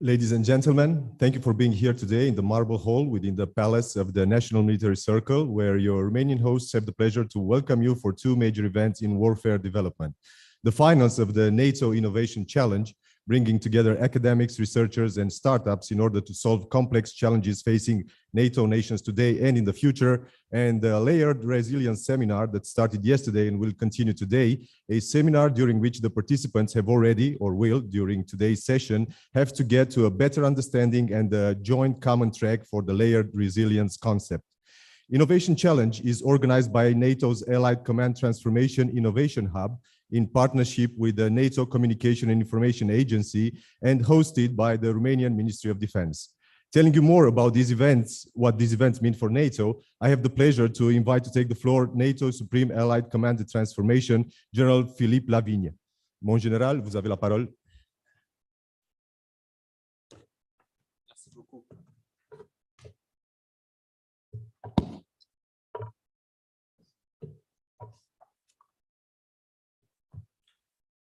Ladies and gentlemen, thank you for being here today in the Marble Hall within the Palace of the National Military Circle, where your Romanian hosts have the pleasure to welcome you for two major events in warfare development. The finals of the NATO Innovation Challenge, bringing together academics, researchers, and startups in order to solve complex challenges facing NATO nations today and in the future, and the Layered Resilience Seminar that started yesterday and will continue today, a seminar during which the participants have already, or will during today's session, have to get to a better understanding and a joint common track for the layered resilience concept. Innovation Challenge is organized by NATO's Allied Command Transformation Innovation Hub in partnership with the NATO Communication and Information Agency and hosted by the Romanian Ministry of Defense. Telling you more about these events, what these events mean for NATO, I have the pleasure to invite to take the floor NATO Supreme Allied Command and Transformation, General Philippe Lavigne. Mon général, vous avez la parole. Merci beaucoup.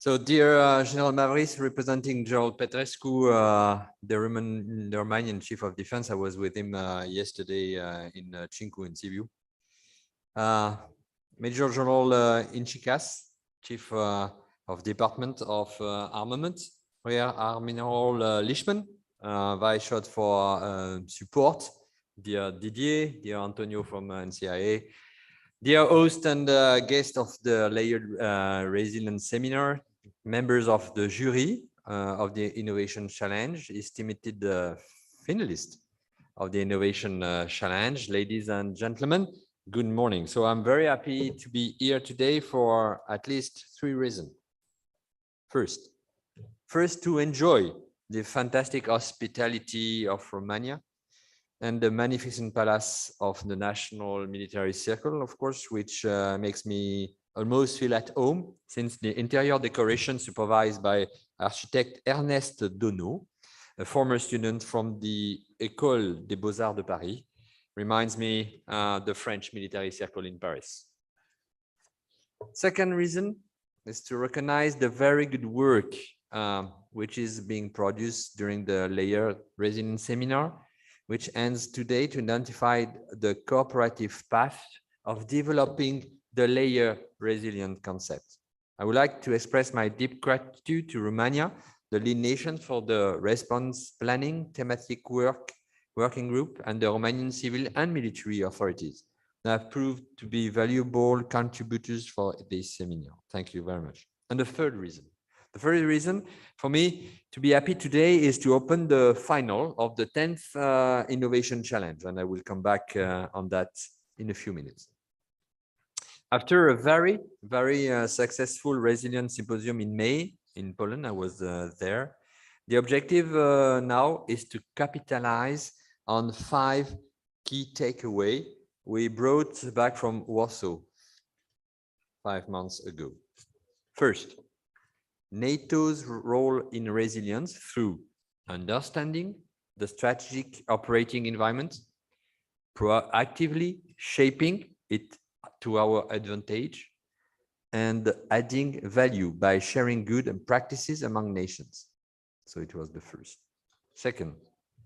So, dear General Mavris, representing General Petrescu, the Romanian Chief of Defense, I was with him yesterday in Cincu in Sibiu. Major General Inchikas, Chief of Department of Armament, Rear Admiral Lischman, Vice Shot for Support, dear Didier, dear Antonio from NCIA, dear host and guest of the Layered Resilience Seminar, members of the jury of the Innovation Challenge, estimated finalist of the Innovation Challenge, ladies and gentlemen, good morning. So I'm very happy to be here today for at least three reasons. First, to enjoy the fantastic hospitality of Romania and the magnificent palace of the National Military Circle, of course, which makes me almost feel at home, since the interior decoration supervised by architect Ernest Donneau, a former student from the École des Beaux-Arts de Paris, reminds me the French Military Circle in Paris. Second reason is to recognize the very good work which is being produced during the Layered Resilience Seminar, which ends today to identify the cooperative path of developing the layer resilient concept. I would like to express my deep gratitude to Romania, the lead nation, for the response planning thematic working group and the Romanian civil and military authorities that have proved to be valuable contributors for this seminar. Thank you very much. And the third reason for me to be happy today is to open the final of the 10th Innovation Challenge, and I will come back on that in a few minutes. After a very successful Resilience Symposium in May in Poland, I was there. The objective now is to capitalize on 5 key takeaways we brought back from Warsaw 5 months ago. First, NATO's role in resilience through understanding the strategic operating environment, proactively shaping it to our advantage, and adding value by sharing good practices among nations. So it was the first. Second,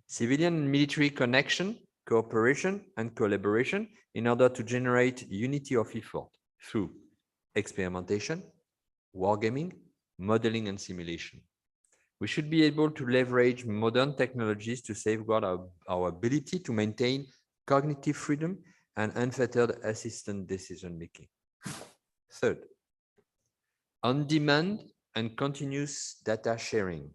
civilian and military connection, cooperation, and collaboration in order to generate unity of effort through experimentation, wargaming, modeling, and simulation. We should be able to leverage modern technologies to safeguard our ability to maintain cognitive freedom and unfettered assistant decision-making. Third, on-demand and continuous data sharing.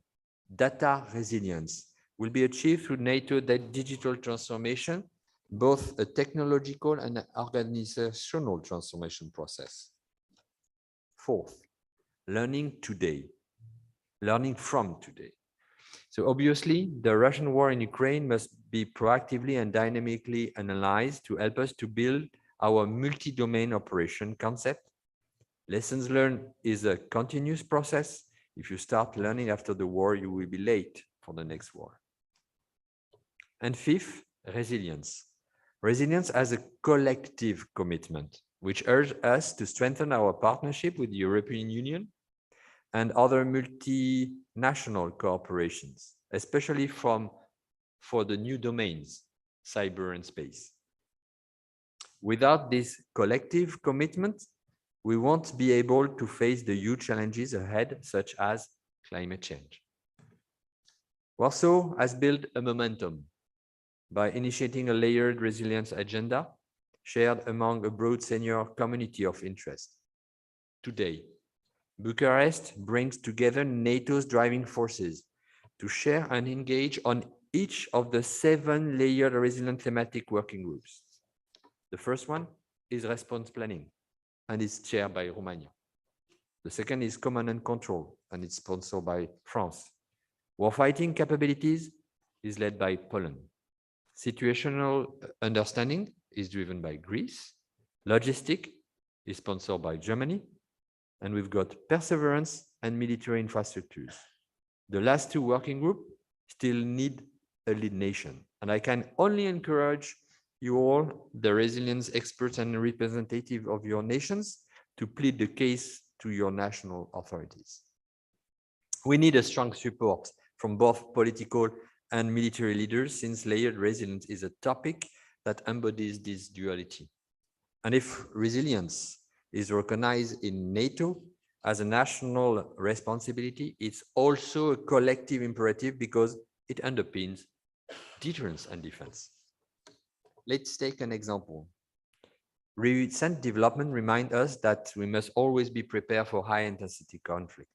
Data resilience will be achieved through NATO digital transformation, both a technological and organizational transformation process. Fourth, learning from today. So obviously, the Russian war in Ukraine must be proactively and dynamically analyzed to help us to build our multi-domain operation concept. Lessons learned is a continuous process. If you start learning after the war, you will be late for the next war. And fifth, resilience. Resilience as a collective commitment, which urges us to strengthen our partnership with the European Union and other multinational corporations especially for the new domains, cyber and space. Without this collective commitment, we won't be able to face the huge challenges ahead, such as climate change. Warsaw has built a momentum by initiating a layered resilience agenda shared among a broad senior community of interest. Today, Bucharest brings together NATO's driving forces to share and engage on each of the 7 layered resilient thematic working groups. The first one is response planning, and it's chaired by Romania. The second is command and control, and it's sponsored by France. Warfighting capabilities is led by Poland. Situational understanding is driven by Greece. Logistic is sponsored by Germany. And we've got perseverance and military infrastructures. The last 2 working groups still need a lead nation. And I can only encourage you all, the resilience experts and representatives of your nations, to plead the case to your national authorities. We need a strong support from both political and military leaders, since layered resilience is a topic that embodies this duality. And if resilience is recognized in NATO as a national responsibility, it's also a collective imperative because it underpins deterrence and defense. Let's take an example. Recent development remind us that we must always be prepared for high-intensity conflict.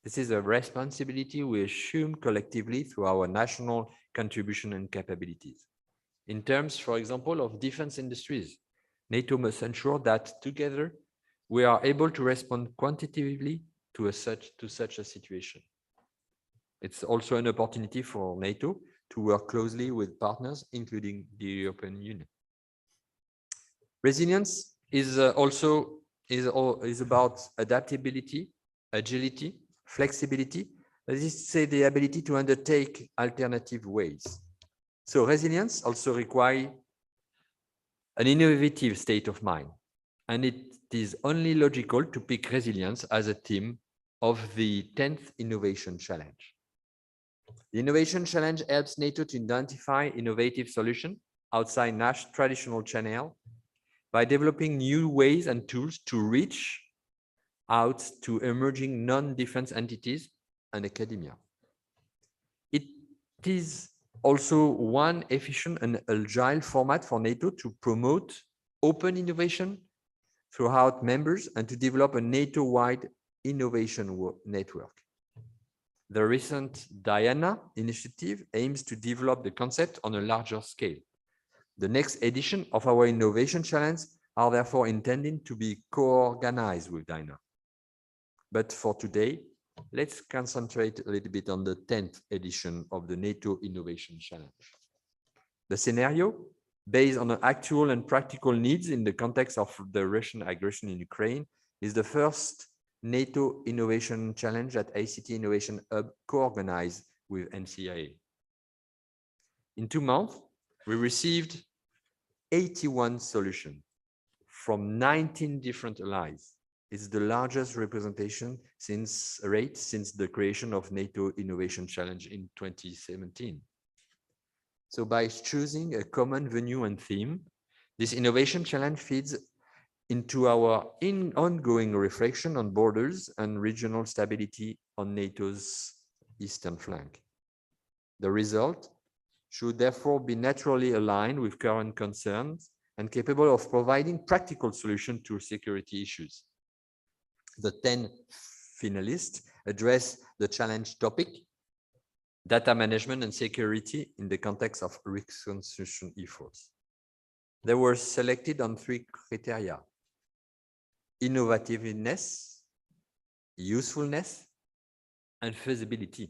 This is a responsibility we assume collectively through our national contribution and capabilities. In terms, for example, of defense industries, NATO must ensure that together we are able to respond quantitatively to such a situation. It's also an opportunity for NATO to work closely with partners, including the European Union. Resilience is about adaptability, agility, flexibility, that is to say, the ability to undertake alternative ways. So resilience also requires an innovative state of mind, and it is only logical to pick resilience as a theme of the 10th Innovation Challenge. The Innovation Challenge helps NATO to identify innovative solutions outside traditional channels by developing new ways and tools to reach out to emerging non-defense entities and academia. It is also one efficient and agile format for NATO to promote open innovation throughout members and to develop a NATO-wide innovation network. The recent Diana initiative aims to develop the concept on a larger scale. The next edition of our Innovation Challenge are therefore intended to be co-organized with Diana. But for today, let's concentrate a little bit on the 10th edition of the NATO Innovation Challenge. The scenario, based on the actual and practical needs in the context of the Russian aggression in Ukraine, is the first NATO Innovation Challenge at ICT Innovation Hub co-organized with NCIA. In 2 months, we received 81 solutions from 19 different allies. It's the largest representation since the creation of NATO Innovation Challenge in 2017. So by choosing a common venue and theme, this Innovation Challenge feeds into our ongoing reflection on borders and regional stability on NATO's eastern flank. The result should therefore be naturally aligned with current concerns and capable of providing practical solutions to security issues. The 10 finalists address the challenge topic, data management and security in the context of reconstruction efforts. They were selected on 3 criteria: innovativeness, usefulness, and feasibility.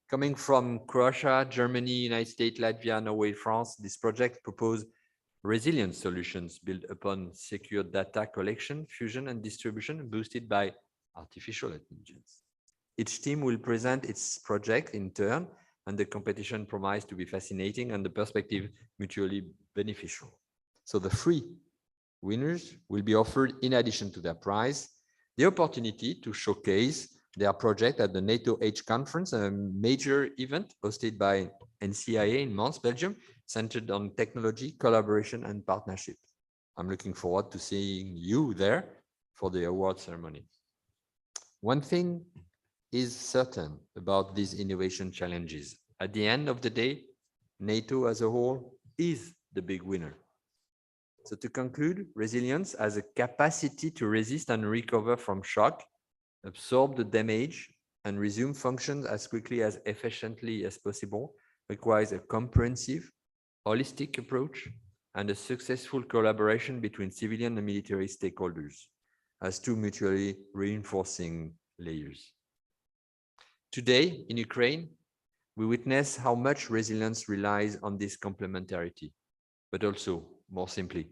Coming from Croatia, Germany, United States, Latvia, Norway, France, this project proposed resilient solutions built upon secure data collection, fusion, and distribution boosted by artificial intelligence. Each team will present its project in turn, and the competition promised to be fascinating and the perspective mutually beneficial. So the 3 winners will be offered, in addition to their prize, the opportunity to showcase their project at the NATO H conference, a major event hosted by NCIA in Mons, Belgium, centered on technology, collaboration, and partnership. I'm looking forward to seeing you there for the award ceremony. One thing is certain about these innovation challenges. At the end of the day, NATO as a whole is the big winner. So to conclude, resilience has a capacity to resist and recover from shock, absorb the damage, and resume functions as quickly as efficiently as possible, requires a comprehensive, holistic approach and a successful collaboration between civilian and military stakeholders as two mutually reinforcing layers. Today, in Ukraine, we witness how much resilience relies on this complementarity, but also, more simply,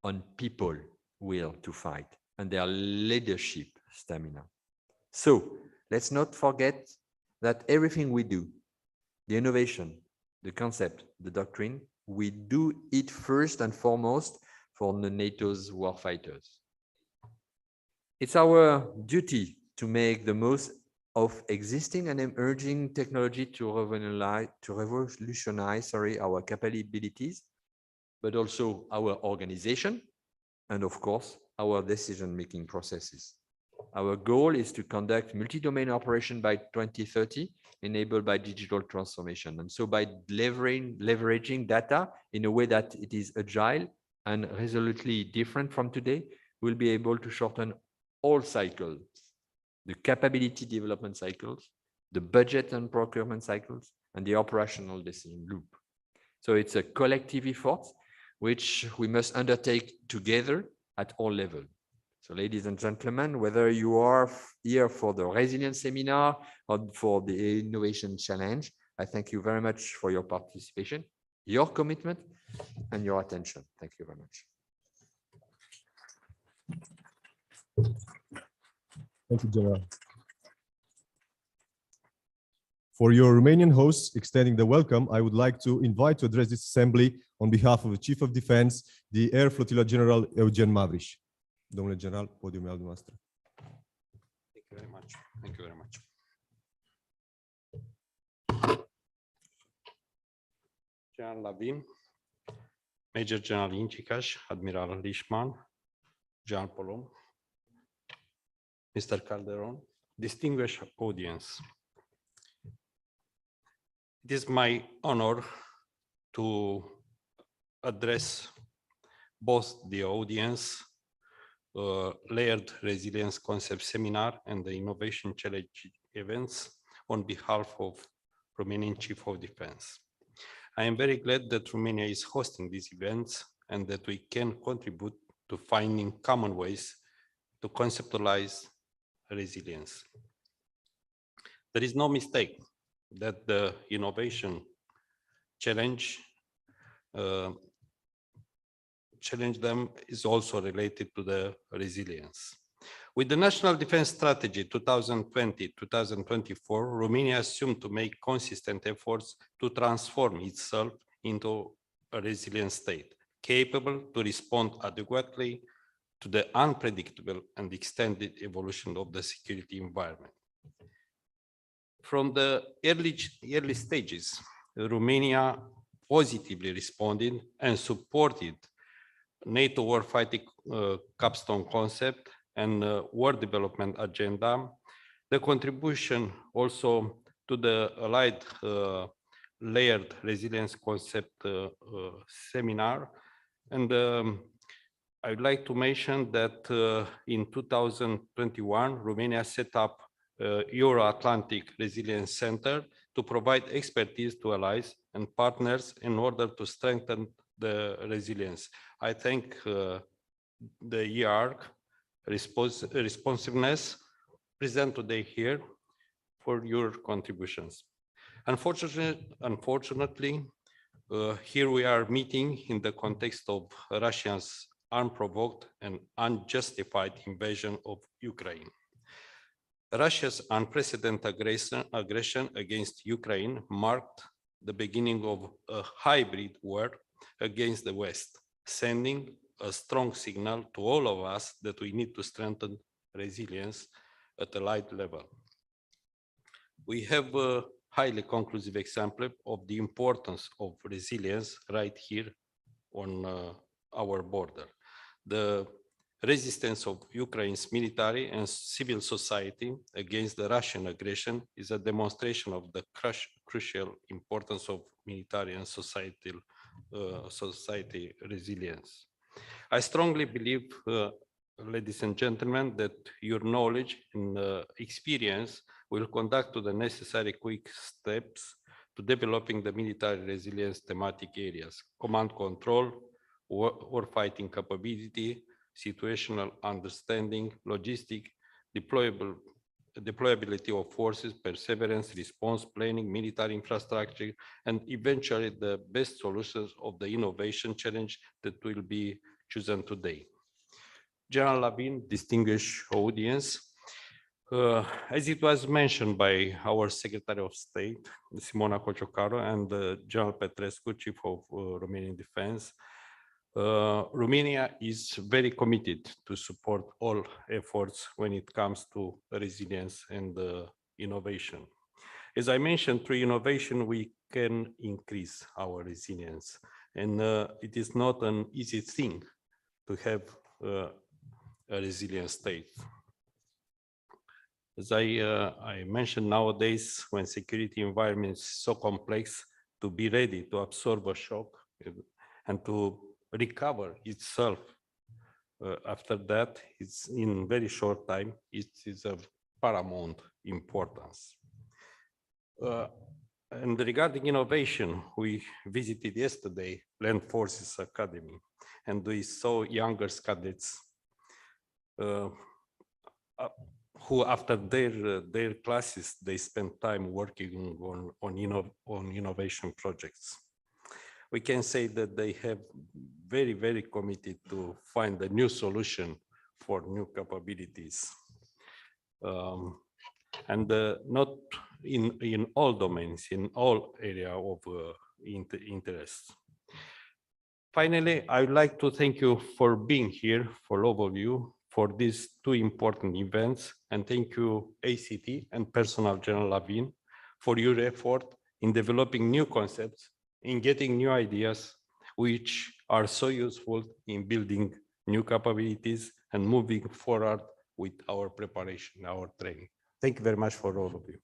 on people will to fight and their leadership stamina. So let's not forget that everything we do, the innovation, the concept, the doctrine, we do it first and foremost for the NATO's warfighters. It's our duty to make the most of existing and emerging technology to revolutionize our capabilities, but also our organization, and of course, our decision-making processes. Our goal is to conduct multi-domain operation by 2030, enabled by digital transformation. And so by leveraging data in a way that it is agile and resolutely different from today, we'll be able to shorten all cycles, the capability development cycles, the budget and procurement cycles, and the operational decision loop. So it's a collective effort which we must undertake together at all levels. So ladies and gentlemen, whether you are here for the resilience seminar or for the innovation challenge, I thank you very much for your participation, your commitment, and your attention. Thank you very much. Thank you, General. For your Romanian hosts extending the welcome, I would like to invite to address this assembly on behalf of the Chief of Defense, the Air Flotilla General Eugen Mavriș. Domnule General, podiumul al dumneavoastră. Thank you very much. Thank you very much. General Lavigne, Major General Incikaș, Admiral Lișman, General Polom, Mr. Calderon, distinguished audience. It is my honor to address both the audience, Layered Resilience Concept Seminar and the Innovation Challenge events on behalf of Romanian Chief of Defense. I am very glad that Romania is hosting these events and that we can contribute to finding common ways to conceptualize resilience. There is no mistake that the innovation challenge them is also related to the resilience. With the National Defense Strategy 2020-2024, Romania assumed to make consistent efforts to transform itself into a resilient state, capable to respond adequately to the unpredictable and extended evolution of the security environment. From the early stages, Romania positively responded and supported NATO warfighting capstone concept and war development agenda, the contribution also to the allied layered resilience concept seminar. And I would like to mention that in 2021, Romania set up Euro-Atlantic Resilience Center to provide expertise to allies and partners in order to strengthen the resilience. I thank the EARC responsiveness present today here for your contributions. Unfortunately, here we are meeting in the context of Russia's unprovoked and unjustified invasion of Ukraine. Russia's unprecedented aggression against Ukraine marked the beginning of a hybrid war against the West, sending a strong signal to all of us that we need to strengthen resilience at the allied level. We have a highly conclusive example of the importance of resilience right here on our border. The resistance of Ukraine's military and civil society against the Russian aggression is a demonstration of the crucial importance of military and society resilience. I strongly believe, ladies and gentlemen, that your knowledge and experience will conduct to the necessary quick steps to developing the military resilience thematic areas: command control, war fighting capability, situational understanding, logistic, deployability of forces, perseverance, response planning, military infrastructure, and eventually the best solutions of the innovation challenge that will be chosen today. General Lavigne, distinguished audience, as it was mentioned by our Secretary of State, Simona Kociucaru, and General Petrescu, Chief of Romanian Defense, Romania is very committed to support all efforts when it comes to resilience and innovation. As I mentioned, through innovation, we can increase our resilience. And it is not an easy thing to have a resilient state. As I mentioned, nowadays, when security environment is so complex, to be ready to absorb a shock and to recover itself after that, it's in very short time, it is of paramount importance. And regarding innovation, we visited yesterday Land Forces Academy, and we saw younger cadets who, after their classes, they spend time working on innovation projects. We can say that they have very, very committed to find a new solution for new capabilities. And not in all domains, in all areas of interest. Finally, I would like to thank you for being here, for all of you, for these two important events, and thank you, ACT and Personal General Lavigne, for your effort in developing new concepts, in getting new ideas, which are so useful in building new capabilities and moving forward with our preparation, our training. Thank you very much for all of you.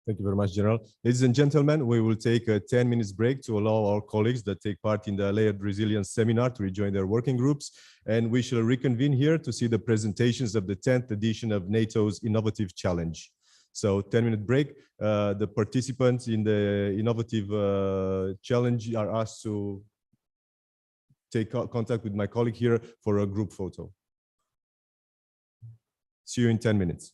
Thank you very much, General. Ladies and gentlemen, we will take a 10 minutes break to allow our colleagues that take part in the Layered Resilience Seminar to rejoin their working groups. And we shall reconvene here to see the presentations of the 10th edition of NATO's Innovative Challenge. So 10-minute break. The participants in the Innovative Challenge are asked to take contact with my colleague here for a group photo. See you in 10 minutes.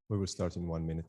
We will start in 1 minute.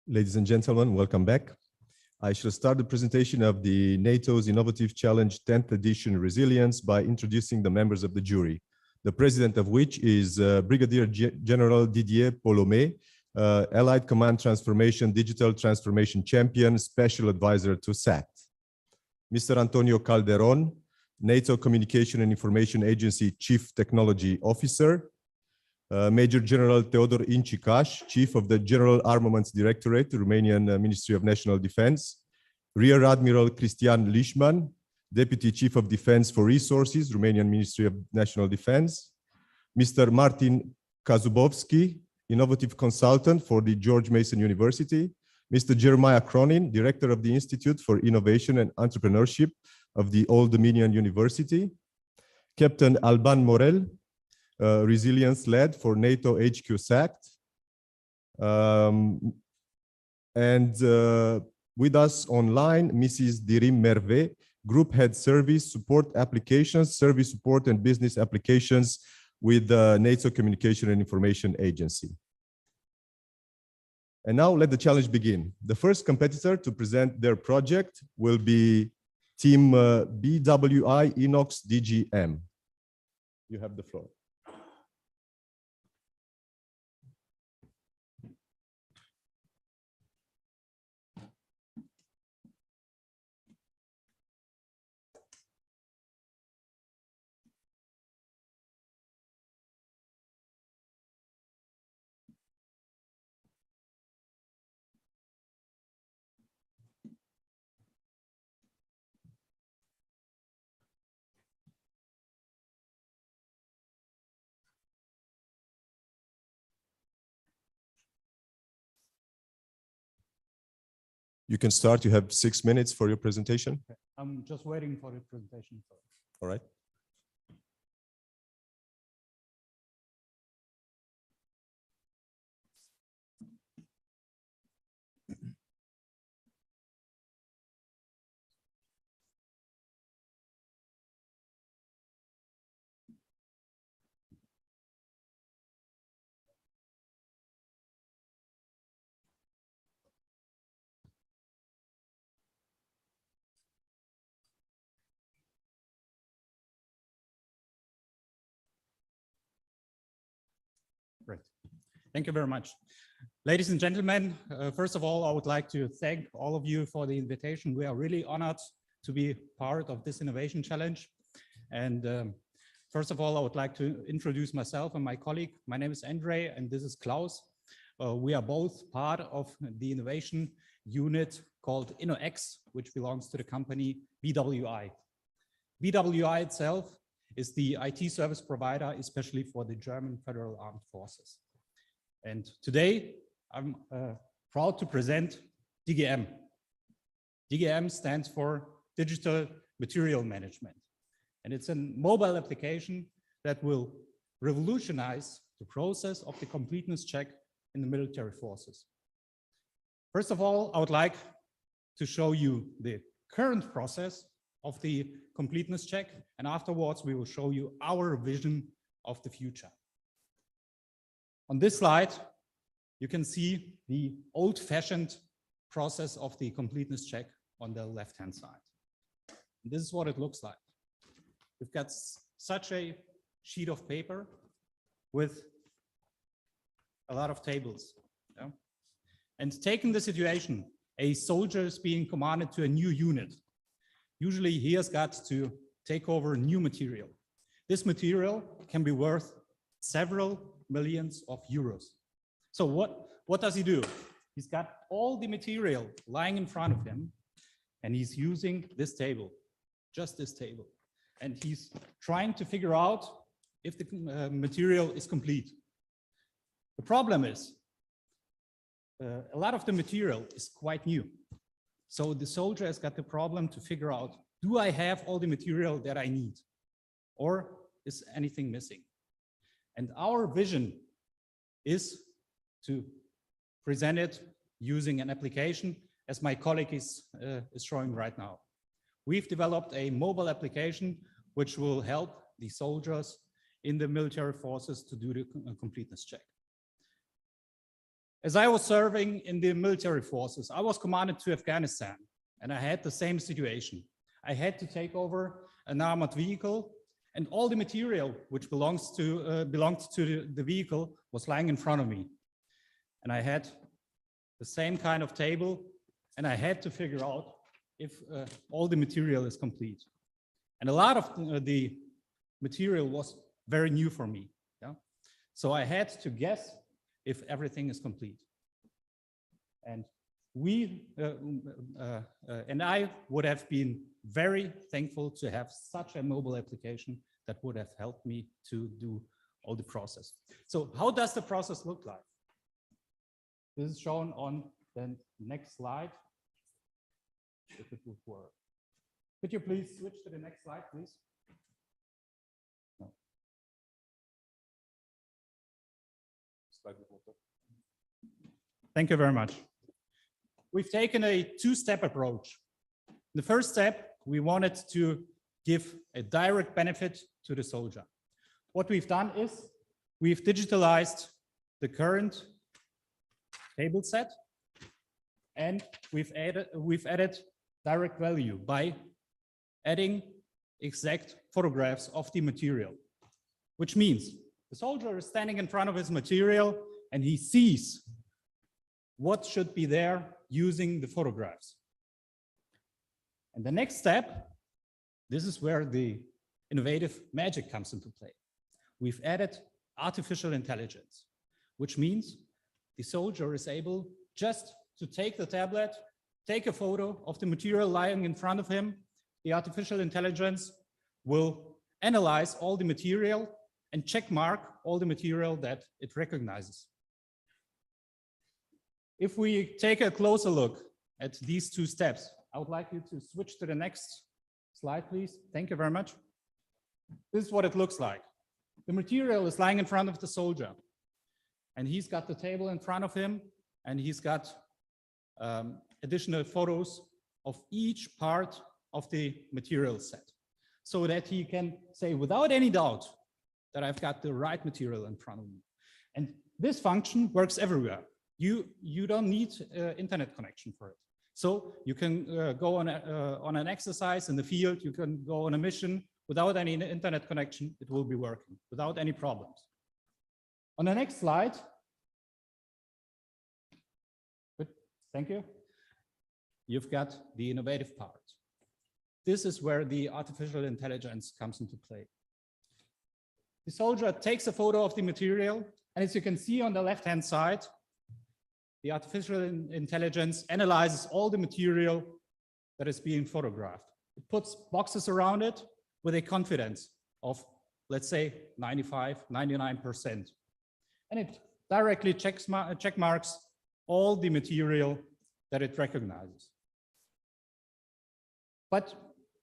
Ladies and gentlemen, welcome back. I shall start the presentation of the NATO's Innovative Challenge 10th edition Resilience by introducing the members of the jury, the president of which is Brigadier General Didier Polomé, Allied Command Transformation Digital Transformation Champion, Special Advisor to SAT. Mr. Antonio Calderon, NATO Communication and Information Agency Chief Technology Officer. Major General Teodor Incikaș, Chief of the General Armaments Directorate, Romanian Ministry of National Defense. Rear Admiral Cristian Lișman, Deputy Chief of Defense for Resources, Romanian Ministry of National Defense. Mr. Martin Kazubovski, Innovative Consultant for the George Mason University. Mr. Jeremiah Cronin, Director of the Institute for Innovation and Entrepreneurship of the Old Dominion University. Captain Alban Morel, Resilience Led for NATO HQ SACT. With us online, Mrs. Dirim Merve, Group Head Service Support Applications, Service Support and Business Applications with the NATO Communication and Information Agency. And now let the challenge begin. The first competitor to present their project will be Team BWI Inox DGM. You have the floor. You can start. You have 6 minutes for your presentation. Okay. I'm just waiting for the presentation. All right. Great. Thank you very much. Ladies and gentlemen, first of all, I would like to thank all of you for the invitation. We are really honored to be part of this innovation challenge. And first of all, I would like to introduce myself and my colleague. My name is Andre, and this is Klaus. We are both part of the innovation unit called InnoX, which belongs to the company BWI. BWI itself is the IT service provider, especially for the German Federal Armed Forces. And today, I'm proud to present DGM. DGM stands for Digital Material Management. And it's a mobile application that will revolutionize the process of the completeness check in the military forces. First of all, I would like to show you the current process of the completeness check, and afterwards we will show you our vision of the future. On this slide, you can see the old-fashioned process of the completeness check on the left-hand side. And this is what it looks like. We've got such a sheet of paper with a lot of tables. And taking the situation, a soldier is being commanded to a new unit. Usually he has got to take over new material. This material can be worth several millions of euros. So what does he do? He's got all the material lying in front of him, and he's using this table, just this table. And he's trying to figure out if the material is complete. The problem is, a lot of the material is quite new. So the soldier has got the problem to figure out, do I have all the material that I need? Or is anything missing? And our vision is to present it using an application, as my colleague is showing right now. We've developed a mobile application which will help the soldiers in the military forces to do the completeness check. As I was serving in the military forces, I was commanded to Afghanistan, and I had the same situation. I had to take over an armored vehicle, and all the material which belonged to the vehicle was lying in front of me. And I had the same kind of table, and I had to figure out if all the material is complete. And a lot of the material was very new for me. Yeah? So I had to guess if everything is complete. And I would have been very thankful to have such a mobile application that would have helped me to do all the process. So how does the process look like? This is shown on the next slide. If it would work. Could you please switch to the next slide, please? No. Thank you very much. We've taken a two-step approach. The first step, we wanted to give a direct benefit to the soldier. What we've done is we've digitalized the current table set, and we've added direct value by adding exact photographs of the material, which means the soldier is standing in front of his material and he sees what should be there using the photographs. And the next step, this is where the innovative magic comes into play. We've added artificial intelligence, which means the soldier is able just to take the tablet, take a photo of the material lying in front of him. The artificial intelligence will analyze all the material and check mark all the material that it recognizes. If we take a closer look at these two steps, I would like you to switch to the next slide, please. Thank you very much. This is what it looks like. The material is lying in front of the soldier, and he's got the table in front of him, and he's got additional photos of each part of the material set, so that he can say without any doubt that I've got the right material in front of me. And this function works everywhere. You don't need internet connection for it. So you can go on an exercise in the field, you can go on a mission without any internet connection, it will be working without any problems. On the next slide, good, thank you. You've got the innovative part. This is where the artificial intelligence comes into play. The soldier takes a photo of the material, and as you can see on the left-hand side, the artificial intelligence analyzes all the material that is being photographed. It puts boxes around it with a confidence of, let's say, 95, 99%. And it directly check marks all the material that it recognizes. But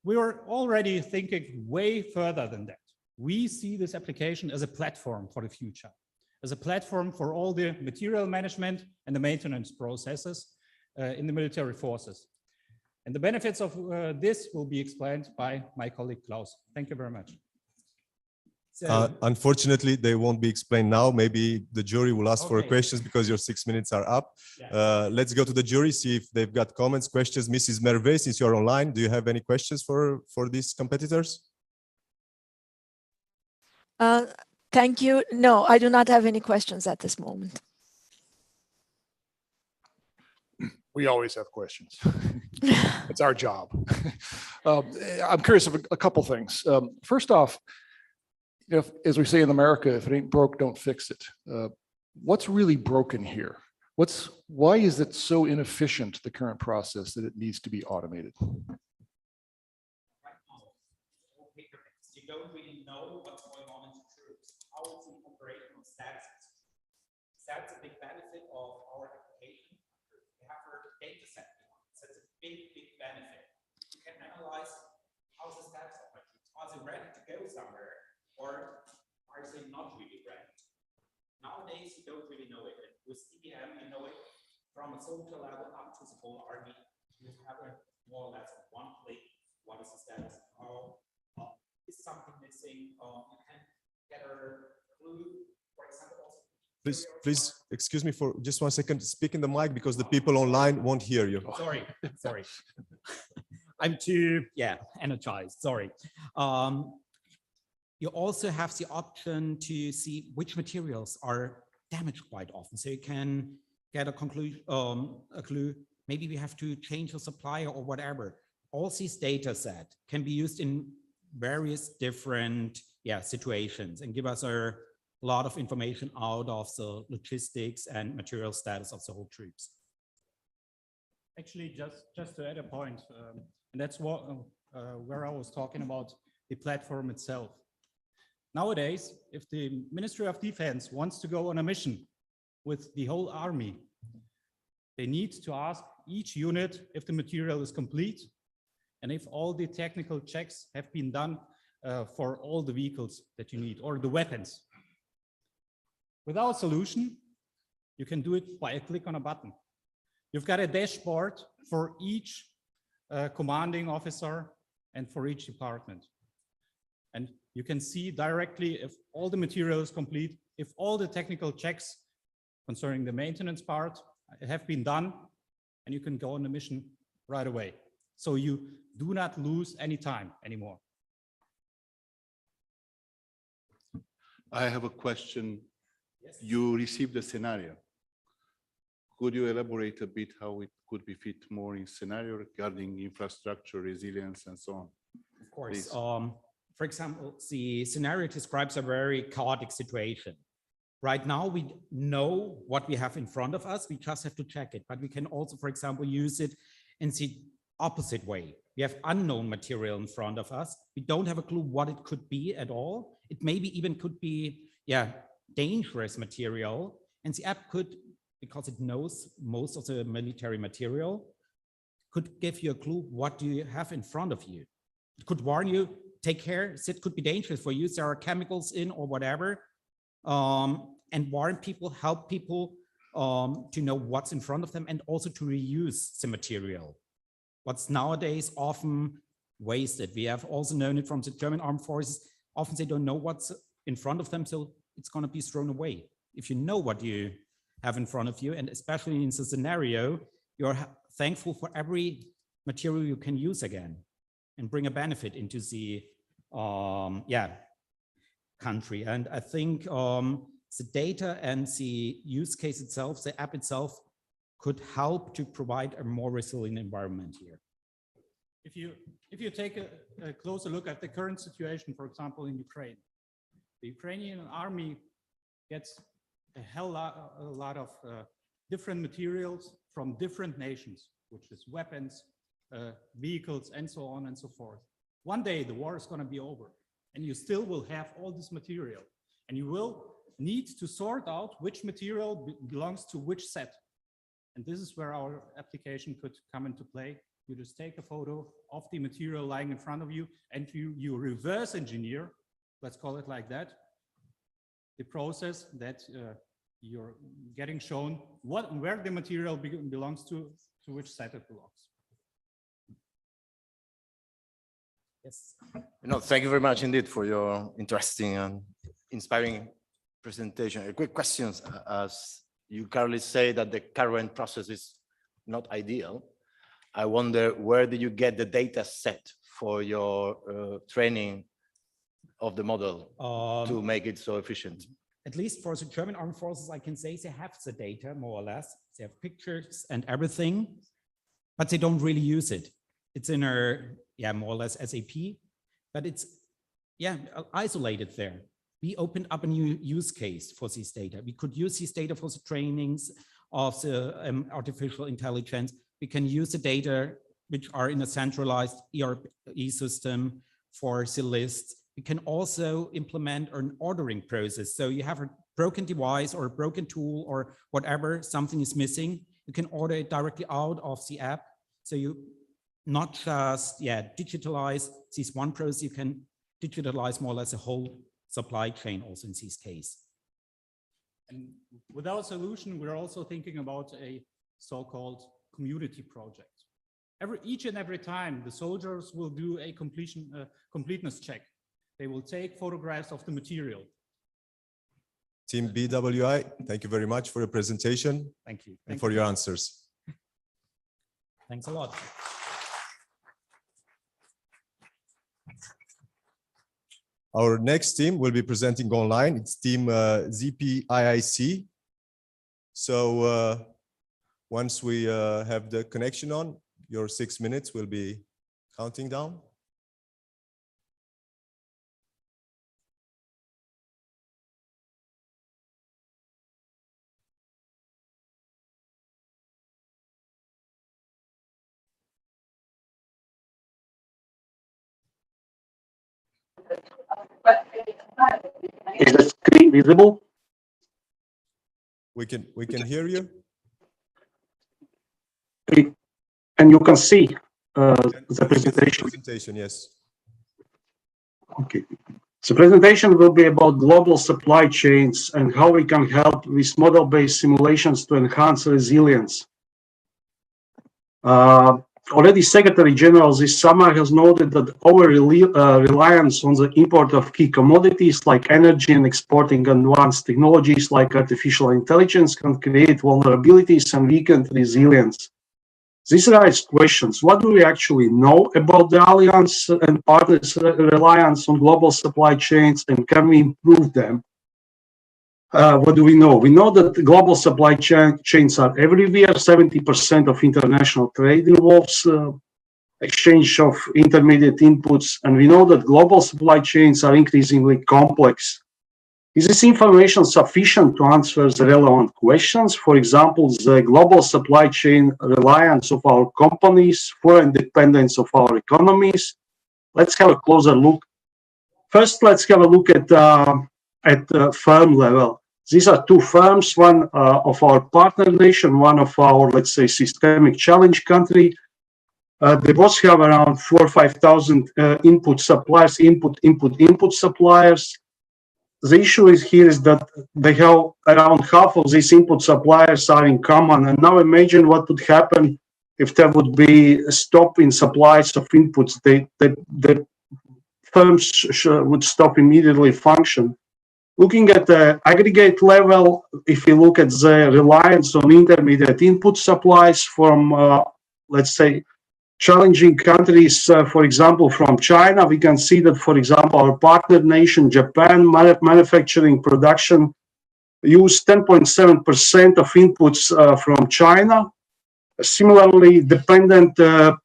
we were already thinking way further than that. We see this application as a platform for the future, as a platform for all the material management and the maintenance processes in the military forces. And the benefits of this will be explained by my colleague Klaus. Thank you very much. Unfortunately, they won't be explained now. Maybe the jury will ask for questions because your 6 minutes are up. Yeah. Let's go to the jury, see if they've got comments, questions. Mrs. Merve, since you're online, do you have any questions for these competitors? Thank you. No, I do not have any questions at this moment. We always have questions. It's our job. I'm curious of a couple things. First off, as we say in America, if it ain't broke, don't fix it. What's really broken here? Why is it so inefficient, the current process, that it needs to be automated? You don't really know what's going on in the troops. How is the operational status? That's a big benefit of our application. We have our data set. So it's a big benefit. You can analyze how's the status of my troops. Are they ready to go somewhere, or are they not really ready? Nowadays, you don't really know it. And with EBM, you know it from a soldier level up to the whole army. You have a more or less one click. What is the status? How is something missing? You can get a clue, for example. Please, excuse me for just 1 second. Speak in the mic because the people online won't hear you. Sorry. I'm too, energized. Sorry. You also have the option to see which materials are damaged quite often. So you can get a conclusion, a clue. Maybe we have to change the supplier or whatever. All these data set can be used in various different situations and give us a lot of information out of the logistics and material status of the whole troops. Actually, just to add a point, and that's what where I was talking about the platform itself. Nowadays, if the Ministry of Defense wants to go on a mission with the whole army, they need to ask each unit if the material is complete and if all the technical checks have been done for all the vehicles that you need or the weapons. With our solution, you can do it by a click on a button. You've got a dashboard for each commanding officer and for each department. And you can see directly if all the material is complete, if all the technical checks concerning the maintenance part have been done, and you can go on the mission right away. So you do not lose any time anymore. I have a question. Yes. You received a scenario. Could you elaborate a bit how it could be fit more in scenario regarding infrastructure, resilience, and so on? Of course. For example, the scenario describes a very chaotic situation. Right now, we know what we have in front of us. We just have to check it. But we can also, for example, use it in the opposite way. We have unknown material in front of us. We don't have a clue what it could be at all. It maybe even could be, dangerous material. And the app could, because it knows most of the military material, could give you a clue what do you have in front of you. It could warn you, take care, it could be dangerous for you. There are chemicals in or whatever. And warn people, help people to know what's in front of them and also to reuse the material. What's nowadays often wasted. We have also known it from the German armed forces. Often they don't know what's in front of them, so it's going to be thrown away. If you know what you have in front of you, and especially in the scenario, you're thankful for every material you can use again and bring a benefit into the country. And I think the data and the use case itself, the app itself, could help to provide a more resilient environment here. If you take a closer look at the current situation, for example, in Ukraine, the Ukrainian army gets a lot of different materials from different nations, which is weapons, vehicles, and so on and so forth. One day the war is going to be over, and you still will have all this material, and you will need to sort out which material belongs to which set. And this is where our application could come into play. You just take a photo of the material lying in front of you, and you reverse engineer, let's call it like that, the process that you're getting shown where the material belongs to which set it belongs. Yes. Thank you very much indeed for your interesting and inspiring presentation. A quick question, as you currently say that the current process is not ideal. I wonder, where did you get the data set for your training of the model to make it so efficient? at least for the German armed forces, I can say they have the data more or less. They have pictures and everything, but they don't really use it. It's in a, more or less SAP, but it's, isolated there. We opened up a new use case for this data. We could use these data for the trainings of the artificial intelligence. We can use the data which are in a centralized ERP system for the lists. We can also implement an ordering process. So you have a broken device or a broken tool or whatever, something is missing. You can order it directly out of the app. So you not just digitalize this one process, you can digitalize more or less a whole supply chain also in this case. And with our solution, we're also thinking about a so-called community project. Each and every time the soldiers will do a completeness check. They will take photographs of the material. Team BWI, thank you very much for your presentation. Thank you. And for your answers. Thanks a lot. Our next team will be presenting online. It's team ZPIIC. So once we have the connection on, your 6 minutes will be counting down. Is the screen visible? We can hear you. And you can see the presentation. Presentation, yes. Okay. The presentation will be about global supply chains and how we can help with model-based simulations to enhance resilience. Already Secretary General this summer has noted that our reliance on the import of key commodities like energy and exporting advanced technologies like artificial intelligence can create vulnerabilities and weaken resilience. This raises questions. What do we actually know about the alliance and partners' reliance on global supply chains, and can we improve them? What do we know? We know that global supply chains are everywhere. 70% of international trade involves exchange of intermediate inputs, and we know that global supply chains are increasingly complex. Is this information sufficient to answer the relevant questions? For example, the global supply chain reliance of our companies, foreign dependence of our economies. Let's have a closer look. First, let's have a look at the firm level. These are two firms, one of our partner nation, one of our, let's say, systemic challenge country. They both have around 4,000 or 5,000 input suppliers, input suppliers. The issue is that they have around half of these input suppliers are in common. And now imagine what would happen if there would be a stop in supplies of inputs. The firms would stop immediately function. Looking at the aggregate level, if you look at the reliance on intermediate input supplies from, let's say, challenging countries, for example, from China, we can see that, for example, our partner nation, Japan, manufacturing production use 10.7% of inputs from China. Similarly, dependent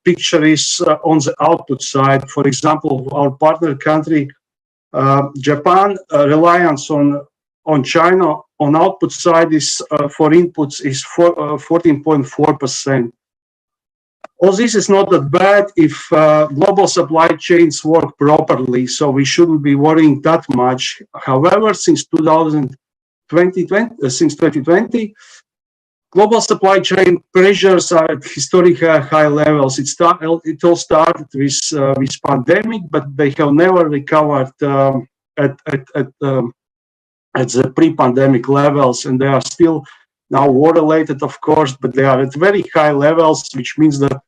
picture is on the output side. For example, our partner country, Japan, reliance on China on output side is for inputs is 14.4%. All this is not that bad if global supply chains work properly, so we shouldn't be worrying that much. However, since 2020, global supply chain pressures are at historically high levels. It all started with pandemic, but they have never recovered at the pre-pandemic levels, and they are still now war-related, of course, but they are at very high levels, which means that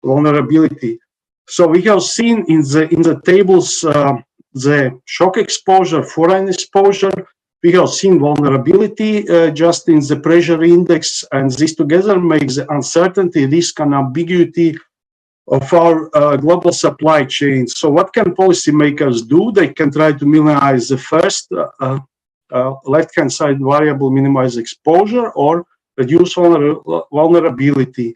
vulnerability. So we have seen in the tables the shock exposure, foreign exposure. We have seen vulnerability just in the pressure index, and this together makes the uncertainty, risk, and ambiguity of our global supply chain. So what can policymakers do? They can try to minimize the first left-hand side variable minimize exposure or reduce vulnerability.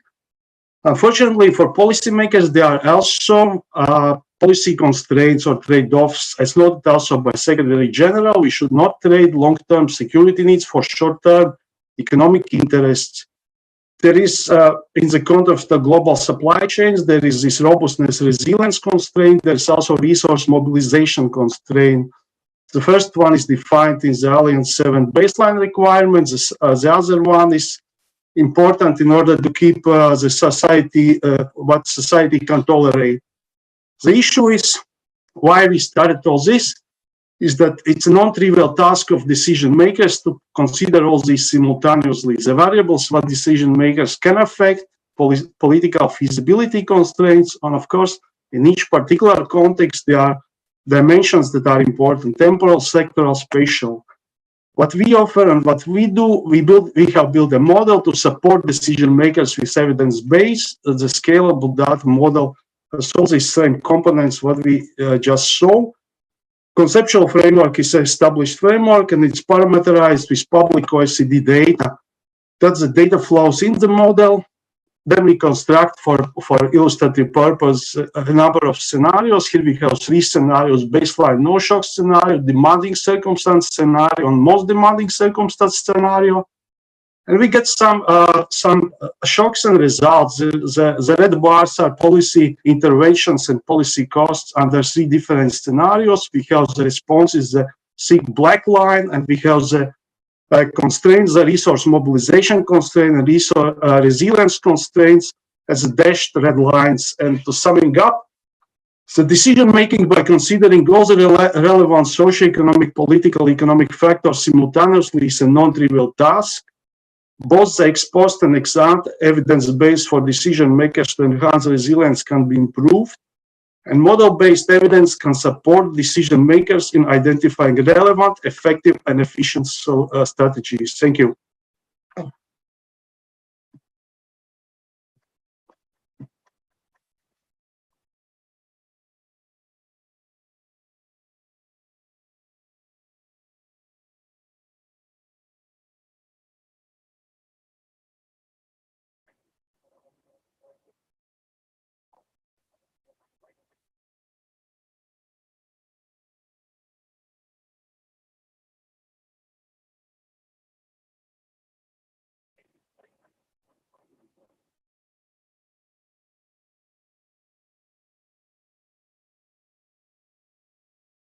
Unfortunately, for policymakers, there are also policy constraints or trade-offs, as noted also by Secretary General. We should not trade long-term security needs for short-term economic interests. There is, in the context of global supply chains, there is this robustness resilience constraint. There is also resource mobilization constraint. The first one is defined in the Alliance 7 baseline requirements. The other one is important in order to keep the society, what society can tolerate. The issue is why we started all this is that it's a non-trivial task of decision makers to consider all these simultaneously. The variables what decision makers can affect, political feasibility constraints, and of course, in each particular context, there are dimensions that are important: temporal, sectoral, spatial. What we offer and what we do, we have built a model to support decision makers with evidence base. The scalable data model has all these same components what we just saw. Conceptual framework is an established framework and it's parameterized with public OECD data. That's the data flows in the model. Then we construct for illustrative purpose a number of scenarios. Here we have 3 scenarios: baseline no shock scenario, demanding circumstance scenario, and most demanding circumstance scenario. And we get some shocks and results. The red bars are policy interventions and policy costs under 3 different scenarios. We have the responses, the thick black line, and we have the constraints, the resource mobilization constraint, and resource resilience constraints as dashed red lines. And to summing up, the decision making by considering all the relevant socioeconomic, political, economic factors simultaneously is a non-trivial task. Both the ex post and ex ante evidence base for decision makers to enhance resilience can be improved, and model-based evidence can support decision makers in identifying relevant, effective, and efficient strategies. Thank you.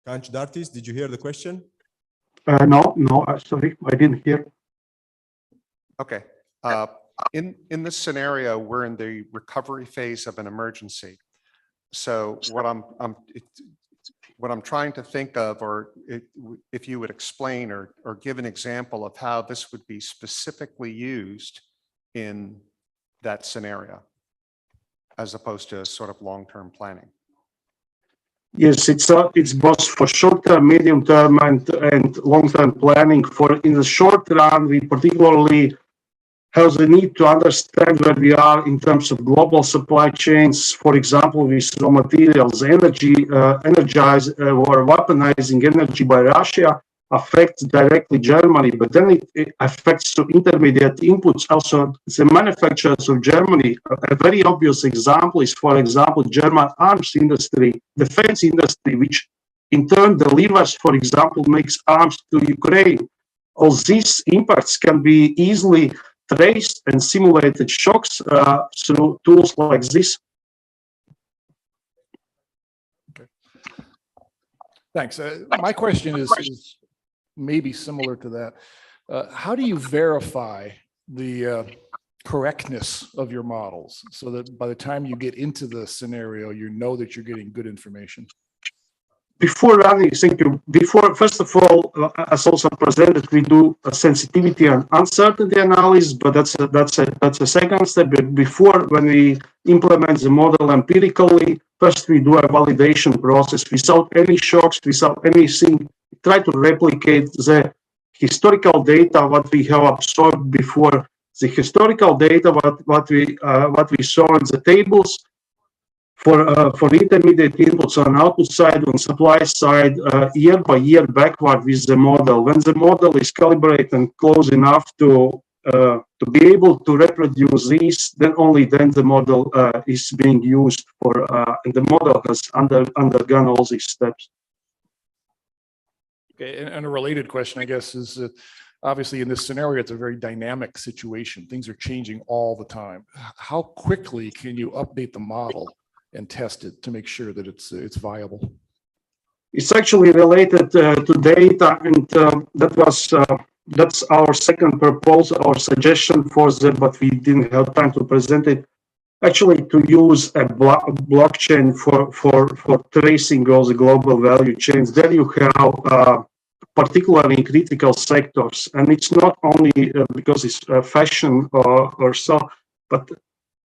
Kanch Dartis, did you hear the question? No, sorry, I didn't hear. Okay. In this scenario, we're in the recovery phase of an emergency. So what I'm trying to think of, or if you would explain or give an example of how this would be specifically used in that scenario, as opposed to sort of long-term planning. Yes, it's both for short-term, medium-term, and long-term planning. For in the short run, we particularly have the need to understand where we are in terms of global supply chains. For example, with raw materials, energy, or weaponizing energy by Russia affects directly Germany, but then it affects to intermediate inputs also the manufacturers of Germany. A very obvious example is, for example, German arms industry, defense industry, which in turn delivers, for example, makes arms to Ukraine. All these impacts can be easily traced and simulated shocks through tools like this. Okay. Thanks. My question is maybe similar to that. How do you verify the correctness of your models so that by the time you get into the scenario, you know that you're getting good information? Before running, thank you. First of all, as also presented, we do a sensitivity and uncertainty analysis, but that's a second step. But before, when we implement the model empirically, first we do a validation process without any shocks, without anything. Try to replicate the historical data what we have absorbed before. The historical data what we saw in the tables. for intermediate inputs on output side, on supply side, year by year backward with the model. When the model is calibrated and close enough to be able to reproduce these, then only then the model is being used for, and the model has undergone all these steps. Okay, and a related question, I guess, is that obviously in this scenario, it's a very dynamic situation. Things are changing all the time. How quickly can you update the model and test it to make sure that it's viable? It's actually related to data, and that's our second proposal or suggestion for that, but we didn't have time to present it. Actually, to use a blockchain for tracing all the global value chains. There you have particularly in critical sectors, and it's not only because it's fashion or so, but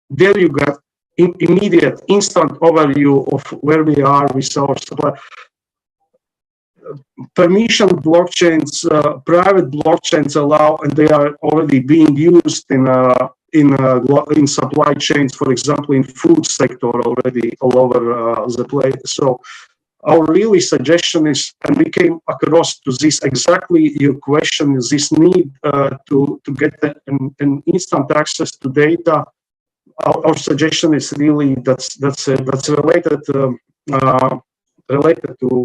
there you got immediate, instant overview of where we are with our supply. Permission blockchains, private blockchains allow, and they are already being used in supply chains, for example, in food sector already all over the place. So our really suggestion is, and we came across to this exactly your question, is this need to get an instant access to data. Our suggestion is really that's related to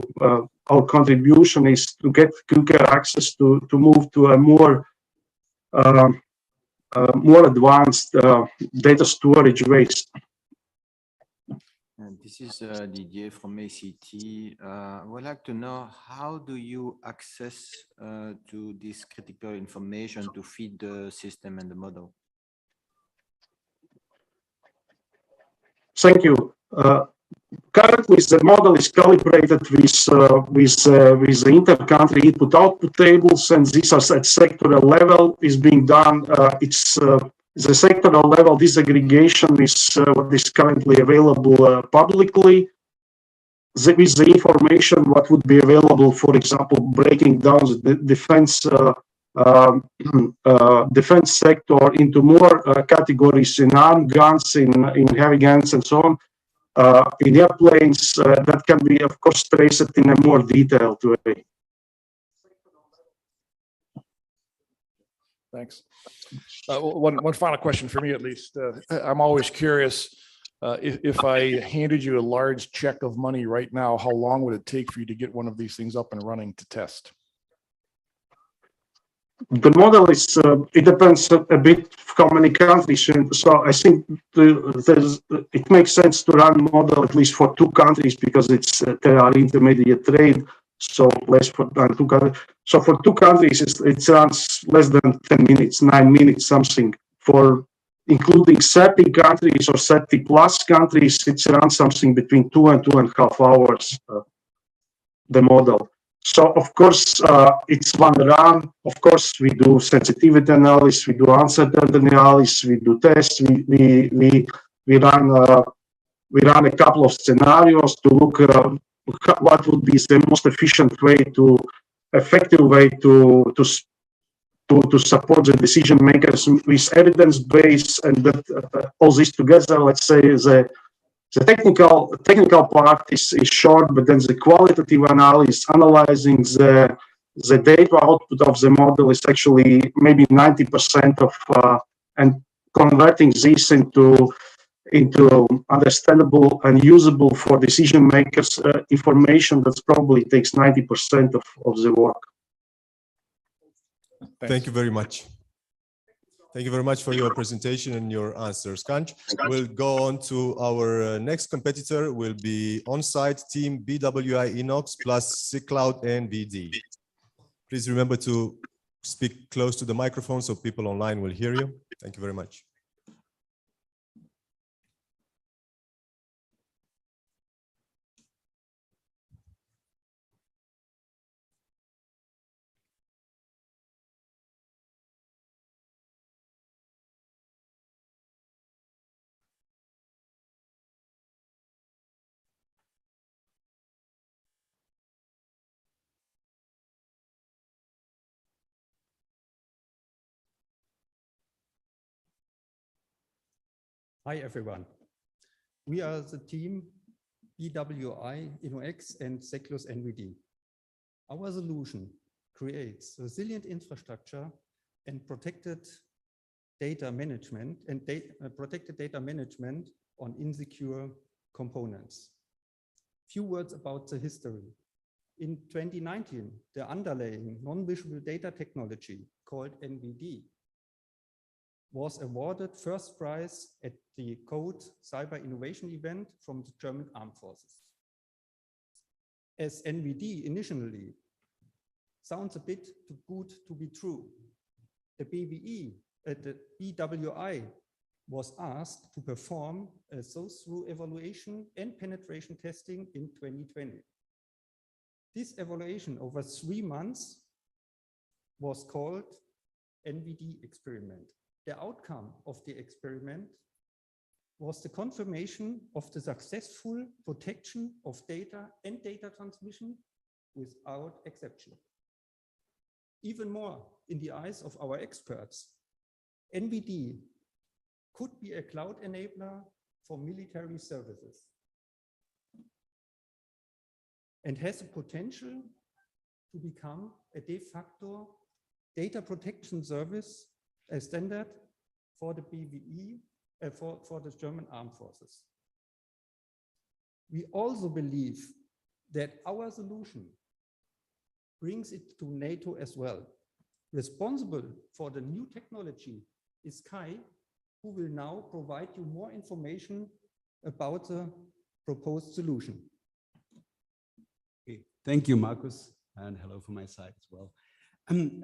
our contribution is to get quicker access to move to a more advanced data storage ways. And this is Didier from ACT. I would like to know, how do you access to this critical information to feed the system and the model? Thank you. Currently, the model is calibrated with the inter-country input-output tables, and this is at sectoral level is being done. It's the sectoral level disaggregation is what is currently available publicly. With the information what would be available, for example, breaking down the defense sector into more categories in armed guns, in heavy guns, and so on. In airplanes, that can be, of course, traced in a more detailed way. Thanks. One final question for me, at least. I'm always curious, if I handed you a large check of money right now, how long would it take for you to get one of these things up and running to test? The model is, it depends a bit how many countries. So I think it makes sense to run model at least for 2 countries because there are intermediate trade. So less for 2 countries. So for 2 countries, it runs less than 10 minutes, 9 minutes, something. For including 30 countries or 30 plus countries, it runs something between 2 and 2.5 hours, the model. So of course, it's one run. Of course, we do sensitivity analysis, we do uncertainty analysis, we do tests, we run a couple of scenarios to look what would be the most efficient way to support the decision makers with evidence base, and that all this together. Let's say the technical part is short, but then the qualitative analysis, analyzing the data output of the model is actually maybe 90% of, and converting this into understandable and usable for decision makers information, that probably takes 90% of the work. Thank you very much. Thank you very much for your presentation and your answers, Kanch. We'll go on to our next competitor, will be on-site team BWI Inox plus SigCloud and VD. Please remember to speak close to the microphone so people online will hear you. Thank you very much. Hi, everyone. We are the team BWI, InnoX, and Seclus NVD. Our solution creates resilient infrastructure and protected data management on insecure components. Few words about the history. In 2019, the underlying non-visual data technology called NVD was awarded first prize at the Code Cyber Innovation event from the German Armed Forces. As NVD initially sounds a bit too good to be true, the BWI was asked to perform a source-through evaluation and penetration testing in 2020. This evaluation over 3 months was called NVD experiment. The outcome of the experiment was the confirmation of the successful protection of data and data transmission without exception. Even more, in the eyes of our experts, NVD could be a cloud enabler for military services and has the potential to become a de facto data protection service, a standard for the BWI, for the German Armed Forces. We also believe that our solution brings it to NATO as well. Responsible for the new technology is Kai, who will now provide you more information about the proposed solution. Okay. Thank you, Markus, and hello from my side as well.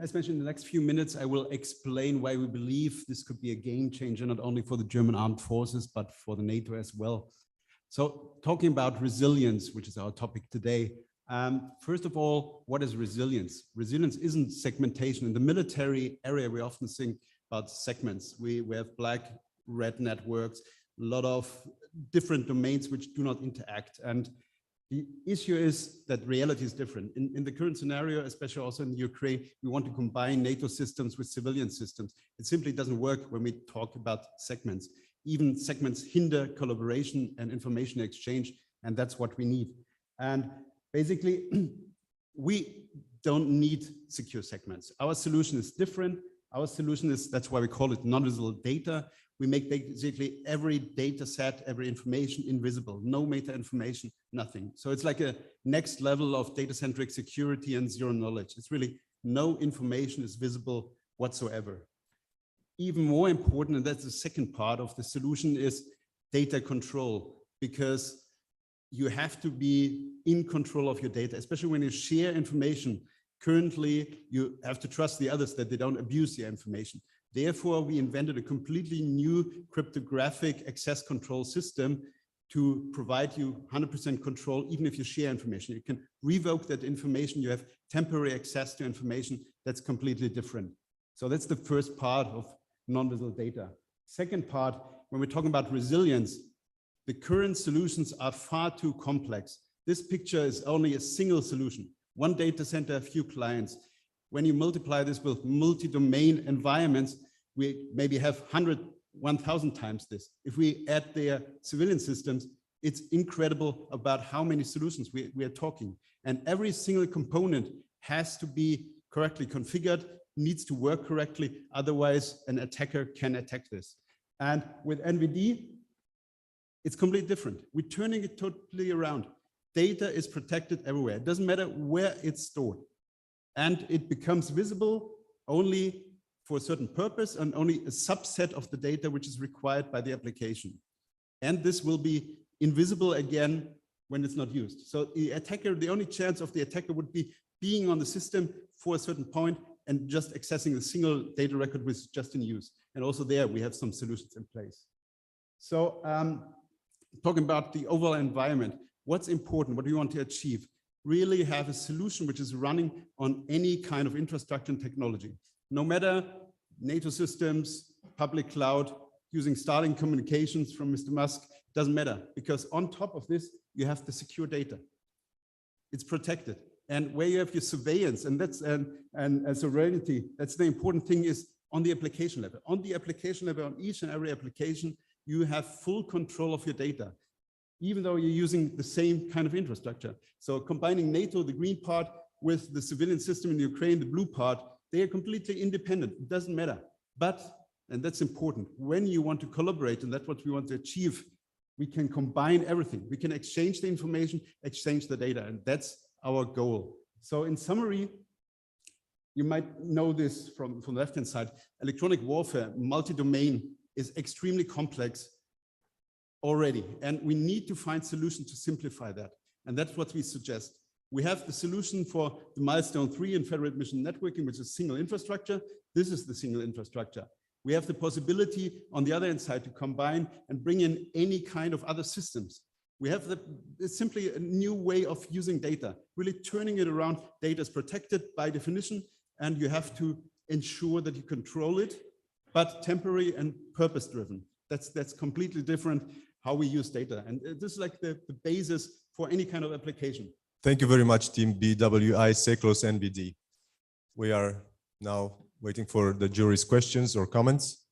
As mentioned, in the next few minutes, I will explain why we believe this could be a game changer, not only for the German Armed Forces, but for the NATO as well. So talking about resilience, which is our topic today, first of all, what is resilience? Resilience isn't segmentation. In the military area, we often think about segments. We have black, red networks, a lot of different domains which do not interact. And the issue is that reality is different. In the current scenario, especially also in Ukraine, we want to combine NATO systems with civilian systems. It simply doesn't work when we talk about segments. Even segments hinder collaboration and information exchange, and that's what we need. And basically, we don't need secure segments. Our solution is different. Our solution is, that's why we call it non-visible data. We make basically every data set, every information invisible, no meta information, nothing. So it's like a next level of data-centric security and zero knowledge. It's really no information is visible whatsoever. Even more important, and that's the second part of the solution, is data control, because you have to be in control of your data, especially when you share information. Currently, you have to trust the others that they don't abuse your information. Therefore, we invented a completely new cryptographic access control system to provide you 100% control, even if you share information. You can revoke that information. You have temporary access to information that's completely different. So that's the first part of non-visible data. Second part, when we're talking about resilience, the current solutions are far too complex. This picture is only a single solution. One data center, a few clients. When you multiply this with multi-domain environments, we maybe have 100, 1,000 times this. If we add their civilian systems, it's incredible about how many solutions we are talking. And every single component has to be correctly configured, needs to work correctly. Otherwise, an attacker can attack this. And with NVD, it's completely different. We're turning it totally around. Data is protected everywhere. It doesn't matter where it's stored. And it becomes visible only for a certain purpose and only a subset of the data which is required by the application. And this will be invisible again when it's not used. So the attacker, the only chance of the attacker would be being on the system for a certain point and just accessing a single data record which is just in use. And also there we have some solutions in place. So talking about the overall environment, what's important, what do you want to achieve? Really have a solution which is running on any kind of infrastructure and technology. No matter NATO systems, public cloud, using Starlink communications from Mr. Musk, doesn't matter, because on top of this, you have the secure data. It's protected. And where you have your surveillance, and that's and sovereignty, that's the important thing, is on the application level. On the application level, on each and every application, you have full control of your data. even though you're using the same kind of infrastructure. So combining NATO, the green part, with the civilian system in Ukraine, the blue part, they are completely independent. It doesn't matter. But, and that's important, when you want to collaborate, and that's what we want to achieve, we can combine everything. We can exchange the information, exchange the data, and that's our goal. So in summary, you might know this from the left-hand side, electronic warfare, multi-domain, is extremely complex already. And we need to find solutions to simplify that. And that's what we suggest. We have the solution for the milestone 3 in federated mission networking, which is single infrastructure. This is the single infrastructure. We have the possibility on the other hand side to combine and bring in any kind of other systems. We have it's simply a new way of using data, really turning it around. Data is protected by definition, and you have to ensure that you control it, but temporary and purpose-driven. That's completely different how we use data. And this is like the basis for any kind of application. Thank you very much, Team BWI, SECLOS, NBD. We are now waiting for the jury's questions or comments.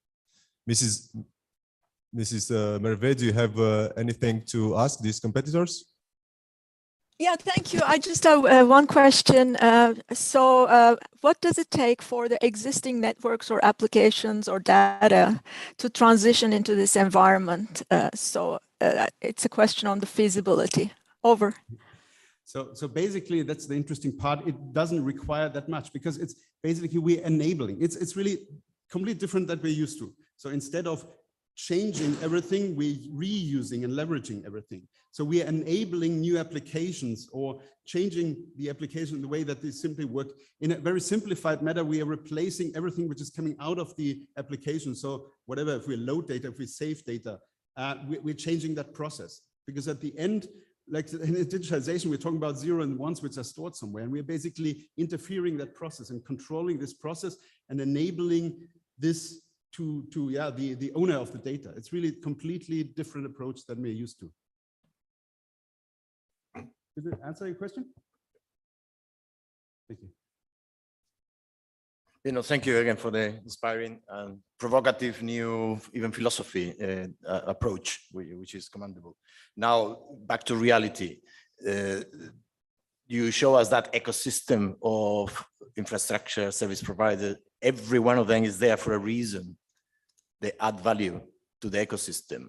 Mrs. Merve, do you have anything to ask these competitors? Yeah, thank you. I just have one question. What does it take for the existing networks or applications or data to transition into this environment? It's a question on the feasibility. Over. So basically, that's the interesting part. It doesn't require that much because it's basically we're enabling. It's really completely different than we're used to. So instead of changing everything, we're reusing and leveraging everything. So we are enabling new applications or changing the application in the way that they simply work. In a very simplified manner, we are replacing everything which is coming out of the application. So whatever, if we load data, if we save data, we're changing that process. Because at the end, like in digitalization, we're talking about 0 and 1s which are stored somewhere. And we're basically interfering that process and controlling this process and enabling this to the owner of the data. It's really a completely different approach than we're used to. Did it answer your question? Thank you. Thank you again for the inspiring and provocative new, even philosophy approach, which is commendable. Now, back to reality. You show us that ecosystem of infrastructure service providers. Every one of them is there for a reason. They add value to the ecosystem.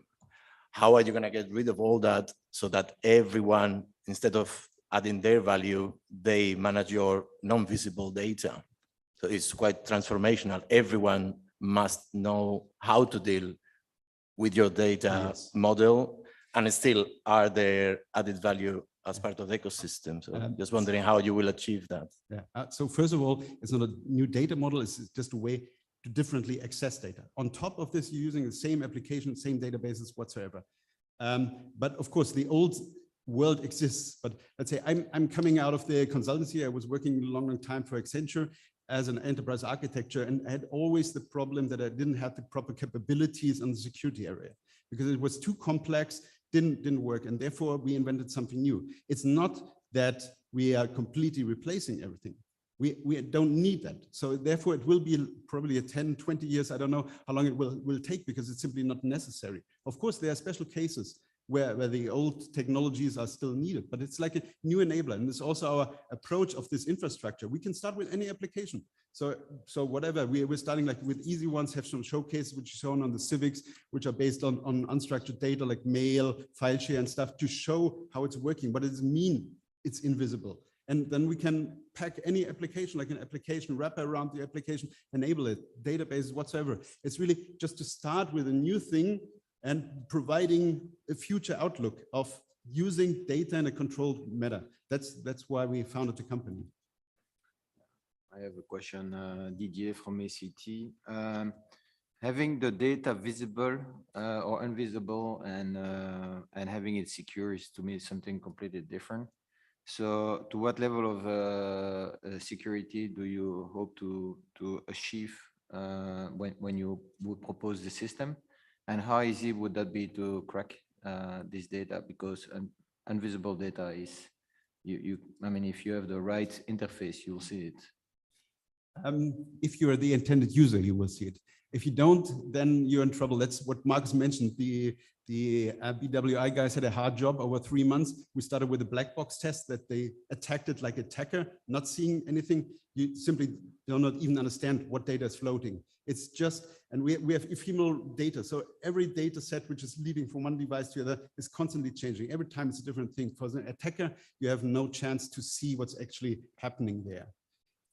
How are you going to get rid of all that so that everyone, instead of adding their value, they manage your non-visible data? So it's quite transformational. Everyone must know how to deal with your data model, and still are there added value as part of the ecosystem. So just wondering how you will achieve that. Yeah. So first of all, it's not a new data model. It's just a way to differently access data. On top of this, you're using the same application, same databases whatsoever. But of course, the old world exists. But let's say I'm coming out of the consultancy. I was working a long time for Accenture as an enterprise architecture, and I had always the problem that I didn't have the proper capabilities in the security area because it was too complex, didn't work, and therefore we invented something new. It's not that we are completely replacing everything. We don't need that. So therefore it will be probably a 10, 20 years. I don't know how long it will take because it's simply not necessary. Of course, there are special cases where the old technologies are still needed, but it's like a new enabler. And it's also our approach of this infrastructure. We can start with any application. So whatever, we're starting like with easy ones, have some showcases which are shown on the civics, which are based on unstructured data like mail, file share and stuff to show how it's working. What does it mean? It's invisible. And then we can pack any application, like an application, wrap around the application, enable it, databases, whatsoever. It's really just to start with a new thing and providing a future outlook of using data in a controlled manner. That's why we founded the company. I have a question, Didier from ACT. Having the data visible or invisible and having it secure is to me something completely different. So to what level of security do you hope to achieve when you would propose the system? And how easy would that be to crack this data? Because invisible data is, I mean, if you have the right interface, you'll see it. If you're the intended user, you will see it. If you don't, then you're in trouble. That's what Marcus mentioned. The BWI guys had a hard job over 3 months. We started with a black box test that they attacked it like attacker, not seeing anything. You simply do not even understand what data is floating. It's just, and we have ephemeral data. So every data set which is leaving from one device to the other is constantly changing. Every time it's a different thing. For the attacker, you have no chance to see what's actually happening there.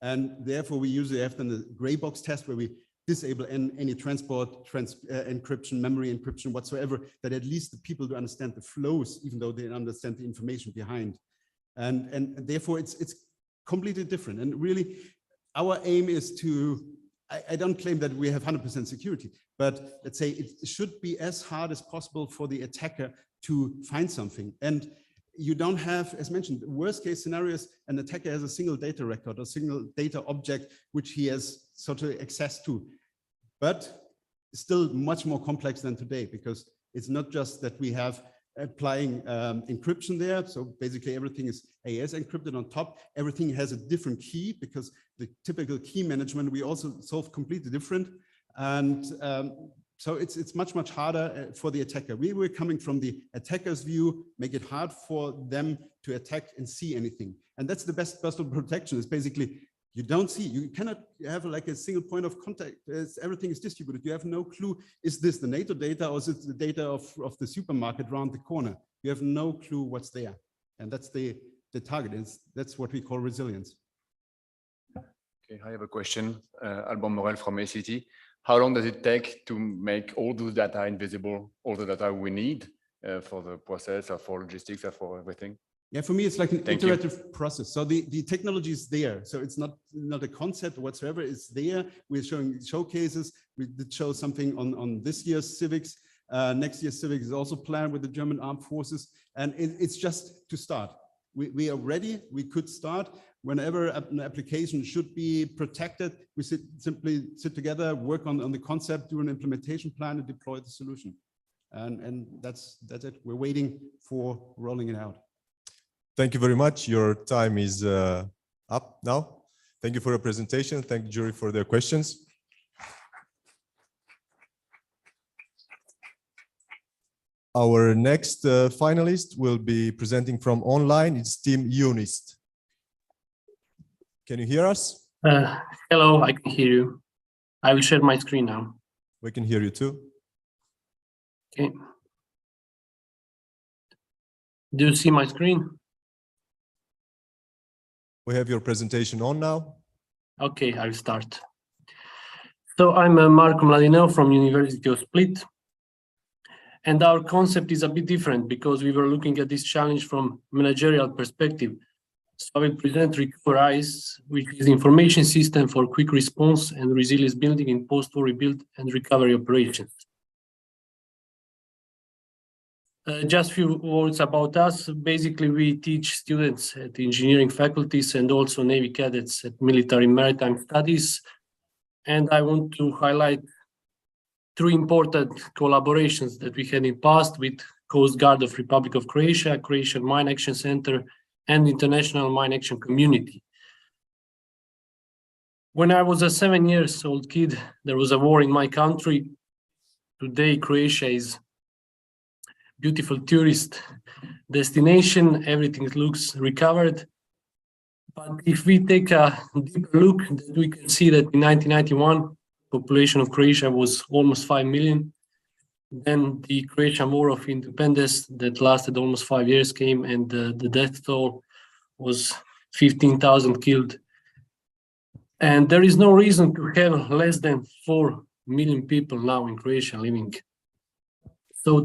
And therefore, we usually have done the gray box test where we disable any transport, encryption, memory encryption whatsoever, that at least the people do understand the flows, even though they understand the information behind. And therefore, it's completely different. And really, our aim is to, I don't claim that we have 100% security, but let's say it should be as hard as possible for the attacker to find something. And you don't have, as mentioned, worst case scenarios, an attacker has a single data record or single data object, which he has sort of access to, but still much more complex than today, because it's not just that we have applying encryption there. So basically everything is AES encrypted on top. Everything has a different key, because the typical key management, we also solve completely different. And so it's much, much harder for the attacker. We were coming from the attacker's view, make it hard for them to attack and see anything. And that's the best personal protection, is basically you don't see, you cannot have like a single point of contact. Everything is distributed. You have no clue, is this the NATO data or is it the data of the supermarket around the corner? You have no clue what's there. And that's the target. That's what we call resilience. Okay, I have a question. Alban Morel from ACT. How long does it take to make all those data invisible, all the data we need for the process or for logistics or for everything? Yeah, for me, it's like an iterative process. So the technology is there. So it's not a concept whatsoever. It's there. We're showing showcases. We did show something on this year's civics. Next year's civics is also planned with the German Armed Forces. And it's just to start. We are ready. We could start. Whenever an application should be protected, we simply sit together, work on the concept, do an implementation plan, and deploy the solution. And that's it. We're waiting for rolling it out. Thank you very much. Your time is up now. Thank you for your presentation. Thank you, jury, for their questions. Our next finalist will be presenting from online. It's Team UNIST. Can you hear us? Hello, I can hear you. I will share my screen now. We can hear you too. Okay. Do you see my screen? We have your presentation on now. Okay, I'll start. So I'm Marco Mladineo from University of Split. And our concept is a bit different because we were looking at this challenge from managerial perspective. So I will present RECOVER-ICE, which is the information system for quick response and resilience building in post-war rebuild and recovery operations. Just a few words about us. Basically, we teach students at engineering faculties and also Navy cadets at military maritime studies. And I want to highlight 3 important collaborations that we had in past with Coast Guard of Republic of Croatia, Croatian Mine Action Center, and International Mine Action Community. When I was a 7-year-old kid, there was a war in my country. Today, Croatia is beautiful tourist destination. Everything looks recovered. But if we take a deeper look, we can see that in 1991, population of Croatia was almost 5 million. Then the Croatian War of Independence that lasted almost 5 years came, and the death toll was 15,000 killed. And there is no reason to have less than 4 million people now in Croatia living. So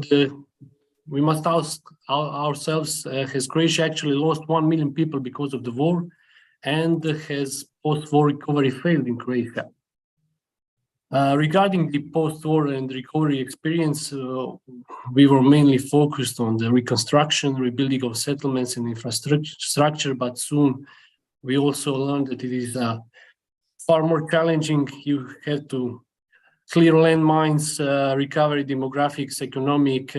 we must ask ourselves, has Croatia actually lost 1 million people because of the war? And has post-war recovery failed in Croatia? Regarding the post-war and recovery experience, we were mainly focused on the reconstruction, rebuilding of settlements and infrastructure, but soon we also learned that it is far more challenging. You have to clear landmines, recovery demographics, economic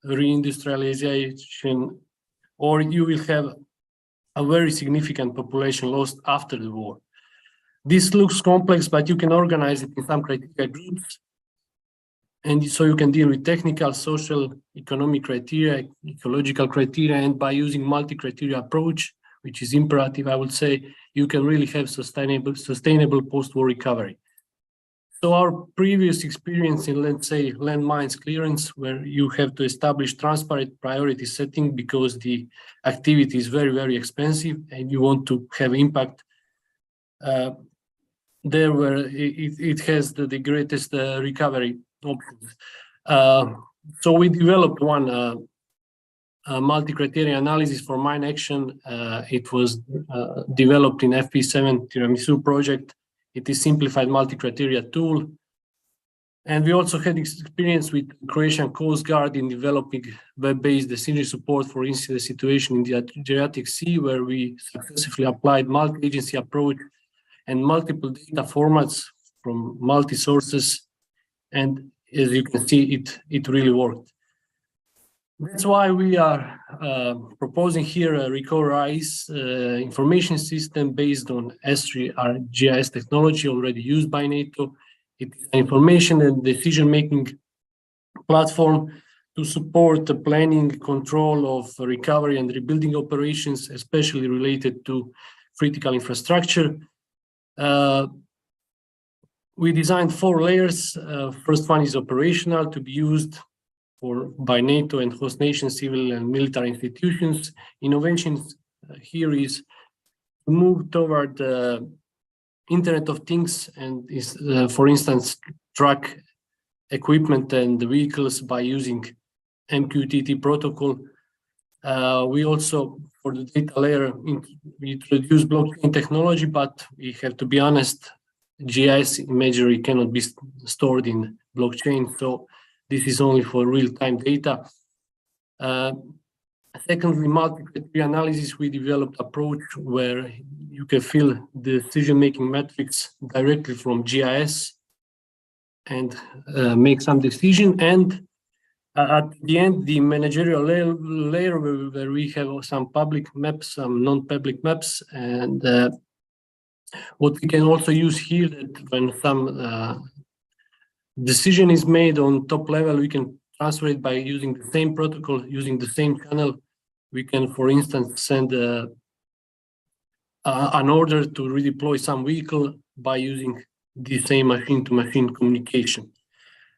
reindustrialization, or you will have a very significant population lost after the war. This looks complex, but you can organize it in some criteria groups. And so you can deal with technical, social, economic criteria, ecological criteria, and by using multi-criteria approach, which is imperative, I would say, you can really have sustainable post-war recovery. So our previous experience in, let's say, landmines clearance, where you have to establish transparent priority setting because the activity is very, very expensive and you want to have impact there where it has the greatest recovery options. So we developed one multi-criteria analysis for mine action. It was developed in FP7 Tiramisu project. It is simplified multi-criteria tool. And we also had experience with Croatian Coast Guard in developing web-based decision support for incident situation in the Adriatic Sea, where we successfully applied multi-agency approach and multiple data formats from multi-sources. And as you can see, it really worked. That's why we are proposing here a recovery-ICE information system based on S3 GIS technology already used by NATO. It is an information and decision-making platform to support the planning, control of recovery and rebuilding operations, especially related to critical infrastructure. We designed 4 layers. First one is operational, to be used by NATO and host nation civil and military institutions. Innovations here is to move toward Internet of Things and is, for instance, track equipment and vehicles by using MQTT protocol. We also, for the data layer, we introduce blockchain technology, but we have to be honest, GIS imagery cannot be stored in blockchain, so this is only for real-time data. Secondly, multi-criteria analysis, we developed approach where you can fill the decision-making metrics directly from GIS and make some decision. And at the end, the managerial layer where we have some public maps, some non-public maps, and what we can also use here, that when some decision is made on top level, we can transfer it by using the same protocol, using the same channel. We can, for instance, send an order to redeploy some vehicle by using the same machine-to-machine communication.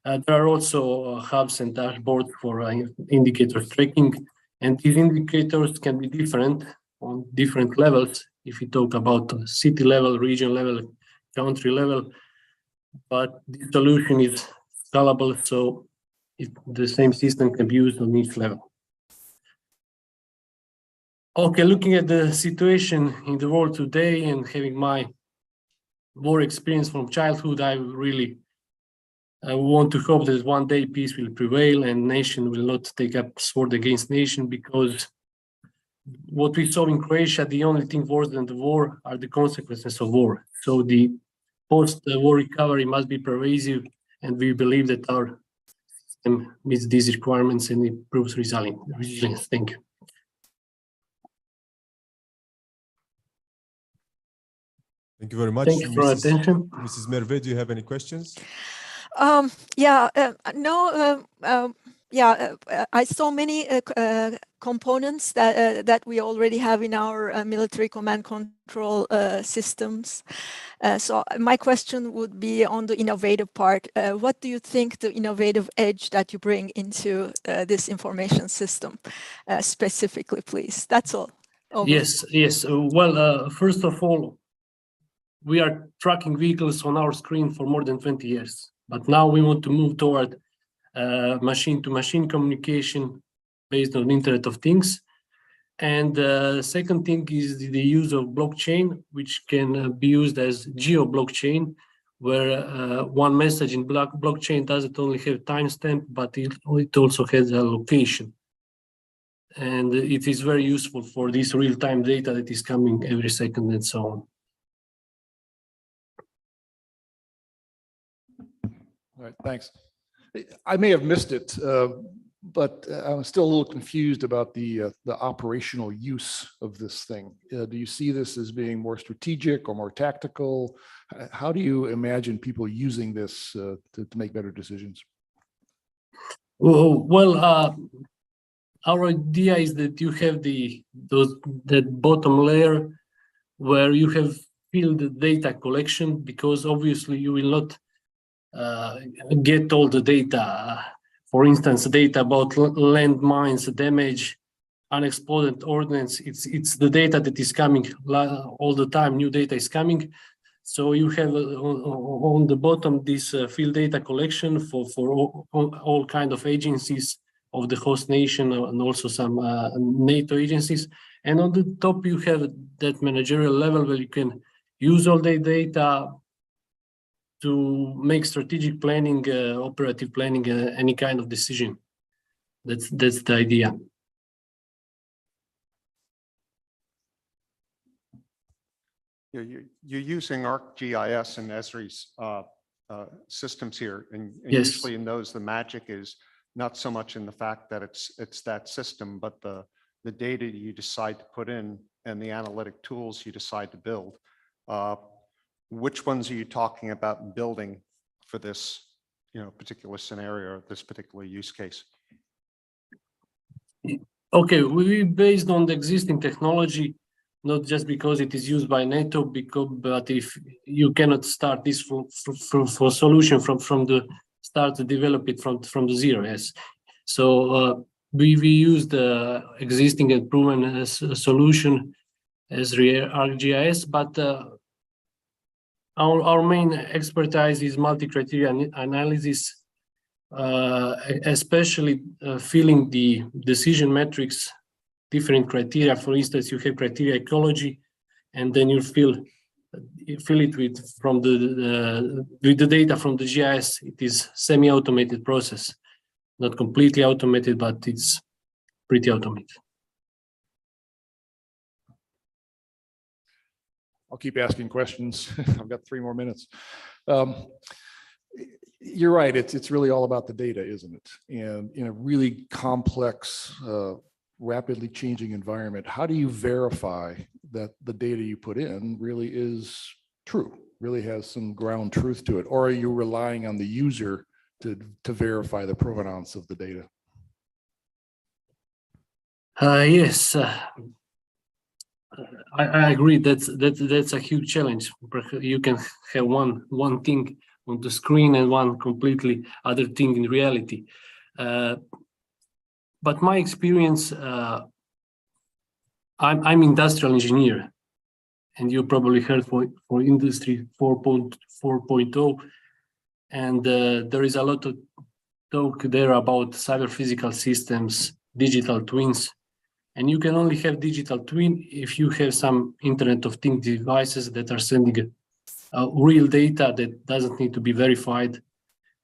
There are also hubs and dashboards for indicator tracking, and these indicators can be different on different levels. If we talk about city level, region level, country level, but the solution is scalable, so the same system can be used on each level. Okay, looking at the situation in the world today and having my war experience from childhood, I really want to hope that one day peace will prevail and nation will not take up sword against nation, because what we saw in Croatia, the only thing worse than the war are the consequences of war. So the post-war recovery must be pervasive, and we believe that our system meets these requirements and improves resilience. Thank you. Thank you very much. Thank you for your attention. Mrs. Merve, do you have any questions? I saw many components that we already have in our military command control systems. So my question would be on the innovative part. What do you think the innovative edge that you bring into this information system specifically, please? That's all. Over. Yes. Well, first of all, we are tracking vehicles on our screen for more than 20 years, but now we want to move toward machine-to-machine communication based on Internet of Things. And second thing is the use of blockchain, which can be used as geo-blockchain, where one message in blockchain doesn't only have timestamp, but it also has a location. And it is very useful for this real-time data that is coming every second and so on. All right, thanks. I may have missed it. But I'm still a little confused about the operational use of this thing. Do you see this as being more strategic or more tactical? How do you imagine people using this to make better decisions? Well, our idea is that you have that bottom layer where you have field data collection, because obviously you will not get all the data. For instance, data about landmines, damage, unexploded ordnance. It's the data that is coming all the time. New data is coming. So you have on the bottom this field data collection for all kind of agencies of the host nation and also some NATO agencies. And on the top you have that managerial level where you can use all the data to make strategic planning, operative planning, any kind of decision. That's the idea. You're using ArcGIS and Esri's systems here, and Yes. usually in those, the magic is not so much in the fact that it's that system, but the data you decide to put in and the analytic tools you decide to build. Which ones are you talking about building for this, particular scenario, this particular use case? Okay, we based on the existing technology, not just because it is used by NATO, but if you cannot start this for solution from the start to develop it from the zero, yes. So we use the existing and proven solution as ArcGIS, but our main expertise is multi-criteria analysis, especially filling the decision metrics, different criteria. For instance, you have criteria ecology, and then you fill it with the data from the GIS. It is semi-automated process, not completely automated, but it's pretty automated. I'll keep asking questions. I've got 3 more minutes. You're right. It's really all about the data, isn't it? And in a really complex, rapidly changing environment, how do you verify that the data you put in really is true, really has some ground truth to it? Or are you relying on the user to verify the provenance of the data? Yes. I agree. That's a huge challenge. You can have one thing on the screen and one completely other thing in reality. But my experience, I'm industrial engineer, and you probably heard for Industry 4.0, and there is a lot of talk there about cyber physical systems, digital twins. And you can only have digital twin if you have some Internet of Things devices that are sending real data that doesn't need to be verified.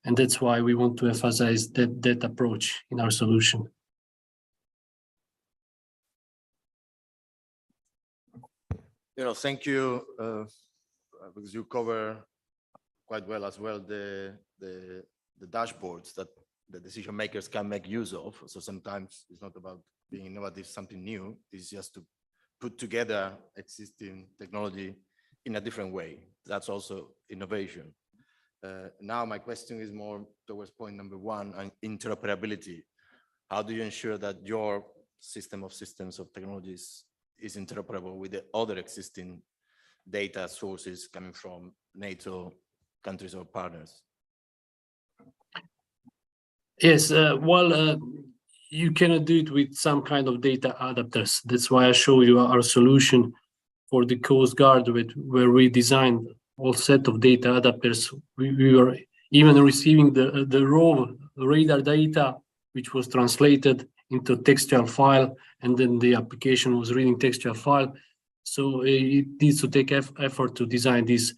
And that's why we want to emphasize that approach in our solution. Thank you, because you cover quite well as well the dashboards that the decision makers can make use of. So sometimes it's not about being innovative, something new. It's just to put together existing technology in a different way. That's also innovation. Now my question is more towards point number 1 on interoperability. How do you ensure that your system of systems of technologies is interoperable with the other existing data sources coming from NATO countries or partners? Yes, you cannot do it with some kind of data adapters. That's why I show you our solution for the Coast Guard, where we designed all set of data adapters. We were even receiving the raw radar data, which was translated into textual file, and then the application was reading textual file. So it needs to take effort to design these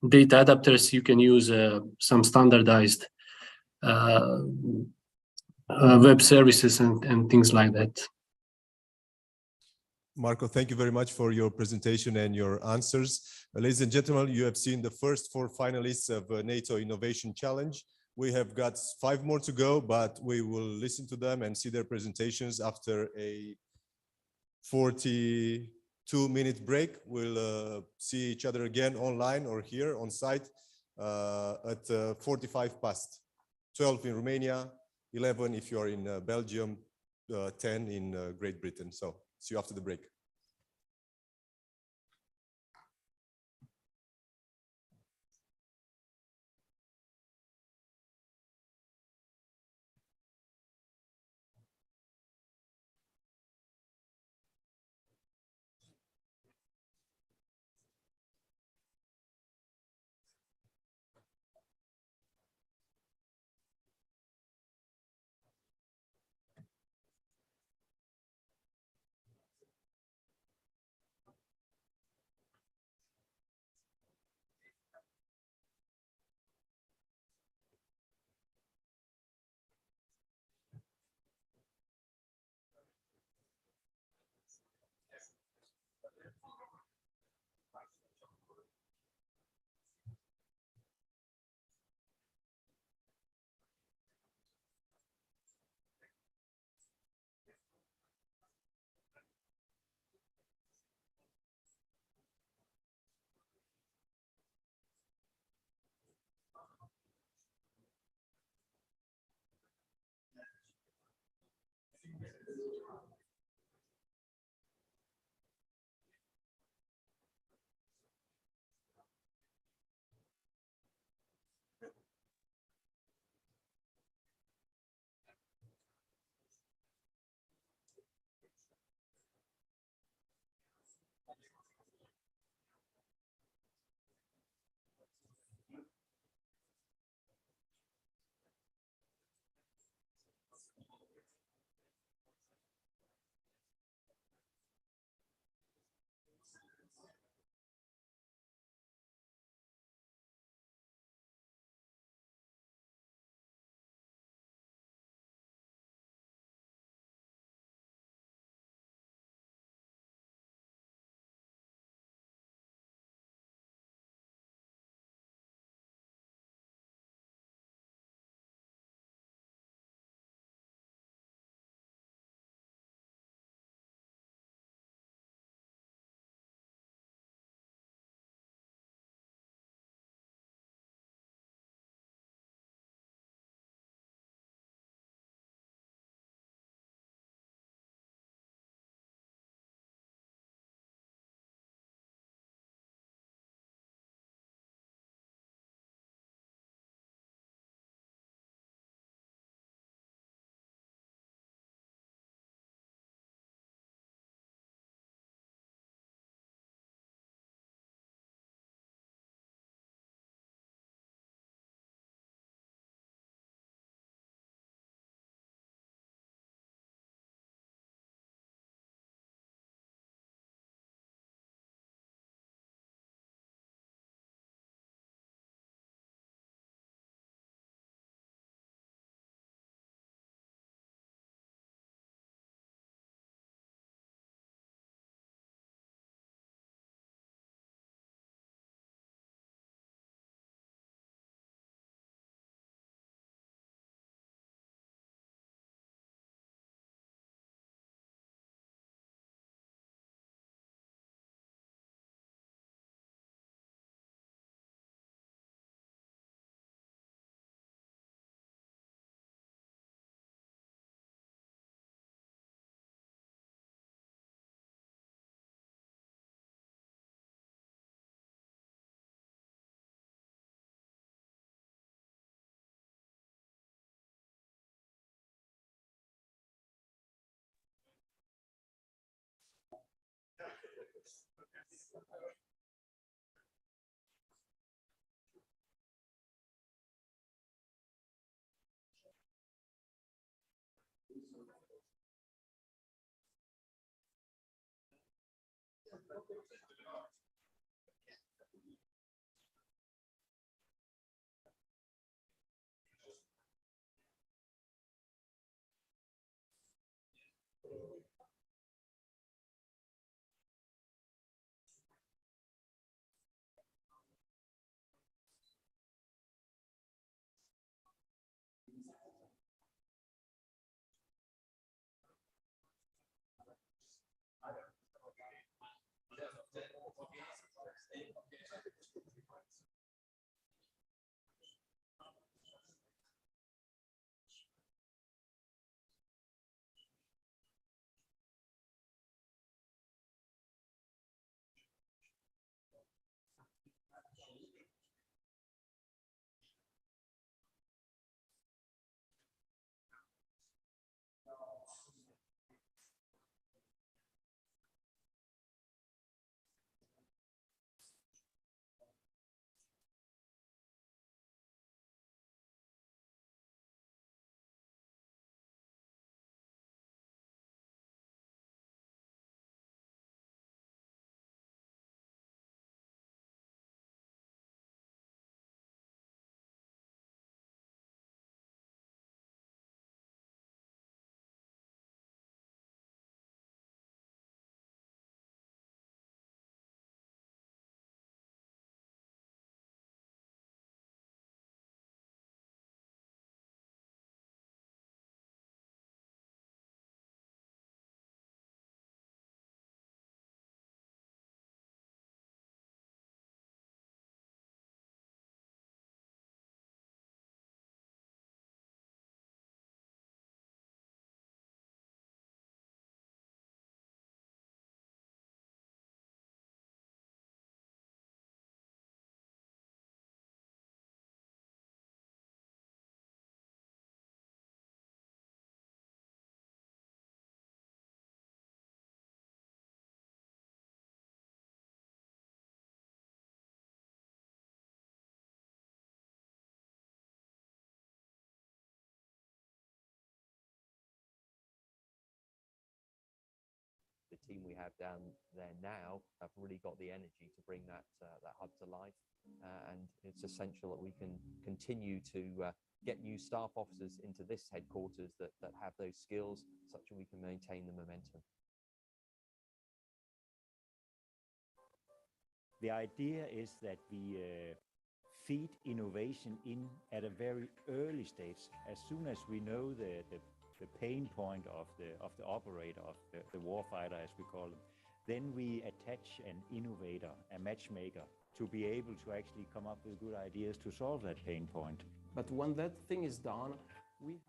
data adapters. You can use some standardized web services and things like that. Marco, thank you very much for your presentation and your answers. Ladies and gentlemen, you have seen the first 4 finalists of NATO Innovation Challenge. We have got 5 more to go, but we will listen to them and see their presentations after a 42-minute break. We'll see each other again online or here on site at 45 past, 12 in Romania, 11 if you're in Belgium, 10 in Great Britain. So see you after the break. team we have down there now have really got the energy to bring that hub to life. And it's essential that we can continue to get new staff officers into this headquarters that have those skills, such that we can maintain the momentum. The idea is that we feed innovation in at a very early stage. As soon as we know the pain point of the operator, of the warfighter, as we call them, then we attach an innovator, a matchmaker, to be able to actually come up with good ideas to solve that pain point. But when that thing is done, we have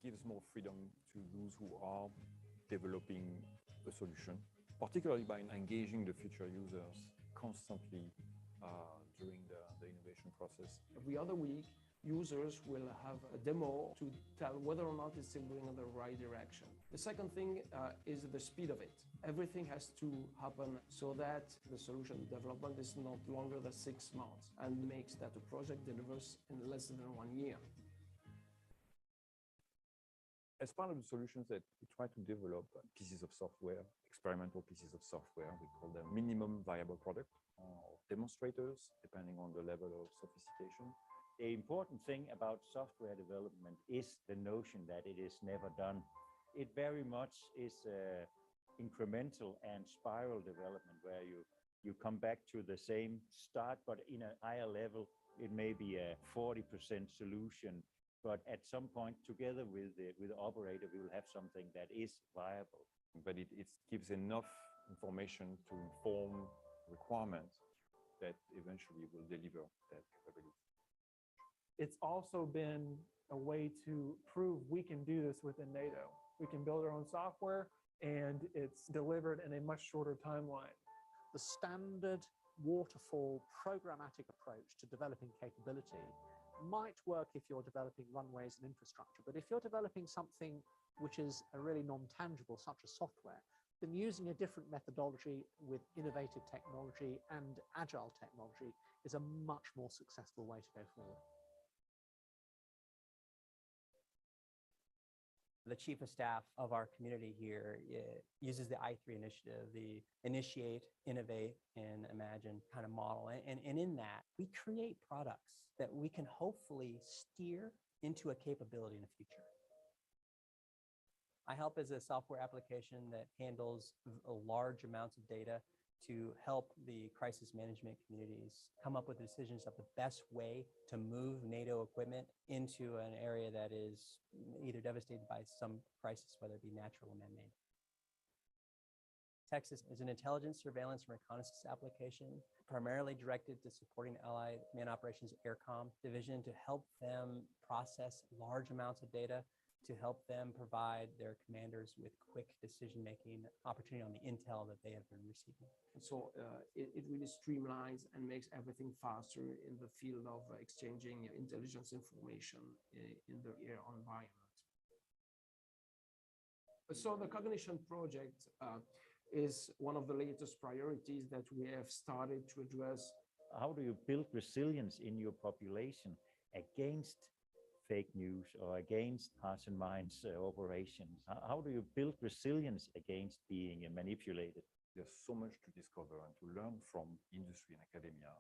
gives more freedom to those who are developing a solution, particularly by engaging the future users constantly during the innovation process. every other week, users will have a demo to tell whether or not it's still going in the right direction. The second thing is the speed of it. Everything has to happen so that the solution development is not longer than 6 months and makes that the project delivers in less than 1 year. As part of the solutions that we try to develop pieces of software, experimental pieces of software, we call them minimum viable product or demonstrators, depending on the level of sophistication. The important thing about software development is the notion that it is never done. It very much is incremental and spiral development, where you come back to the same start, but in a higher level. It may be a 40% solution, but at some point, together with the operator, we will have something that is viable. But it gives enough information to inform requirements that eventually will deliver that capability. It's also been a way to prove we can do this within NATO. We can build our own software, and it's delivered in a much shorter timeline. The standard waterfall programmatic approach to developing capability might work if you're developing runways and infrastructure, but if you're developing something which is a really non-tangible, such as software, then using a different methodology with innovative technology and agile technology is a much more successful way to go forward. The chief of staff of our community here uses the I3 initiative, the initiate, innovate, and imagine kind of model. And in that, we create products that we can hopefully steer into a capability in the future. I help as a software application that handles large amounts of data to help the crisis management communities come up with decisions of the best way to move NATO equipment into an area that is either devastated by some crisis, whether it be natural or man-made. Texas is an intelligence, surveillance, and reconnaissance application, primarily directed to supporting Allied Command Operations AirCom Division to help them process large amounts of data, to help them provide their commanders with quick decision-making opportunity on the intel that they have been receiving. And so it really streamlines and makes everything faster in the field of exchanging intelligence information in the air environment. So the Cognition project is one of the latest priorities that we have started to address. How do you build resilience in your population against fake news or against hearts and minds operations? How do you build resilience against being manipulated? There's so much to discover and to learn from industry and academia.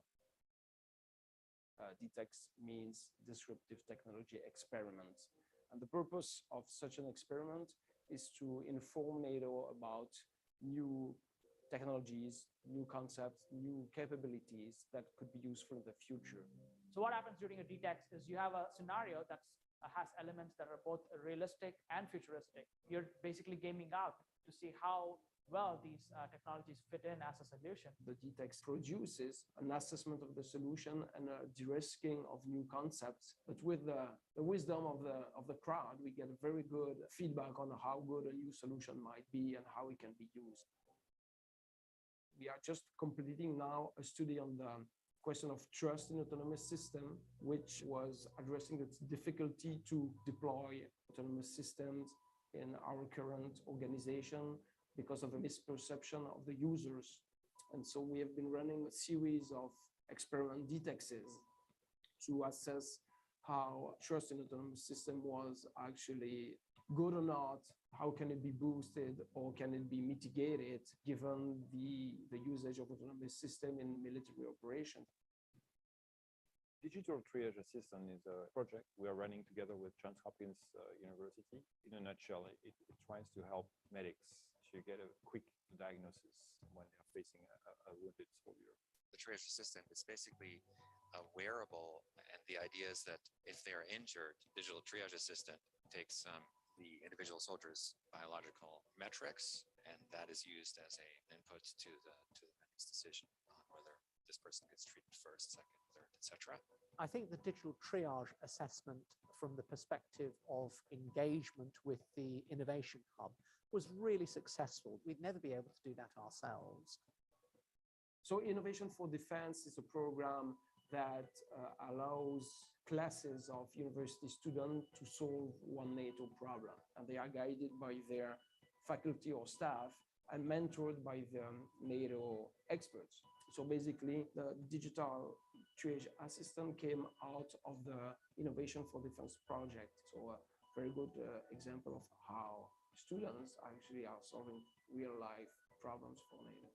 DTEX means disruptive technology experiment. And the purpose of such an experiment is to inform NATO about new technologies, new concepts, new capabilities that could be useful in the future. So what happens during a DTEX is you have a scenario that has elements that are both realistic and futuristic. You're basically gaming out to see how well these technologies fit in as a solution. The DTEX produces an assessment of the solution and a de-risking of new concepts. But with the wisdom of the crowd, we get very good feedback on how good a new solution might be and how it can be used. We are just completing now a study on the question of trust in autonomous system, which was addressing its difficulty to deploy autonomous systems in our current organization because of a misperception of the users. And so we have been running a series of experiment DTEXs to assess how trust in autonomous system was actually good or not, how can it be boosted or can it be mitigated given the usage of autonomous system in military operations. Digital triage assistant is a project we are running together with Johns Hopkins University. In a nutshell, it tries to help medics to get a quick diagnosis when they're facing a wounded soldier. The triage assistant is basically a wearable, and the idea is that if they are injured, digital triage assistant takes the individual soldier's biological metrics, and that is used as an input to the medic's decision on whether this person gets treated first, second, third, etc. I think the digital triage assessment from the perspective of engagement with the Innovation Hub was really successful. We'd never be able to do that ourselves. So Innovation for Defense is a program that allows classes of university students to solve one NATO problem. And they are guided by their faculty or staff and mentored by the NATO experts. So basically, the digital triage assistant came out of the Innovation for Defense project. So a very good example of how students actually are solving real-life problems for NATO.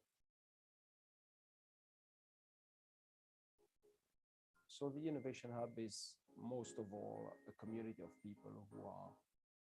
So the Innovation Hub is most of all a community of people who are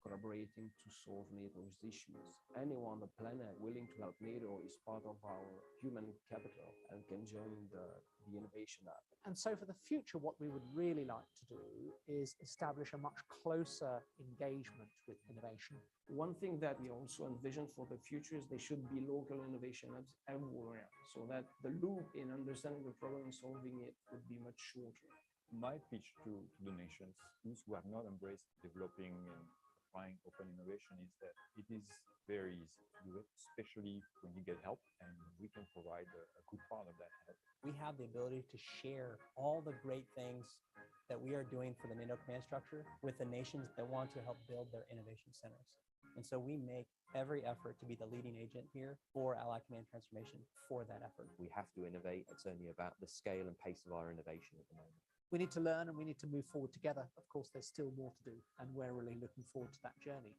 collaborating to solve NATO's issues. Anyone on the planet willing to help NATO is part of our human capital and can join the Innovation Hub. And so for the future, what we would really like to do is establish a much closer engagement with innovation. One thing that we also envision for the future is there should be local innovation hubs everywhere so that the loop in understanding the problem and solving it would be much shorter. My pitch to the nations, those who have not embraced developing and applying open innovation, is that it is very easy to do it, especially when you get help, and we can provide a good part of that help. We have the ability to share all the great things that we are doing for the NATO command structure with the nations that want to help build their innovation centers. And so we make every effort to be the leading agent here for Allied Command Transformation for that effort. We have to innovate. It's only about the scale and pace of our innovation at the moment. We need to learn and we need to move forward together. Of course, there's still more to do, and we're really looking forward to that journey.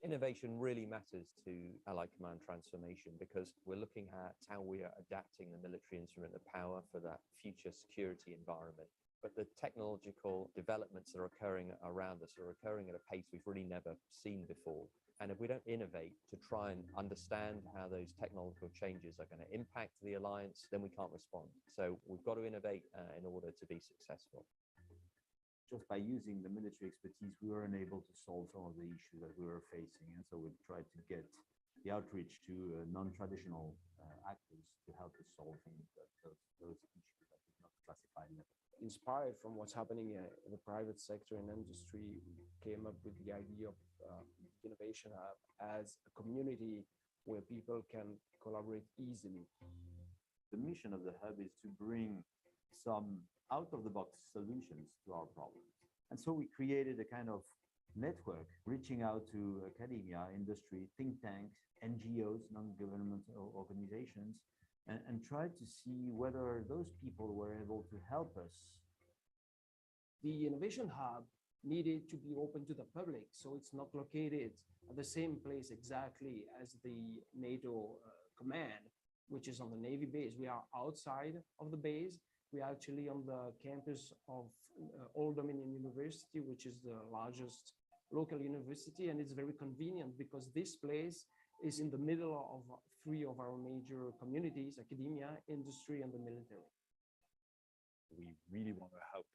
Innovation really matters to Allied Command Transformation because we're looking at how we are adapting the military instrument of power for that future security environment. But the technological developments that are occurring around us are occurring at a pace we've really never seen before. And if we don't innovate to try and understand how those technological changes are going to impact the alliance, then we can't respond. So we've got to innovate in order to be successful. Just by using the military expertise, we were unable to solve some of the issues that we were facing. And so we tried to get the outreach to non-traditional actors to help us solve those issues that we not classified yet. Inspired from what's happening in the private sector and industry, we came up with the idea of Innovation Hub as a community where people can collaborate easily. The mission of the hub is to bring some out-of-the-box solutions to our problems. And so we created a kind of network reaching out to academia, industry, think tanks, NGOs, non-governmental organizations, and tried to see whether those people were able to help us. The Innovation Hub needed to be open to the public, so it's not located at the same place exactly as the NATO command, which is on the Navy base. We are outside of the base. We are actually on the campus of Old Dominion University, which is the largest local university, and it's very convenient because this place is in the middle of three of our major communities: academia, industry, and the military. We really want to help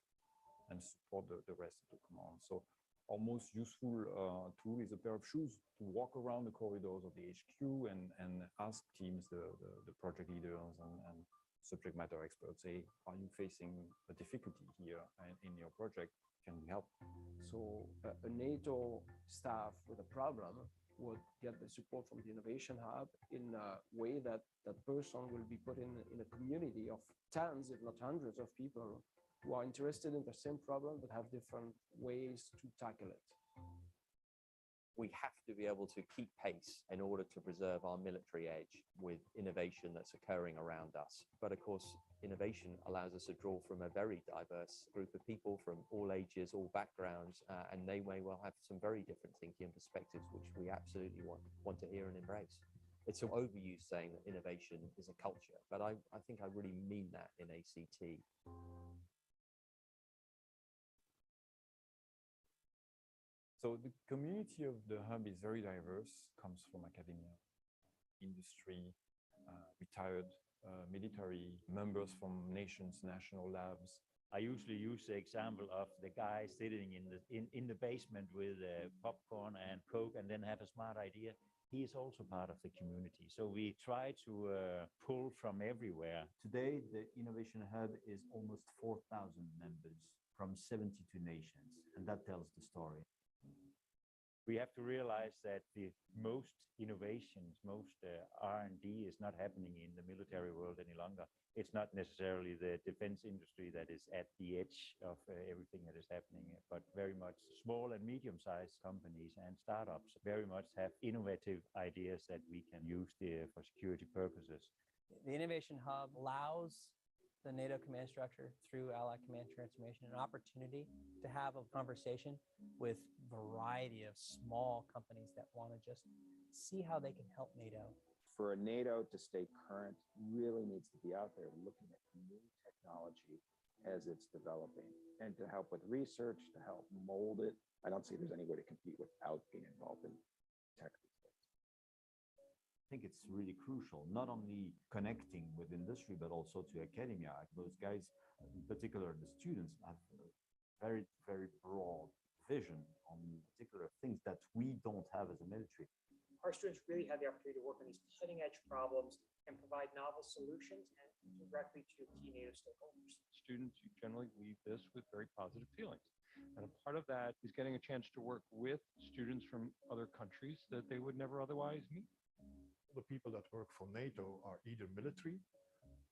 and support the rest of the command. So our most useful tool is a pair of shoes to walk around the corridors of the HQ and ask teams, the project leaders and subject matter experts, say, are you facing a difficulty here in your project? Can we help? So a NATO staff with a problem would get the support from the Innovation Hub in a way that that person will be put in a community of tens, if not hundreds of people who are interested in the same problem but have different ways to tackle it. We have to be able to keep pace in order to preserve our military edge with innovation that's occurring around us. But of course, innovation allows us to draw from a very diverse group of people from all ages, all backgrounds, and they may well have some very different thinking and perspectives, which we absolutely want to hear and embrace. It's an overused saying that innovation is a culture, but I think I really mean that in ACT. So the community of the hub is very diverse, comes from academia, industry, retired military, members from nations, national labs. I usually use the example of the guy sitting in the basement with popcorn and Coke and then have a smart idea. He is also part of the community. So we try to pull from everywhere. Today, the Innovation Hub is almost 4,000 members from 72 nations, and that tells the story. We have to realize that the most innovations, most R&D is not happening in the military world any longer. It's not necessarily the defense industry that is at the edge of everything that is happening, but very much small and medium-sized companies and startups very much have innovative ideas that we can use for security purposes. The Innovation Hub allows the NATO command structure through Allied Command Transformation an opportunity to have a conversation with a variety of small companies that want to just see how they can help NATO. For NATO to stay current, really needs to be out there looking at new technology as it's developing and to help with research, to help mold it. I don't see there's any way to compete without being involved in tech. I think it's really crucial, not only connecting with industry, but also to academia. Those guys, in particular, the students, have a very, very broad vision on particular things that we don't have as a military. Our students really have the opportunity to work on these cutting-edge problems and provide novel solutions and directly to key NATO stakeholders. Students generally leave this with very positive feelings. And a part of that is getting a chance to work with students from other countries that they would never otherwise meet. The people that work for NATO are either military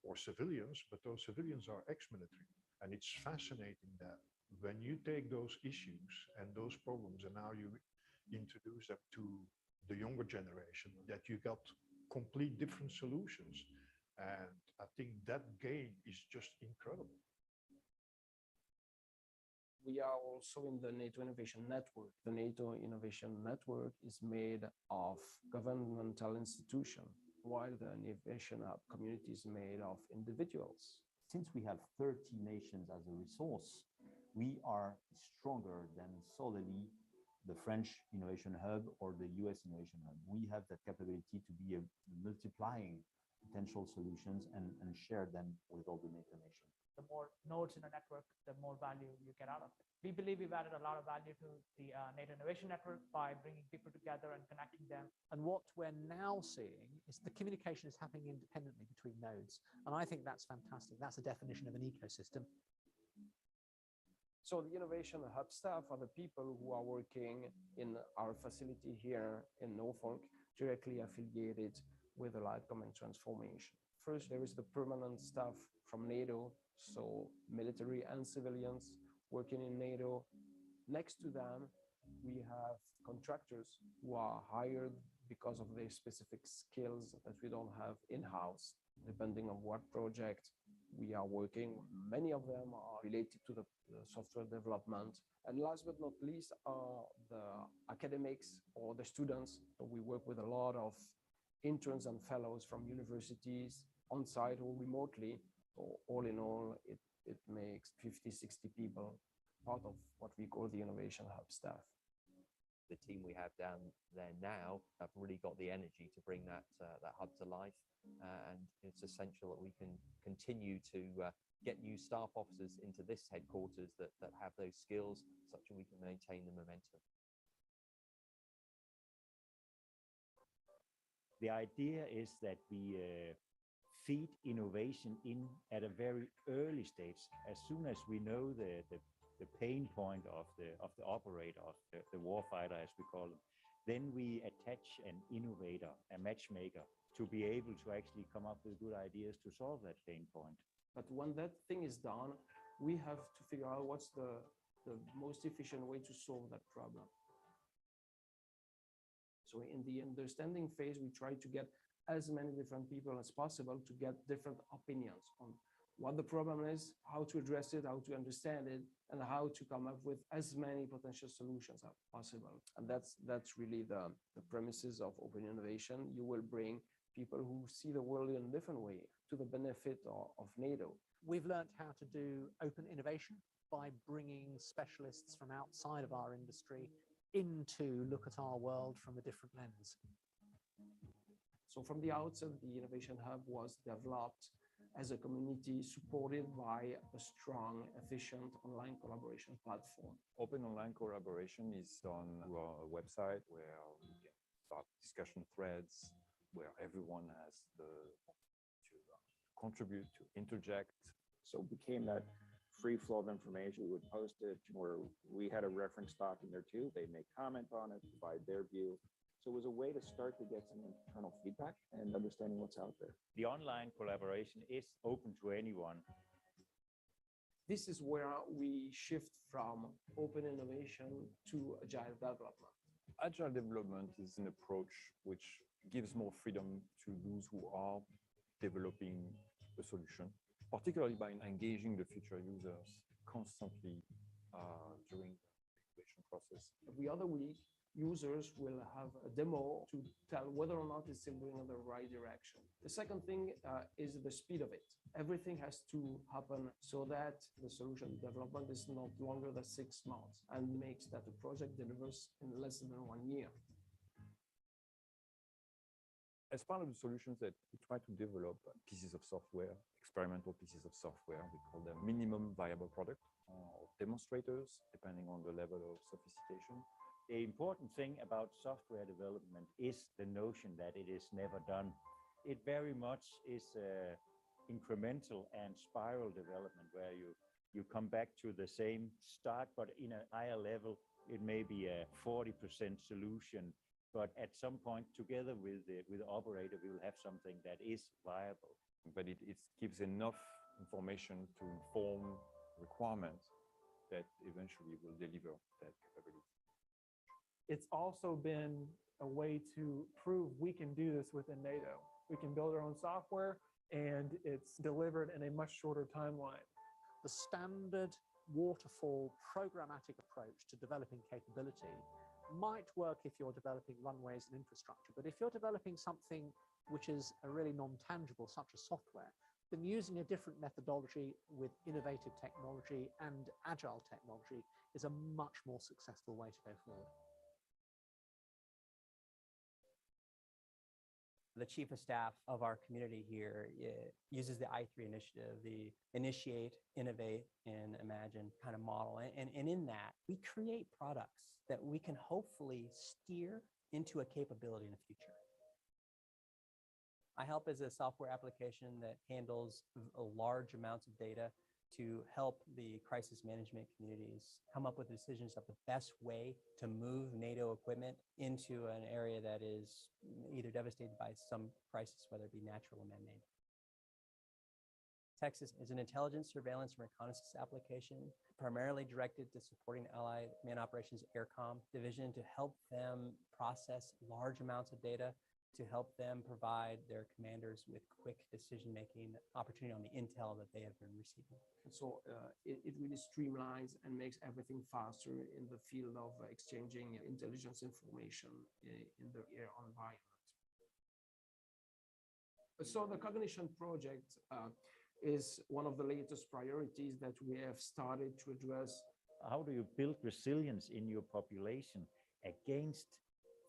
or civilians, but those civilians are ex-military. And it's fascinating that when you take those issues and those problems and now you introduce them to the younger generation, that you got complete different solutions. And I think that gain is just incredible. We are also in the NATO Innovation Network. The NATO Innovation Network is made of governmental institutions, while the Innovation Hub community is made of individuals. Since we have 30 nations as a resource, we are stronger than solely the French Innovation Hub or the US Innovation Hub. We have that capability to be multiplying potential solutions and share them with all the NATO nations. The more nodes in a network, the more value you get out of it. We believe we've added a lot of value to the NATO Innovation Network by bringing people together and connecting them. And what we're now seeing is the communication is happening independently between nodes. And I think that's fantastic. That's a definition of an ecosystem. So the Innovation Hub staff are the people who are working in our facility here in Norfolk, directly affiliated with the light command transformation. First, there is the permanent staff from NATO, so military and civilians working in NATO. Next to them, we have contractors who are hired because of their specific skills that we don't have in-house, depending on what project we are working. Many of them are related to the software development. And last but not least are the academics or the students. So we work with a lot of interns and fellows from universities on site or remotely. So all in all, it makes 50, 60 people part of what we call the Innovation Hub staff. The team we have down there now have really got the energy to bring that hub to life, and it's essential that we can continue to get new staff officers into this headquarters that have those skills, such that we can maintain the momentum. The idea is that we feed innovation in at a very early stage. As soon as we know the pain point of the operator, of the warfighter, as we call them, then we attach an innovator, a matchmaker, to be able to actually come up with good ideas to solve that pain point. But when that thing is done, we have to figure out what's the most efficient way to solve that problem. So in the understanding phase, we try to get as many different people as possible to get different opinions on what the problem is, how to address it, how to understand it, and how to come up with as many potential solutions as possible. And that's really the premises of open innovation. You will bring people who see the world in a different way to the benefit of NATO. We've learned how to do open innovation by bringing specialists from outside of our industry in to look at our world from a different lens. So from the outset, the Innovation Hub was developed as a community supported by a strong, efficient online collaboration platform. Open online collaboration is done through our website where we can start discussion threads, where everyone has to contribute, to interject. So it became that free flow of information. We would post it where we had a reference doc in there too. They make comment on it, provide their view. So it was a way to start to get some internal feedback and understanding what's out there. The online collaboration is open to anyone. This is where we shift from open innovation to agile development. Agile development is an approach which gives more freedom to those who are developing a solution, particularly by engaging the future users constantly during the innovation process. Every other week, users will have a demo to tell whether or not it's moving in the right direction. The second thing is the speed of it. Everything has to happen so that the solution development is not longer than 6 months and makes that the project delivers in less than 1 year. As part of the solutions that we try to develop pieces of software, experimental pieces of software, we call them minimum viable product or demonstrators, depending on the level of sophistication. The important thing about software development is the notion that it is never done. It very much is incremental and spiral development where you come back to the same start, but in a higher level. It may be a 40% solution, but at some point together with the operator, we will have something that is viable. But it gives enough information to inform requirements that eventually will deliver that capability. It's also been a way to prove we can do this within NATO. We can build our own software and it's delivered in a much shorter timeline. The standard waterfall programmatic approach to developing capability might work if you're developing runways and infrastructure, but if you're developing something which is a really non-tangible, such as software, then using a different methodology with innovative technology and agile technology is a much more successful way to go forward. The chief of staff of our community here uses the I3 initiative, the initiate, innovate, and imagine kind of model. And in that, we create products that we can hopefully steer into a capability in the future. I help as a software application that handles large amounts of data to help the crisis management communities come up with decisions of the best way to move NATO equipment into an area that is either devastated by some crisis, whether it be natural or man-made. Texas is an intelligence, surveillance, and reconnaissance application primarily directed to supporting Allied Command Operations AirCom Division to help them process large amounts of data, to help them provide their commanders with quick decision-making opportunity on the intel that they have been receiving. So it really streamlines and makes everything faster in the field of exchanging intelligence information in the air environment. So the Cognition project is one of the latest priorities that we have started to address. How do you build resilience in your population against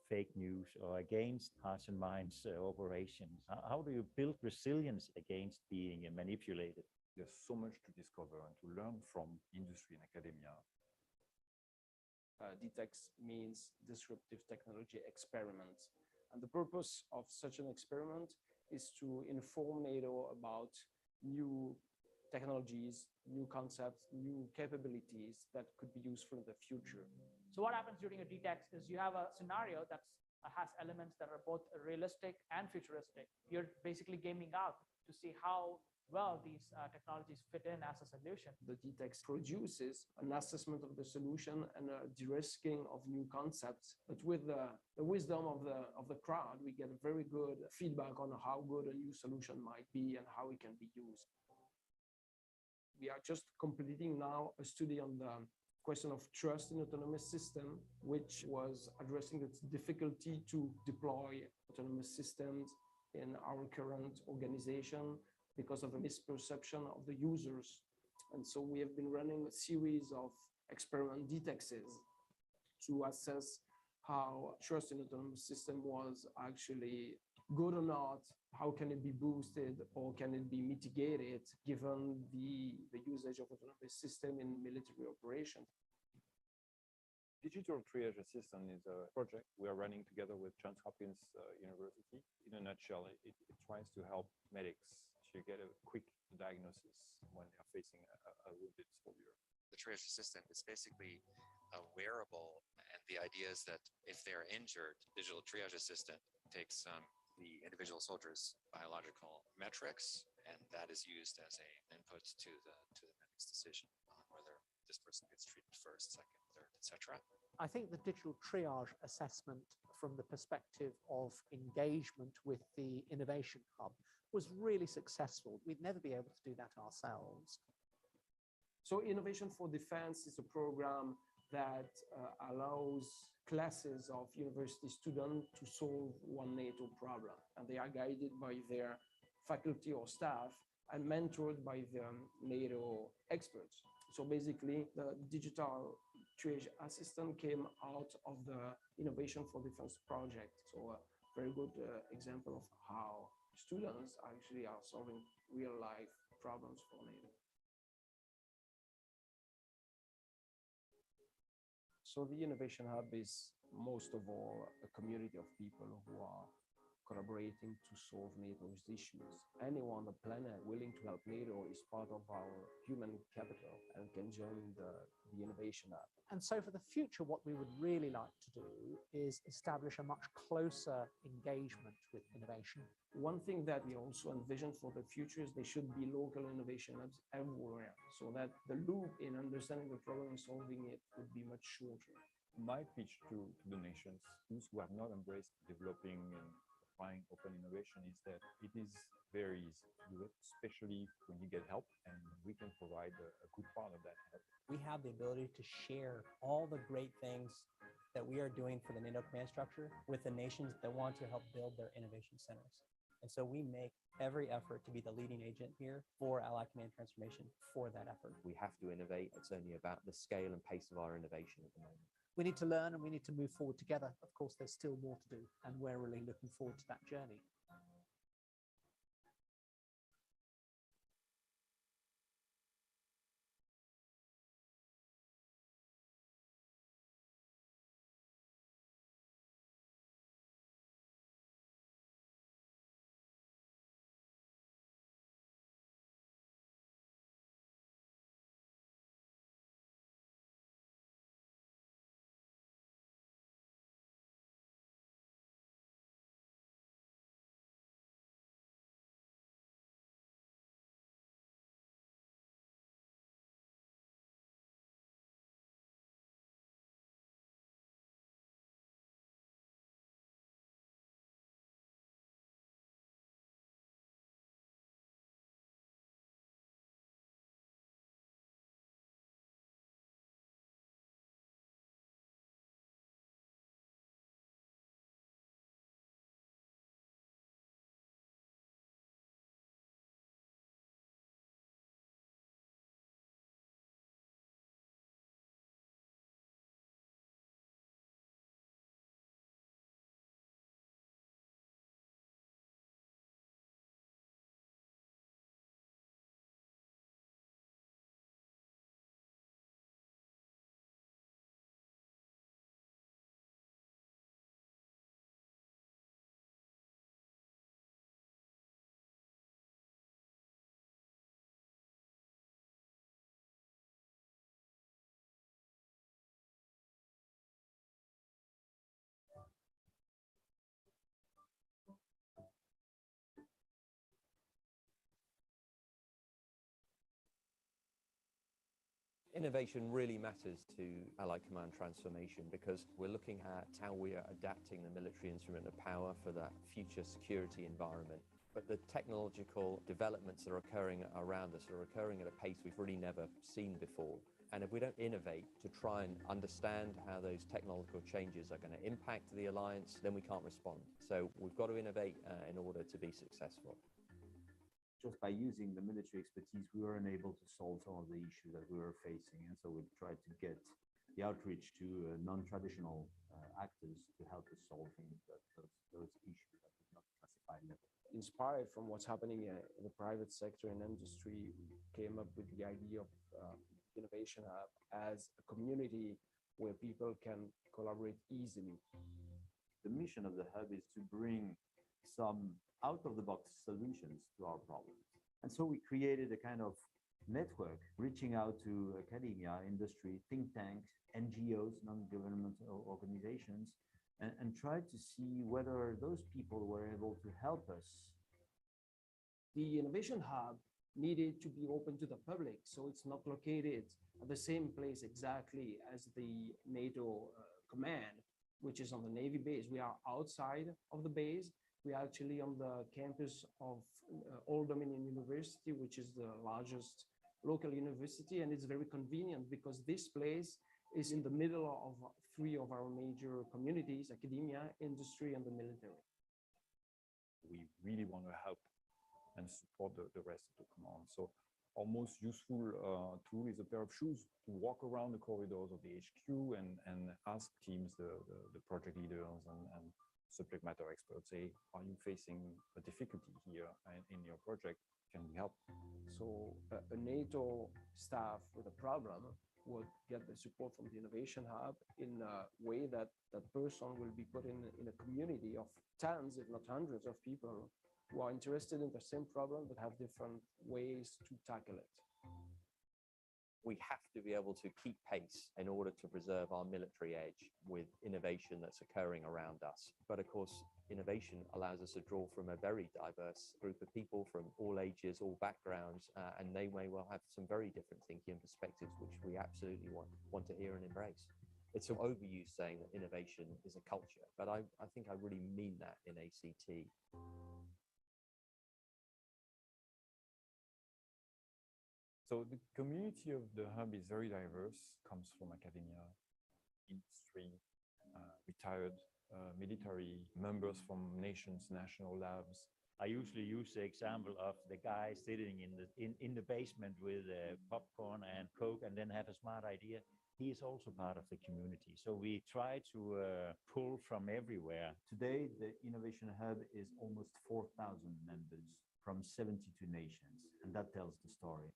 fake news or against hearts and minds operations? How do you build resilience against being manipulated? There's so much to discover and to learn from industry and academia. DTEX means disruptive technology experiment. And the purpose of such an experiment is to inform NATO about new technologies, new concepts, new capabilities that could be useful in the future. So what happens during a DTEX is you have a scenario that has elements that are both realistic and futuristic. You're basically gaming out to see how well these technologies fit in as a solution. The DTEX produces an assessment of the solution and a de-risking of new concepts. But with the wisdom of the crowd, we get very good feedback on how good a new solution might be and how it can be used. We are just completing now a study on the question of trust in autonomous system, which was addressing the difficulty to deploy autonomous systems in our current organization because of a misperception of the users. And so we have been running a series of experiment DTEXs to assess how trust in autonomous system was actually good or not, how can it be boosted or can it be mitigated given the usage of autonomous system in military operations. Digital triage assistant is a project we are running together with Johns Hopkins University. In a nutshell, it tries to help medics to get a quick diagnosis when they are facing a wounded soldier. The triage assistant is basically a wearable, and the idea is that if they're injured, digital triage assistant takes the individual soldier's biological metrics, and that is used as an input to the medic's decision on whether this person gets treated first, second, third, etc. I think the digital triage assessment from the perspective of engagement with the Innovation Hub was really successful. We'd never be able to do that ourselves. So Innovation for Defense is a program that allows classes of university students to solve one NATO problem. And they are guided by their faculty or staff and mentored by the NATO experts. So basically, the digital triage assistant came out of the Innovation for Defense project. So a very good example of how students actually are solving real life problems for NATO. So the Innovation Hub is most of all a community of people who are collaborating to solve NATO's issues. Anyone on the planet willing to help NATO is part of our human capital and can join the Innovation Hub. And so for the future, what we would really like to do is establish a much closer engagement with innovation. One thing that we also envision for the future is there should be local innovation hubs everywhere, so that the loop in understanding the problem and solving it would be much shorter. My pitch to the nations, those who have not embraced developing and applying open innovation, is that it is very easy to do it, especially when you get help, and we can provide a good part of that help. We have the ability to share all the great things that we are doing for the NATO command structure with the nations that want to help build their innovation centers. And so we make every effort to be the leading agent here for Allied Command Transformation for that effort. We have to innovate. It's only about the scale and pace of our innovation at the moment. We need to learn and we need to move forward together. Of course, there's still more to do, and we're really looking forward to that journey. Innovation really matters to Allied Command transformation because we're looking at how we are adapting the military instrument of power for that future security environment. But the technological developments that are occurring around us are occurring at a pace we've really never seen before. And if we don't innovate to try and understand how those technological changes are going to impact the alliance, then we can't respond. So we've got to innovate in order to be successful. Just by using the military expertise, we were unable to solve some of the issues that we were facing. And so we tried to get the outreach to non-traditional actors to help us solve those issues that we not classified level. Inspired from what's happening in the private sector and industry, came up with the idea of Innovation Hub as a community where people can collaborate easily. The mission of the hub is to bring some out-of-the-box solutions to our problems. And so we created a kind of network reaching out to academia, industry, think tanks, NGOs, non-governmental organizations, and tried to see whether those people were able to help us. The Innovation Hub needed to be open to the public, so it's not located at the same place exactly as the NATO command, which is on the Navy base. We are outside of the base. We are actually on the campus of Old Dominion University, which is the largest local university, and it's very convenient because this place is in the middle of three of our major communities: academia, industry, and the military. We really want to help and support the rest of the command. So our most useful tool is a pair of shoes to walk around the corridors of the HQ and ask teams, the project leaders and subject matter experts, say, are you facing a difficulty here in your project? Can we help? So a NATO staff with a problem would get the support from the Innovation Hub in a way that that person will be put in a community of tens, if not hundreds of people who are interested in the same problem but have different ways to tackle it. We have to be able to keep pace in order to preserve our military edge with innovation that's occurring around us. But of course, innovation allows us to draw from a very diverse group of people from all ages, all backgrounds, and they may well have some very different thinking and perspectives, which we absolutely want to hear and embrace. It's an overuse saying that innovation is a culture, but I think I really mean that in ACT. So the community of the hub is very diverse, comes from academia, industry, retired military, members from nations, national labs. I usually use the example of the guy sitting in the basement with popcorn and Coke and then have a smart idea. He is also part of the community. So we try to pull from everywhere. Today, the Innovation Hub is almost 4,000 members from 72 nations, and that tells the story.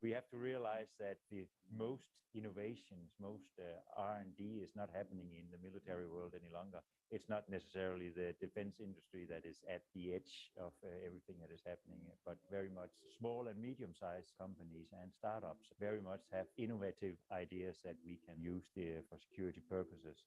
We have to realize that the most innovations, most R&D is not happening in the military world any longer. It's not necessarily the defense industry that is at the edge of everything that is happening, but very much small and medium-sized companies and startups very much have innovative ideas that we can use for security purposes.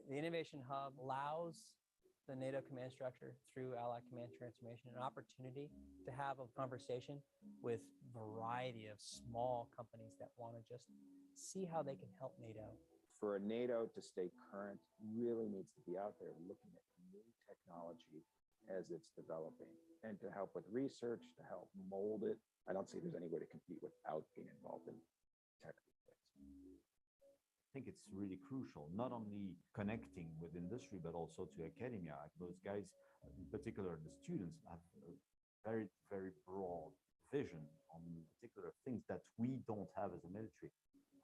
The Innovation Hub allows the NATO command structure through Allied Command Transformation an opportunity to have a conversation with a variety of small companies that want to just see how they can help NATO. For NATO to stay current, really needs to be out there looking at new technology as it's developing and to help with research, to help mold it. I don't see there's any way to compete without being involved in technical things. I think it's really crucial, not only connecting with industry, but also to academia. Those guys, in particular the students, have a very, very broad vision on particular things that we don't have as a military.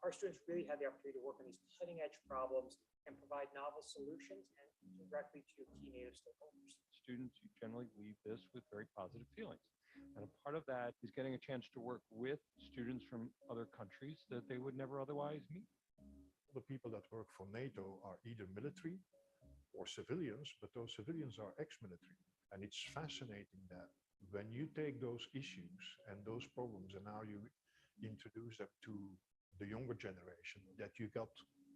Our students really have the opportunity to work on these cutting edge problems and provide novel solutions and directly to key NATO stakeholders. Students generally leave this with very positive feelings. And a part of that is getting a chance to work with students from other countries that they would never otherwise meet. The people that work for NATO are either military or civilians, but those civilians are ex-military. And it's fascinating that when you take those issues and those problems and now you introduce them to the younger generation, that you got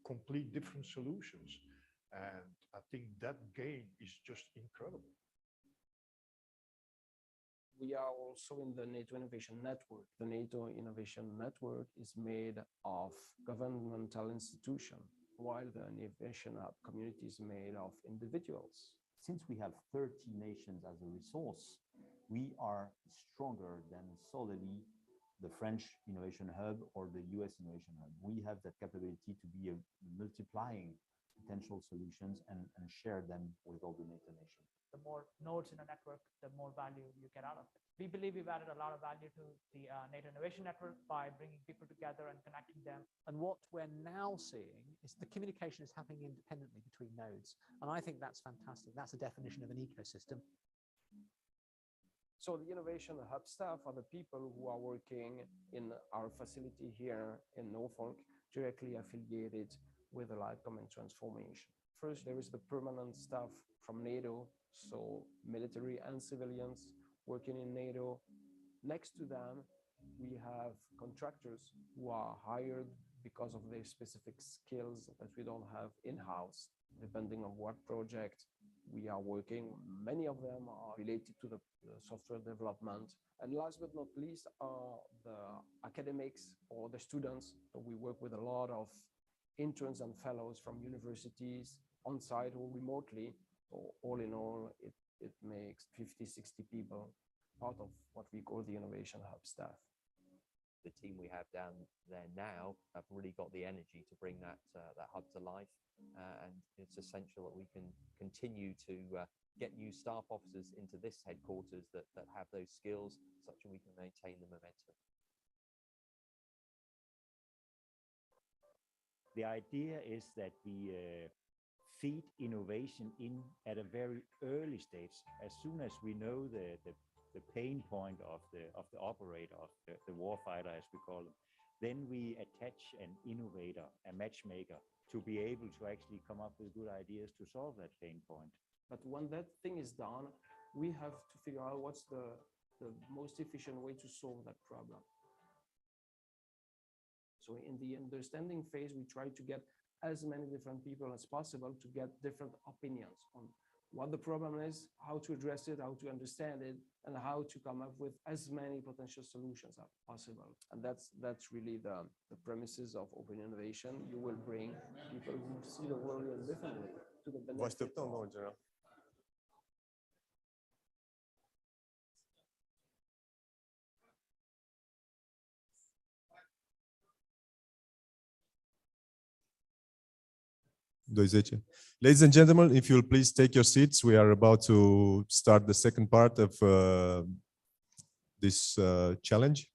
complete different solutions. And I think that gain is just incredible. We are also in the NATO Innovation Network. The NATO Innovation Network is made of governmental institutions, while the Innovation Hub community is made of individuals. Since we have 30 nations as a resource, we are stronger than solely the French Innovation Hub or the US Innovation Hub. We have that capability to be multiplying potential solutions and share them with all the NATO nations. The more nodes in a network, the more value you get out of it. We believe we've added a lot of value to the NATO Innovation Network by bringing people together and connecting them. And what we're now seeing is the communication is happening independently between nodes. And I think that's fantastic. That's a definition of an ecosystem. So the Innovation Hub staff are the people who are working in our facility here in Norfolk, directly affiliated with the Light Command Transformation. First, there is the permanent staff from NATO, so military and civilians working in NATO. Next to them, we have contractors who are hired because of their specific skills that we don't have in-house, depending on what project we are working. Many of them are related to the software development. And last but not least are the academics or the students. So we work with a lot of interns and fellows from universities on-site or remotely. So all in all, it makes 50, 60 people part of what we call the Innovation Hub staff. The team we have down there now have really got the energy to bring that hub to life, and it's essential that we can continue to get new staff officers into this headquarters that have those skills, such that we can maintain the momentum. The idea is that we feed innovation in at a very early stage. As soon as we know the pain point of the operator, of the warfighter, as we call them, then we attach an innovator, a matchmaker, to be able to actually come up with good ideas to solve that pain point. But when that thing is done, we have to figure out what's the most efficient way to solve that problem. So in the understanding phase, we try to get as many different people as possible to get different opinions on what the problem is, how to address it, how to understand it, and how to come up with as many potential solutions as possible. And that's really the premises of open innovation. You will bring people who see the world in a different way to the benefit of. Ladies and gentlemen, if you'll please take your seats, we are about to start the second part of this challenge.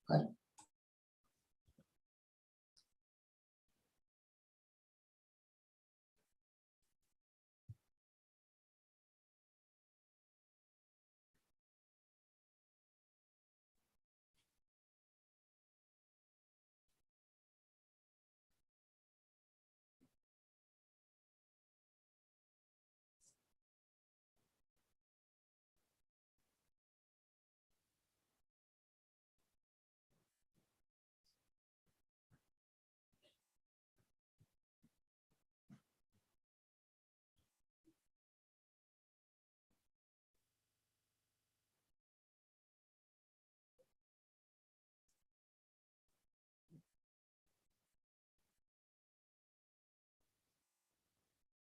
Hi.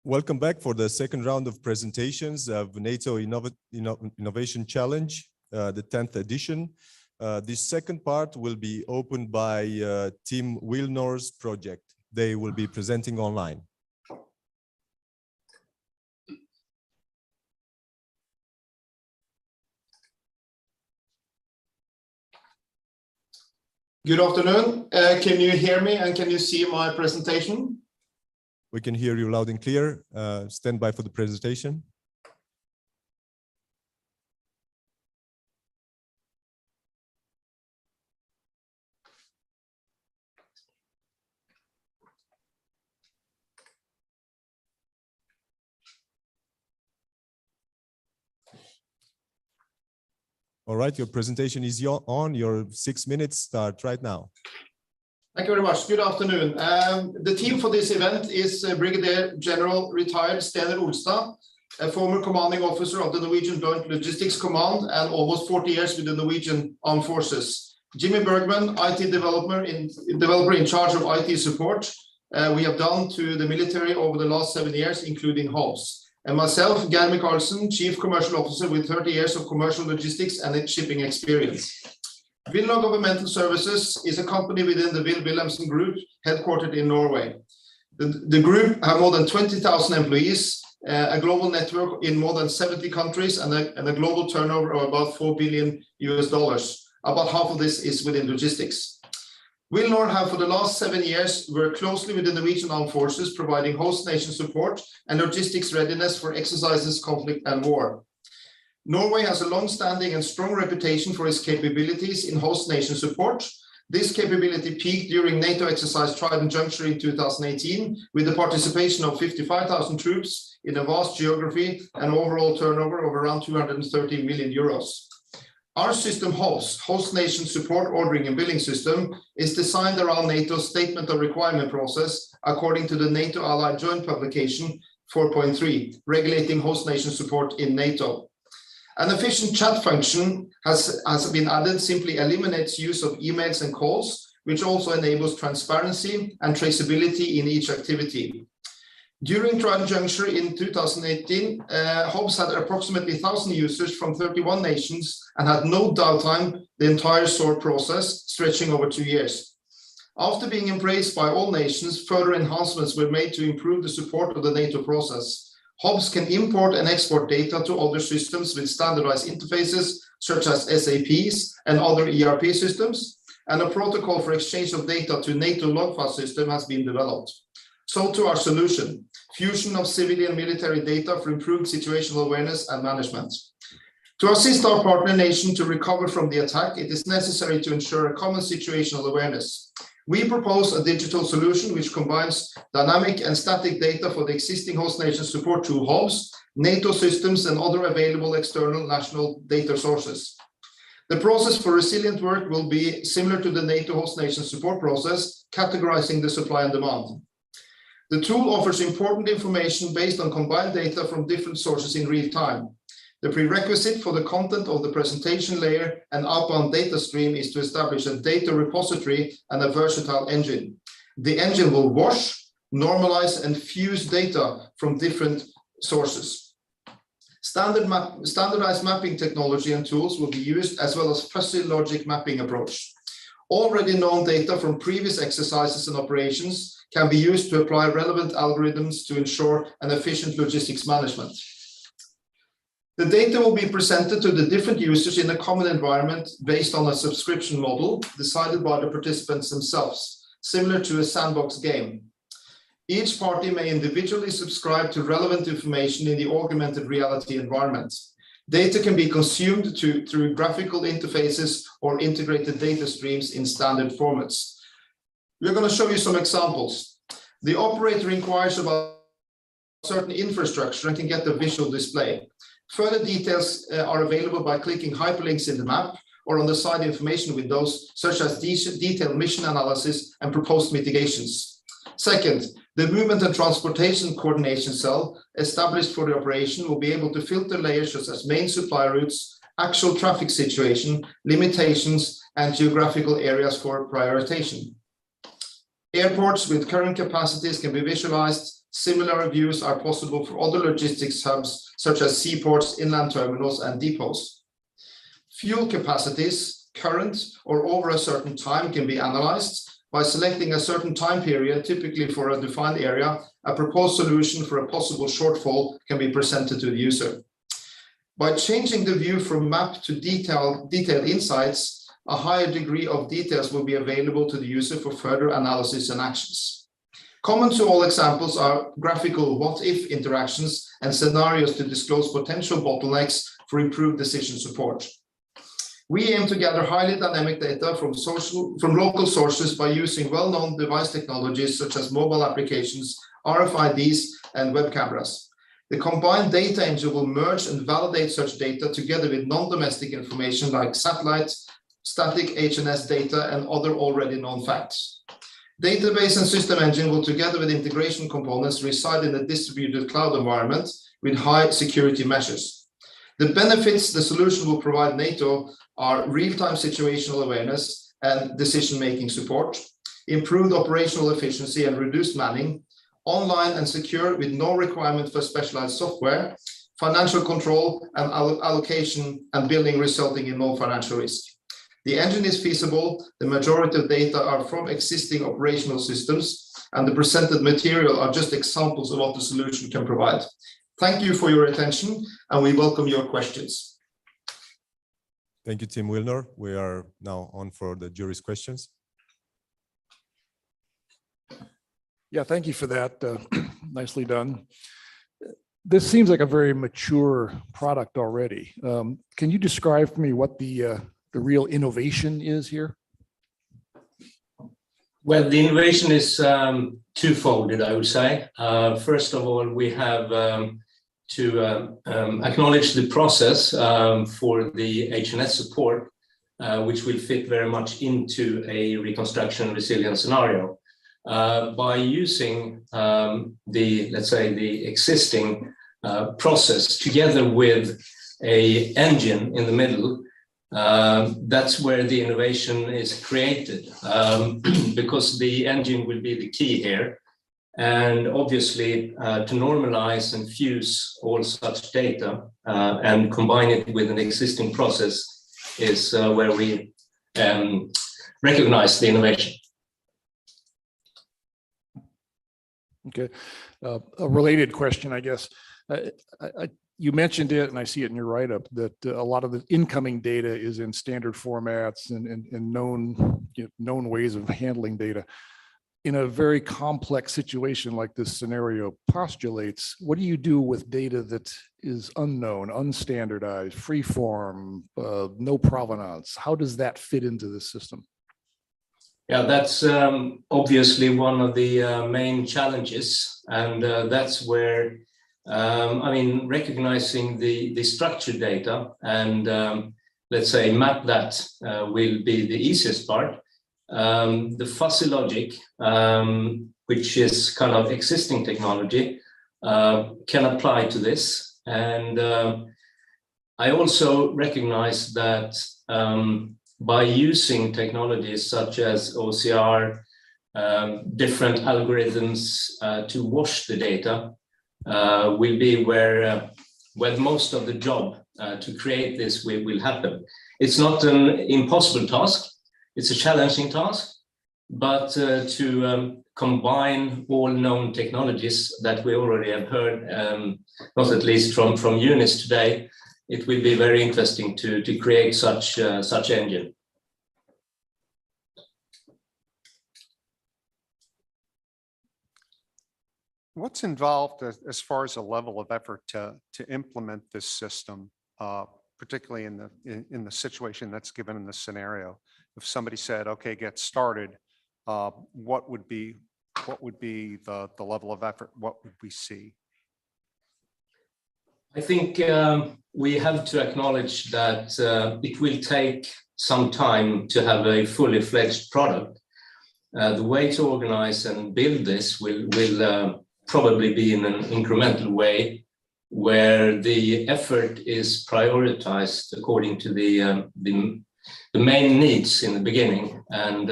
Welcome back for the second round of presentations of NATO Innovation Challenge, the 10th edition. This second part will be opened by Team Wilnor's project. They will be presenting online. Good afternoon. Can you hear me and can you see my presentation? We can hear you loud and clear. Stand by for the presentation. All right, your presentation is on. Your 6 minutes start right now. Thank you very much. Good afternoon. The team for this event is Brigadier General retired Stener Olstad, a former commanding officer of the Norwegian Joint Logistics Command and almost 40 years with the Norwegian Armed Forces. Jimmy Bergman, IT developer in charge of IT support. We have done to the military over the last 7 years, including HOBS. And myself, Geir Carlsen, Chief Commercial Officer with 30 years of commercial logistics and shipping experience. Vilna Governmental Services is a company within the Will Wilhelmsen Group, headquartered in Norway. The group have more than 20,000 employees, a global network in more than 70 countries, and a global turnover of about $4 billion. About half of this is within logistics. Wilnor have for the last 7 years worked closely with the Norwegian Armed Forces, providing host nation support and logistics readiness for exercises, conflict, and war. Norway has a long-standing and strong reputation for its capabilities in host nation support. This capability peaked during NATO exercise Trident Juncture in 2018, with the participation of 55,000 troops in a vast geography and overall turnover of around 230 million euros. Our system HOBS, Host Nation Support Ordering and Billing System, is designed around NATO's Statement of Requirement process, according to the NATO Allied Joint Publication 4.3, regulating host nation support in NATO. An efficient chat function has been added, simply eliminates use of emails and calls, which also enables transparency and traceability in each activity. During Trident Juncture in 2018, HOBS had approximately 1,000 users from 31 nations and had no downtime the entire SOAR process, stretching over 2 years. After being embraced by all nations, further enhancements were made to improve the support of the NATO process. HOBS can import and export data to other systems with standardized interfaces, such as SAPs and other ERP systems, and a protocol for exchange of data to NATO logfile system has been developed. So to our solution, fusion of civilian and military data for improved situational awareness and management. To assist our partner nation to recover from the attack, it is necessary to ensure a common situational awareness. We propose a digital solution which combines dynamic and static data for the existing host nation support tool HOBS, NATO systems, and other available external national data sources. The process for resilient work will be similar to the NATO host nation support process, categorizing the supply and demand. The tool offers important information based on combined data from different sources in real time. The prerequisite for the content of the presentation layer and outbound data stream is to establish a data repository and a versatile engine. The engine will wash, normalize, and fuse data from different sources. Standardized mapping technology and tools will be used, as well as fuzzy logic mapping approach. Already known data from previous exercises and operations can be used to apply relevant algorithms to ensure an efficient logistics management. The data will be presented to the different users in a common environment based on a subscription model decided by the participants themselves, similar to a sandbox game. Each party may individually subscribe to relevant information in the augmented reality environment. Data can be consumed through graphical interfaces or integrated data streams in standard formats. We're going to show you some examples. The operator inquires about certain infrastructure and can get the visual display. Further details are available by clicking hyperlinks in the map or on the side information windows, such as detailed mission analysis and proposed mitigations. Second, the movement and transportation coordination cell established for the operation will be able to filter layers such as main supply routes, actual traffic situation, limitations, and geographical areas for prioritization. Airports with current capacities can be visualized. Similar views are possible for other logistics hubs, such as seaports, inland terminals, and depots. Fuel capacities, current or over a certain time, can be analyzed. By selecting a certain time period, typically for a defined area, a proposed solution for a possible shortfall can be presented to the user. By changing the view from map to detailed insights, a higher degree of details will be available to the user for further analysis and actions. Common to all examples are graphical what-if interactions and scenarios to disclose potential bottlenecks for improved decision support. We aim to gather highly dynamic data from local sources by using well-known device technologies such as mobile applications, RFIDs, and web cameras. The combined data engine will merge and validate such data together with non-domestic information like satellites, static HNS data, and other already known facts. Database and system engine will, together with integration components, reside in a distributed cloud environment with high security measures. The benefits the solution will provide NATO are real-time situational awareness and decision-making support, improved operational efficiency and reduced manning, online and secure with no requirement for specialized software, financial control and allocation and billing resulting in no financial risk. The engine is feasible, the majority of data are from existing operational systems, and the presented material are just examples of what the solution can provide. Thank you for your attention, and we welcome your questions. Thank you, Tim Wilner. We are now on for the jury's questions. Yeah, thank you for that. Nicely done. This seems like a very mature product already. Can you describe for me what the real innovation is here? Well, the innovation is twofold, I would say. First of all, we have to acknowledge the process for the HNS support, which will fit very much into a reconstruction resilience scenario. By using let's say, the existing process together with an engine in the middle, that's where the innovation is created, because the engine will be the key here. And obviously, to normalize and fuse all such data and combine it with an existing process is where we recognize the innovation. Okay, a related question, I guess. You mentioned it, and I see it in your write-up, that a lot of the incoming data is in standard formats and known ways of handling data. In a very complex situation like this scenario postulates, what do you do with data that is unknown, unstandardized, free-form, no provenance? How does that fit into this system? Yeah, that's obviously one of the main challenges, and that's where, I mean, recognizing the structured data and let's say map that will be the easiest part. The fuzzy logic, which is kind of existing technology, can apply to this. And I also recognize that by using technologies such as OCR, different algorithms to wash the data will be where most of the job to create this will happen. It's not an impossible task, it's a challenging task, but to combine all known technologies that we already have heard, not at least from Eunice today, it will be very interesting to create such engine. What's involved as far as a level of effort to implement this system, particularly in the situation that's given in the scenario? If somebody said, "Okay, get started," what would be the level of effort? What would we see? I think we have to acknowledge that it will take some time to have a fully fledged product. The way to organize and build this will probably be in an incremental way, where the effort is prioritized according to the main needs in the beginning, and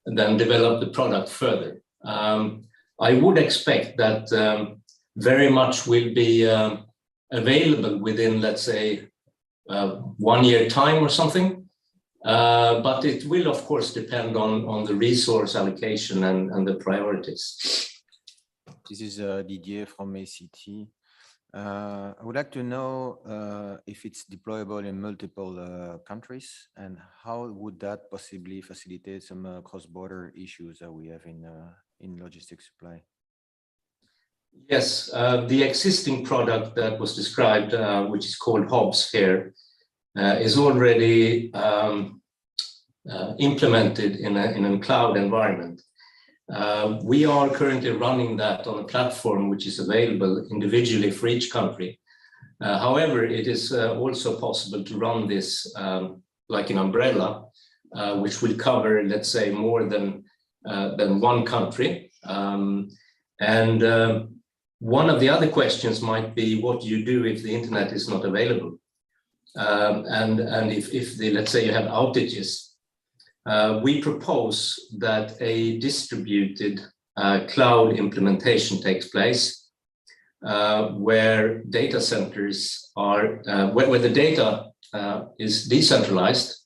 then develop the product further. I would expect that very much will be available within, let's say, 1 year time or something. But it will, of course, depend on the resource allocation and the priorities. This is Didier from ACT. I would like to know if it's deployable in multiple countries, and how would that possibly facilitate some cross-border issues that we have in logistics supply? Yes, the existing product that was described, which is called HOBS here, is already implemented in a cloud environment. We are currently running that on a platform which is available individually for each country. However, it is also possible to run this like an umbrella, which will cover, let's say, more than one country. One of the other questions might be, what do you do if the internet is not available? And if let's say you have outages. We propose that a distributed cloud implementation takes place, where data centers are, where the data is decentralized,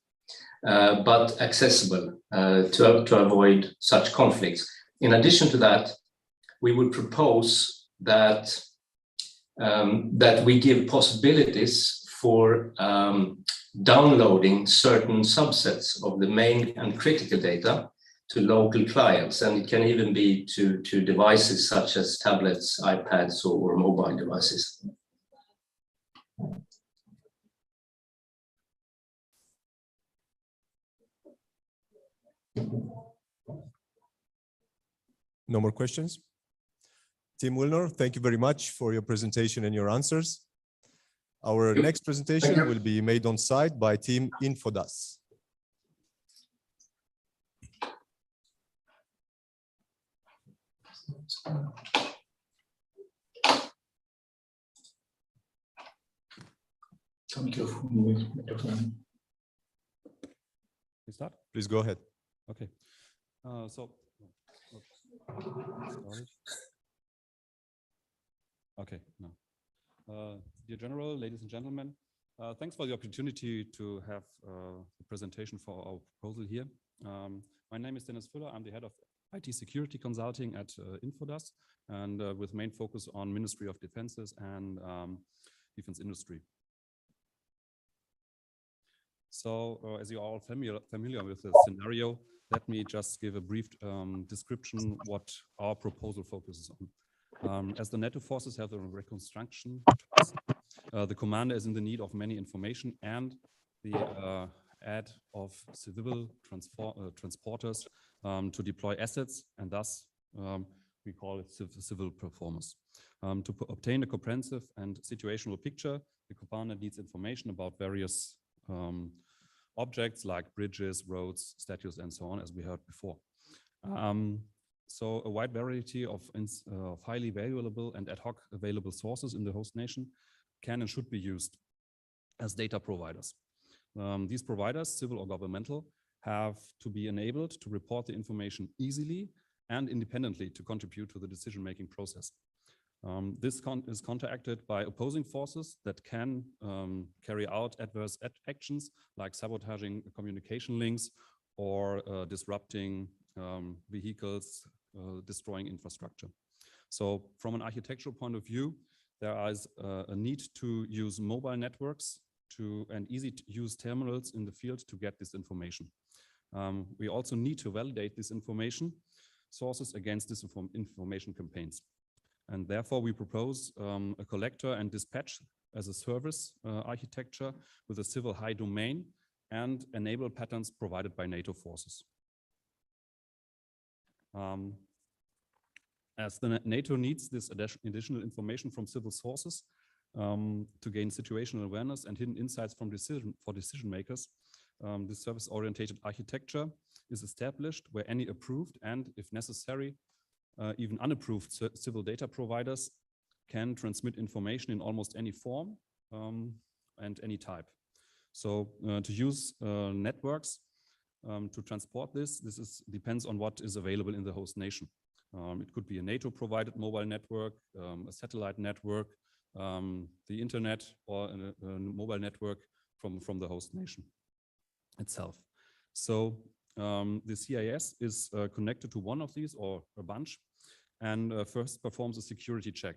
but accessible to avoid such conflicts. In addition to that, we would propose that that we give possibilities for downloading certain subsets of the main and critical data to local clients, and it can even be to devices such as tablets, iPads, or mobile devices. No more questions? Tim Wilner, thank you very much for your presentation and your answers. Our next presentation will be made on site by Team Infodas. Start? Please go ahead. Okay. Okay, no. Dear General, ladies and gentlemen, thanks for the opportunity to have the presentation for our proposal here. My name is Dennis Füller. I'm the head of IT security consulting at Infodas, and with main focus on Ministry of Defenses and defense industry. So as you're all familiar with the scenario, let me just give a brief description what our proposal focuses on. As the NATO forces have a reconstruction, the commander is in the need of many information and the aid of civil transporters to deploy assets, and thus we call it civil performance. To obtain a comprehensive and situational picture, the commander needs information about various objects like bridges, roads, statues, and so on, as we heard before. So a wide variety of highly valuable and ad hoc available sources in the host nation can and should be used as data providers. These providers, civil or governmental, have to be enabled to report the information easily and independently to contribute to the decision-making process. This is counteracted by opposing forces that can carry out adverse actions like sabotaging communication links or disrupting vehicles, destroying infrastructure. So from an architectural point of view, there is a need to use mobile networks and easy to use terminals in the field to get this information. We also need to validate this information sources against disinformation campaigns. And therefore, we propose a collector and dispatch as a service architecture with a civil high domain and enable patterns provided by NATO forces. As the NATO needs this additional information from civil sources to gain situational awareness and hidden insights from decision makers, this service-oriented architecture is established where any approved and, if necessary, even unapproved civil data providers can transmit information in almost any form and any type. So to use networks to transport this depends on what is available in the host nation. It could be a NATO-provided mobile network, a satellite network, the internet, or a mobile network from the host nation itself. So the CIS is connected to one of these or a bunch, and first performs a security check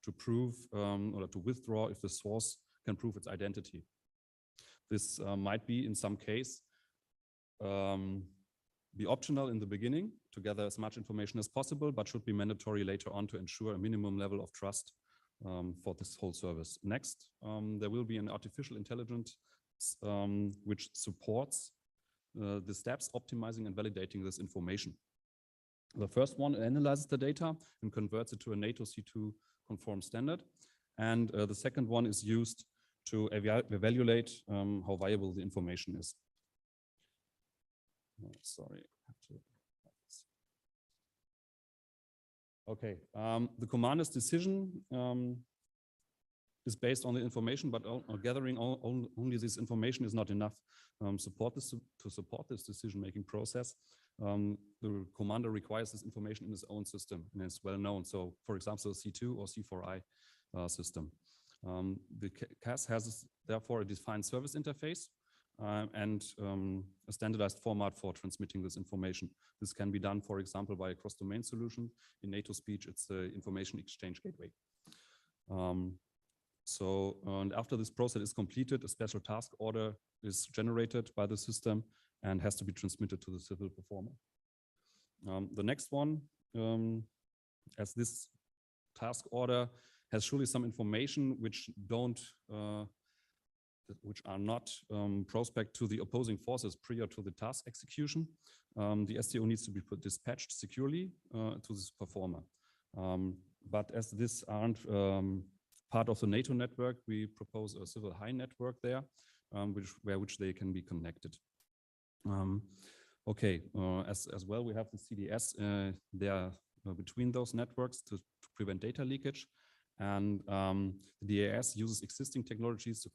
to prove or to withdraw if the source can prove its identity. This might be, in some case, be optional in the beginning to gather as much information as possible, but should be mandatory later on to ensure a minimum level of trust for this whole service. Next, there will be an artificial intelligence which supports the steps optimizing and validating this information. The first one analyzes the data and converts it to a NATO C2 conform standard. And the second one is used to evaluate how viable the information is. Oh, sorry. Okay, the commander's decision is based on the information, but gathering only this information is not enough. To support this decision-making process, the commander requires this information in his own system, and it's well known. So, for example, a C2 or C4I system. The CAS has therefore a defined service interface and a standardized format for transmitting this information. This can be done, for example, by a cross-domain solution. In NATO speech, it's the information exchange gateway. And after this process is completed, a special task order is generated by the system and has to be transmitted to the civil performer. The next one, as this task order has surely some information which are not prospect to the opposing forces prior to the task execution, the STO needs to be dispatched securely to this performer. But as this aren't part of the NATO network, we propose a civil high network there, which they can be connected. As well, we have the CDS there between those networks to prevent data leakage. And the DAS uses existing technologies to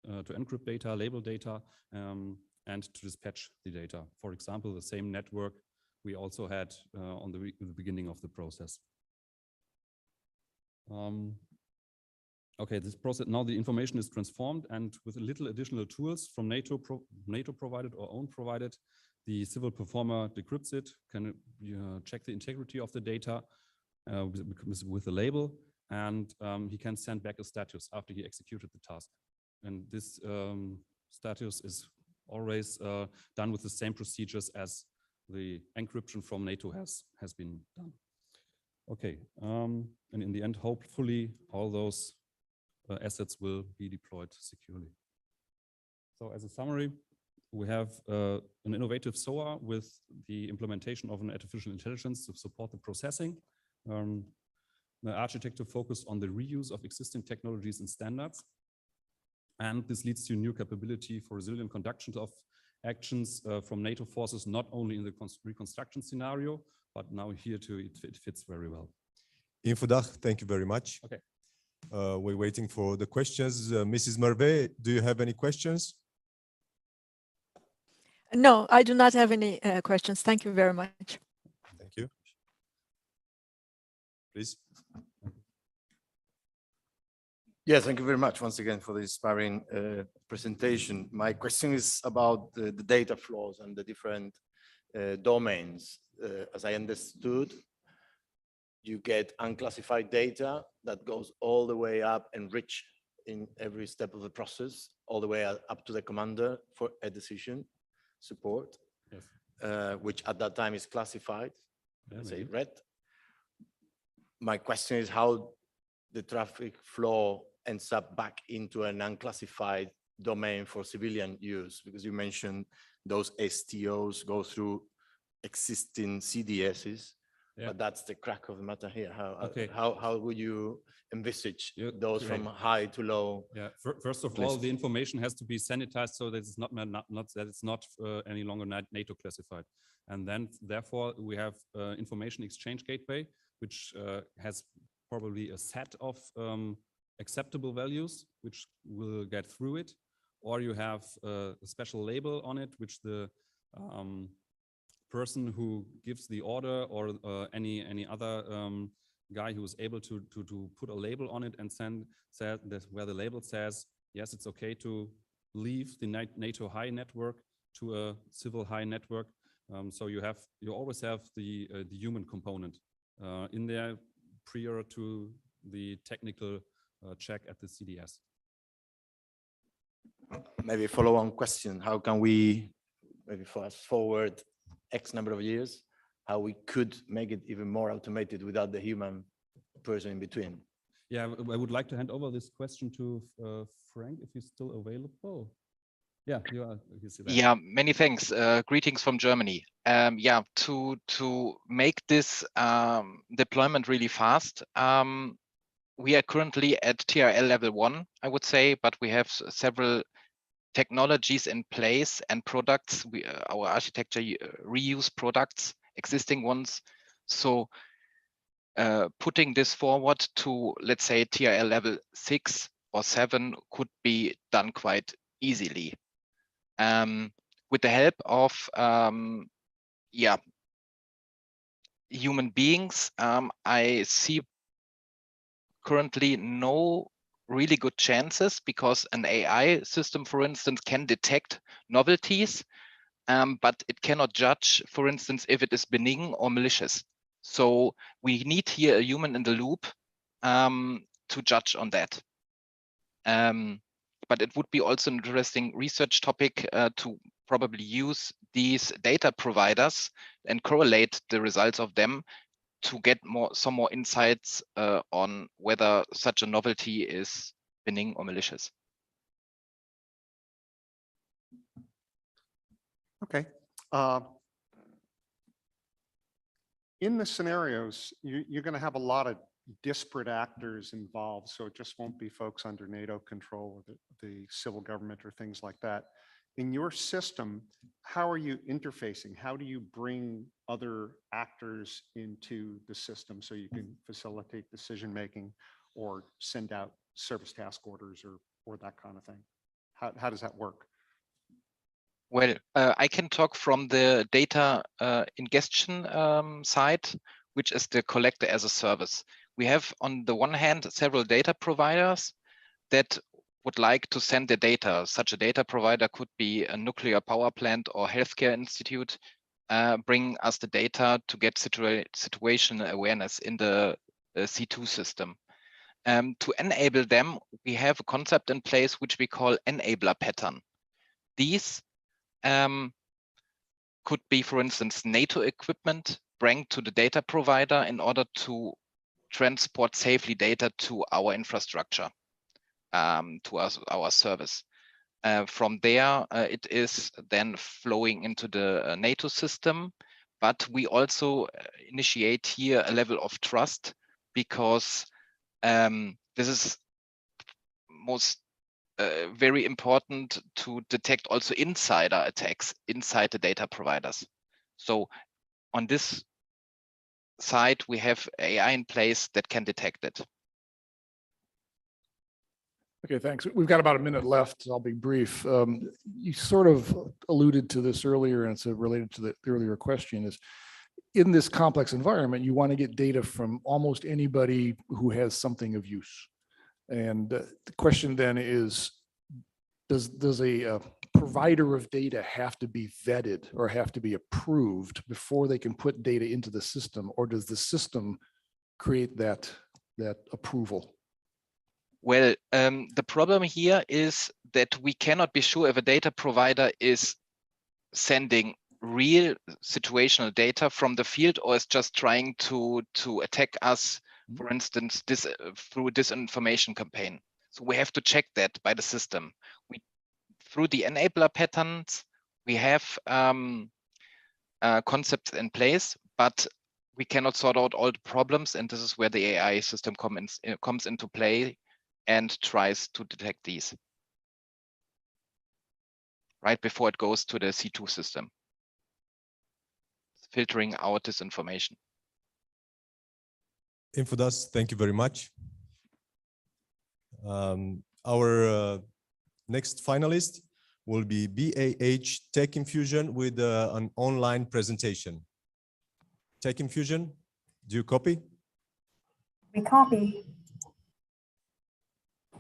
encrypt data, label data, and to dispatch the data. For example, the same network we also had on the beginning of the process. This process, now the information is transformed, and with a little additional tools from NATO provided or own provided, the civil performer decrypts it, can check the integrity of the data with a label, and he can send back a status after he executed the task. And this status is always done with the same procedures as the encryption from NATO has been done. And in the end, hopefully, all those assets will be deployed securely. So as a summary, we have an innovative SOA with the implementation of an artificial intelligence to support the processing. The architecture focused on the reuse of existing technologies and standards. And this leads to new capability for resilient conduction of actions from NATO forces, not only in the reconstruction scenario, but now here too, it fits very well. Infodag, thank you very much. Okay. We're waiting for the questions. Mrs. Merve, do you have any questions? No, I do not have any questions. Thank you very much. Thank you. Please. Yes, thank you very much once again for the inspiring presentation. My question is about the data flows and the different domains. As I understood, you get unclassified data that goes all the way up and rich in every step of the process, all the way up to the commander for a decision support, yes. Which at that time is classified, let's say red. My question is how the traffic flow ends up back into an unclassified domain for civilian use, because you mentioned those STOs go through existing CDSs, yeah. But that's the crack of the matter here. How would you envisage those from high to low? Yeah. First of all, the information has to be sanitized so that it's not any longer NATO classified, and then therefore we have information exchange gateway, which has probably a set of acceptable values which will get through it, or you have a special label on it which the person who gives the order or any other guy who is able to put a label on it and send that where the label says yes, it's okay to leave the NATO high network to a civil high network. So you always have the human component in there prior to the technical check at the CDS. Maybe a follow-on question: how can we maybe fast forward X number of years, how we could make it even more automated without the human person in between? Yeah, I would like to hand over this question to Frank, if he's still available. Yeah, you see that. Yeah, many thanks. Greetings from Germany. Yeah, to make this deployment really fast, we are currently at TRL level 1, I would say, but we have several technologies in place and products. Our architecture reuse products, existing ones. So putting this forward to, let's say, TRL level 6 or 7 could be done quite easily. With the help of human beings, I see currently no really good chances, because an AI system, for instance, can detect novelties, but it cannot judge, for instance, if it is benign or malicious. So we need here a human in the loop to judge on that. But it would be also an interesting research topic to probably use these data providers and correlate the results of them to get some more insights on whether such a novelty is benign or malicious. Okay. In the scenarios, you're going to have a lot of disparate actors involved, so it just won't be folks under NATO control or the civil government or things like that. In your system, how are you interfacing? How do you bring other actors into the system so you can facilitate decision-making or send out service task orders or that kind of thing? How does that work? Well, I can talk from the data ingestion side, which is the collector as a service. We have, on the one hand, several data providers that would like to send the data. Such a data provider could be a nuclear power plant or healthcare institute, bring us the data to get situational awareness in the C2 system. To enable them, we have a concept in place which we call enabler pattern. These could be, for instance, NATO equipment bring to the data provider in order to transport safely data to our infrastructure, to our service. From there, it is then flowing into the NATO system, but we also initiate here a level of trust, because this is very important to detect also insider attacks inside the data providers. So on this side, we have AI in place that can detect it. Okay, thanks. We've got about a minute left. I'll be brief. You sort of alluded to this earlier, and it's related to the earlier question, is in this complex environment, you want to get data from almost anybody who has something of use. And the question then is, does a provider of data have to be vetted or have to be approved before they can put data into the system, or does the system create that approval? Well, the problem here is that we cannot be sure if a data provider is sending real situational data from the field, or is just trying to attack us, for instance, through a disinformation campaign. So we have to check that by the system. Through the enabler patterns, we have concepts in place, but we cannot sort out all the problems, and this is where the AI system comes into play and tries to detect these right before it goes to the C2 system, filtering out this information. Infodas, thank you very much. Our next finalist will be BAH Tech Infusion with an online presentation. Tech Infusion, do you copy? We copy.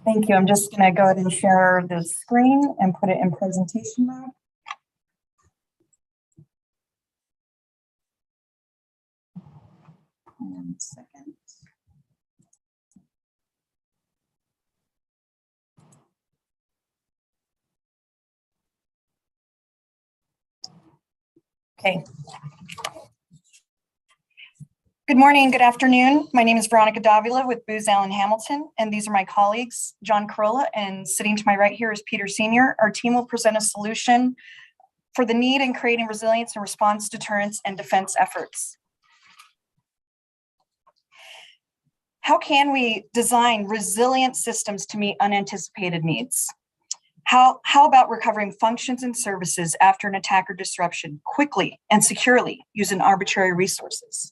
Thank you. I'm just going to go ahead and share the screen and put it in presentation mode. One second. Okay. Good morning, good afternoon. My name is Veronica Davila with Booz Allen Hamilton, and these are my colleagues, John Corolla, and sitting to my right here is Peter Senior. Our team will present a solution for the need in creating resilience and response, deterrence, and defense efforts. How can we design resilient systems to meet unanticipated needs? How about recovering functions and services after an attack or disruption quickly and securely using arbitrary resources?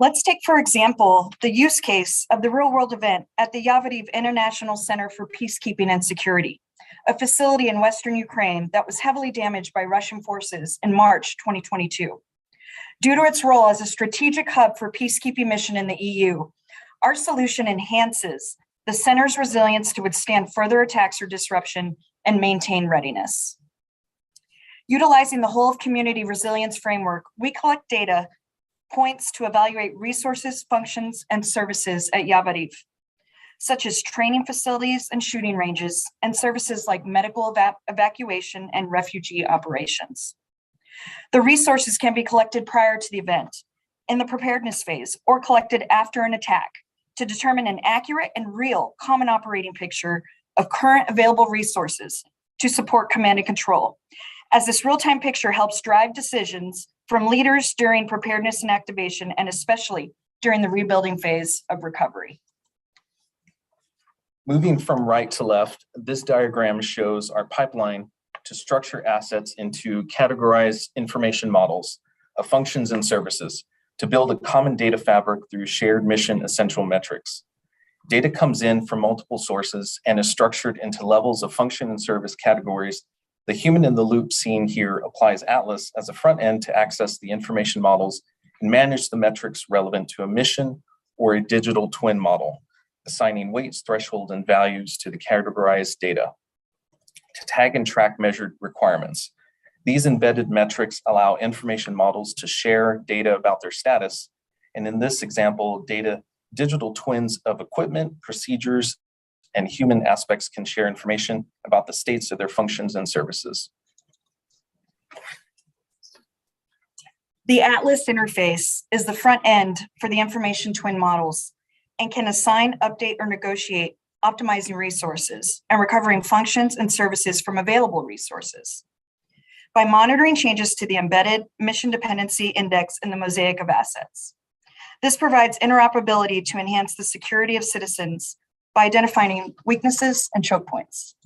Let's take, for example, the use case of the real-world event at the Yavoriv International Center for Peacekeeping and Security, a facility in Western Ukraine that was heavily damaged by Russian forces in March 2022. Due to its role as a strategic hub for peacekeeping mission in the EU, our solution enhances the center's resilience to withstand further attacks or disruption and maintain readiness. Utilizing the whole of community resilience framework, we collect data points to evaluate resources, functions, and services at Yavoriv, such as training facilities and shooting ranges, and services like medical evacuation and refugee operations. The resources can be collected prior to the event, in the preparedness phase, or collected after an attack to determine an accurate and real common operating picture of current available resources to support command and control, as this real-time picture helps drive decisions from leaders during preparedness and activation, and especially during the rebuilding phase of recovery. Moving from right to left, this diagram shows our pipeline to structure assets into categorized information models of functions and services to build a common data fabric through shared mission essential metrics. Data comes in from multiple sources and is structured into levels of function and service categories. The human in the loop seen here applies Atlas as a front end to access the information models and manage the metrics relevant to a mission or a digital twin model, assigning weights, thresholds, and values to the categorized data to tag and track measured requirements. These embedded metrics allow information models to share data about their status. And in this example, digital twins of equipment, procedures, and human aspects can share information about the states of their functions and services. The Atlas interface is the front end for the information twin models and can assign, update, or negotiate optimizing resources and recovering functions and services from available resources by monitoring changes to the embedded mission dependency index in the mosaic of assets. This provides interoperability to enhance the security of citizens by identifying weaknesses and choke points.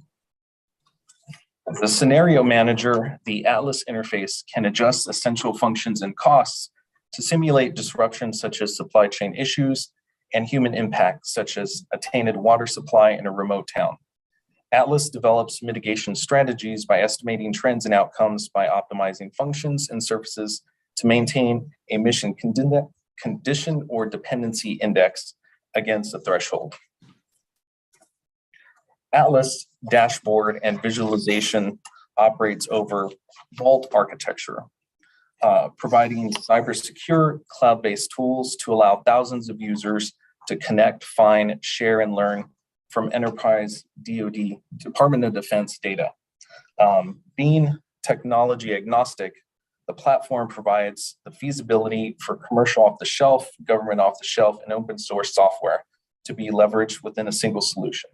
As a scenario manager, the Atlas interface can adjust essential functions and costs to simulate disruptions such as supply chain issues and human impact, such as a tainted water supply in a remote town. Atlas develops mitigation strategies by estimating trends and outcomes by optimizing functions and services to maintain a mission condition or dependency index against a threshold. Atlas dashboard and visualization operates over vault architecture, providing cybersecure cloud-based tools to allow thousands of users to connect, find, share, and learn from enterprise DoD, Department of Defense data. Being technology agnostic, the platform provides the feasibility for commercial off-the-shelf, government off-the-shelf, and open source software to be leveraged within a single solution.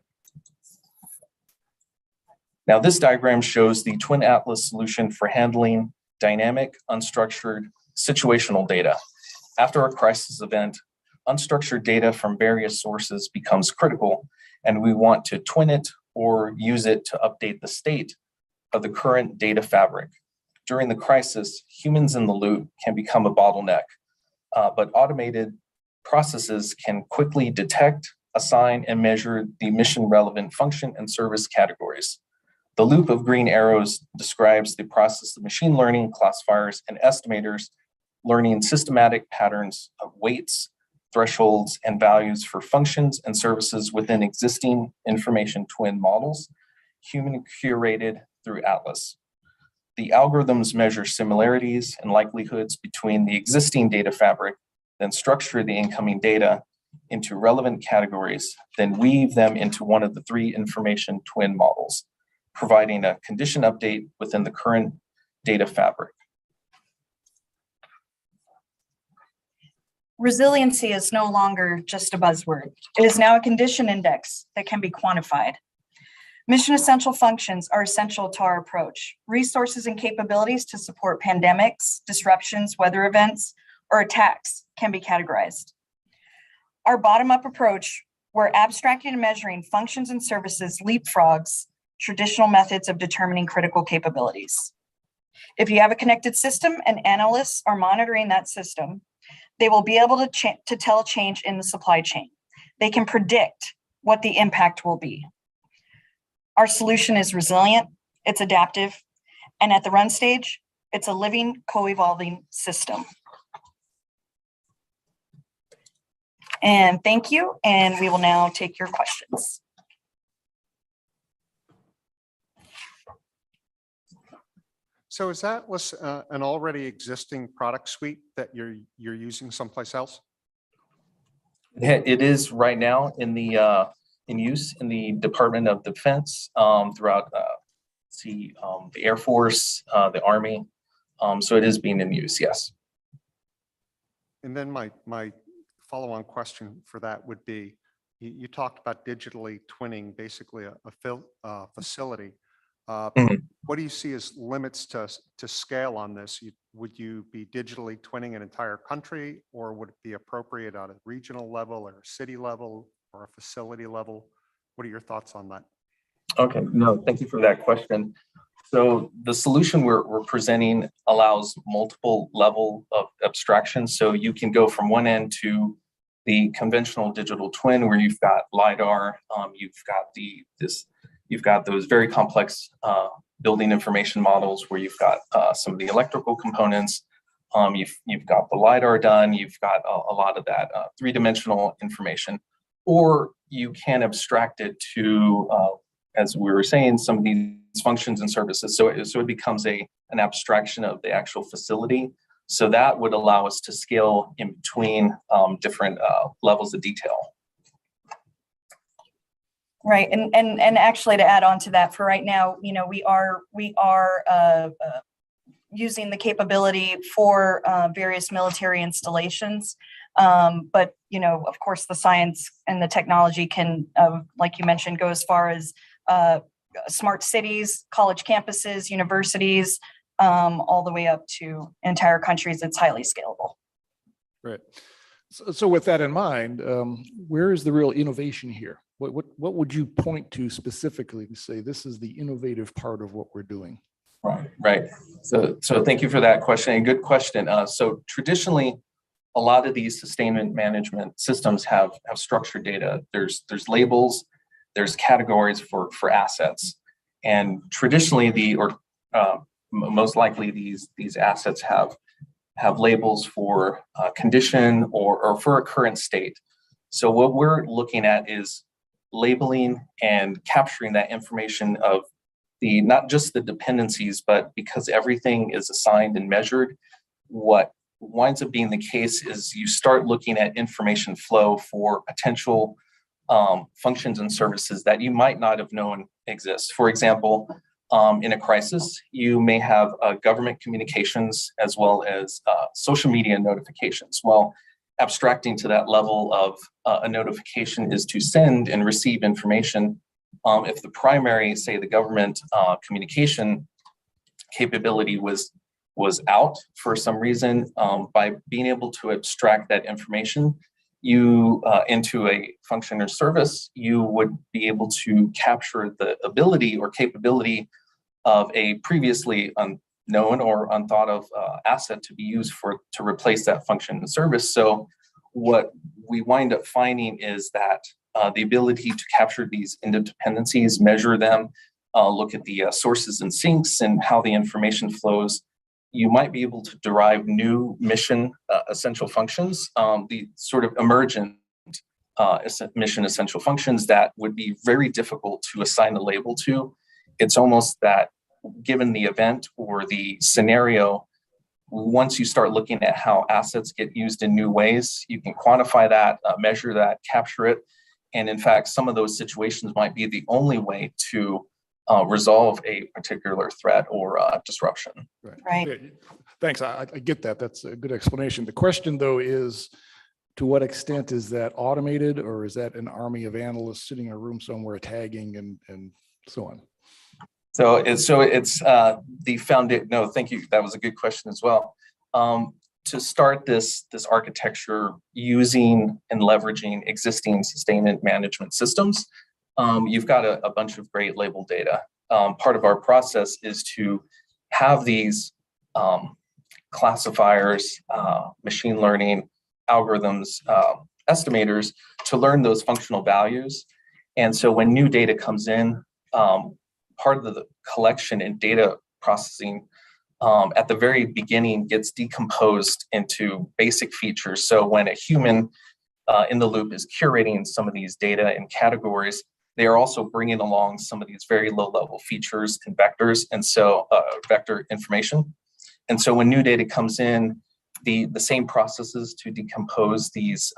Now, this diagram shows the Twin Atlas solution for handling dynamic, unstructured, situational data. After a crisis event, unstructured data from various sources becomes critical, and we want to twin it or use it to update the state of the current data fabric. During the crisis, humans in the loop can become a bottleneck, but automated processes can quickly detect, assign, and measure the mission-relevant function and service categories. The loop of green arrows describes the process of machine learning, classifiers, and estimators learning systematic patterns of weights, thresholds, and values for functions and services within existing information twin models, human curated through Atlas. The algorithms measure similarities and likelihoods between the existing data fabric, then structure the incoming data into relevant categories, then weave them into one of the three information twin models, providing a condition update within the current data fabric. Resiliency is no longer just a buzzword. It is now a condition index that can be quantified. Mission essential functions are essential to our approach. Resources and capabilities to support pandemics, disruptions, weather events, or attacks can be categorized. Our bottom-up approach, where abstracting and measuring functions and services leapfrogs traditional methods of determining critical capabilities. If you have a connected system and analysts are monitoring that system, they will be able to tell change in the supply chain. They can predict what the impact will be. Our solution is resilient, it's adaptive, and at the run stage, it's a living, co-evolving system. And thank you, and we will now take your questions. So is that an already existing product suite that you're using someplace else? It is right now in the in use in the Department of Defense throughout the Air Force, the Army. So it is being in use, yes. And then my follow-on question for that would be, you talked about digitally twinning basically a facility. What do you see as limits to scale on this? Would you be digitally twinning an entire country, or would it be appropriate at a regional level or a city level or a facility level? What are your thoughts on that? Okay, no, thank you for that question. So the solution we're presenting allows multiple level of abstraction. So you can go from one end to the conventional digital twin where you've got LiDAR, you've got those very complex building information models where you've got some of the electrical components, you've got the LiDAR done, you've got a lot of that three-dimensional information, or you can abstract it to, as we were saying, some of these functions and services. So it becomes an abstraction of the actual facility. So that would allow us to scale in between different levels of detail. Right, and actually to add on to that, for right now, you know, we are using the capability for various military installations, but you know, of course, the science and the technology can, like you mentioned, go as far as smart cities, college campuses, universities, all the way up to entire countries. It's highly scalable. Right. So with that in mind, where is the real innovation here? What would you point to specifically to say this is the innovative part of what we're doing? Right. So thank you for that question. And good question. So traditionally, a lot of these sustainment management systems have structured data. There's labels, there's categories for assets, and traditionally most likely these assets have labels for condition or for a current state. So what we're looking at is labeling and capturing that information of not just the dependencies, but because everything is assigned and measured, what winds up being the case is you start looking at information flow for potential functions and services that you might not have known exist. For example, in a crisis, you may have government communications as well as social media notifications. Well, abstracting to that level of a notification is to send and receive information. If the primary, say the government communication capability was out for some reason, by being able to abstract that information into a function or service, you would be able to capture the ability or capability of a previously unknown or unthought of asset to be used to replace that function and service. So what we wind up finding is that the ability to capture these interdependencies, measure them, look at the sources and sinks and how the information flows, you might be able to derive new mission essential functions, the sort of emergent mission essential functions that would be very difficult to assign a label to. It's almost that given the event or the scenario, once you start looking at how assets get used in new ways, you can quantify that, measure that, capture it. And in fact, some of those situations might be the only way to resolve a particular threat or disruption. Right. Thanks. I get that. That's a good explanation. The question, though, is to what extent is that automated, or is that an army of analysts sitting in a room somewhere tagging and so on? So it's the foundation. No, thank you. That was a good question as well. To start this architecture using and leveraging existing sustainment management systems, you've got a bunch of great label data. Part of our process is to have these classifiers, machine learning algorithms, estimators to learn those functional values. And so when new data comes in, part of the collection and data processing at the very beginning gets decomposed into basic features. So when a human in the loop is curating some of these data in categories, they are also bringing along some of these very low level features and vectors, and so vector information. And so when new data comes in, the same processes to decompose these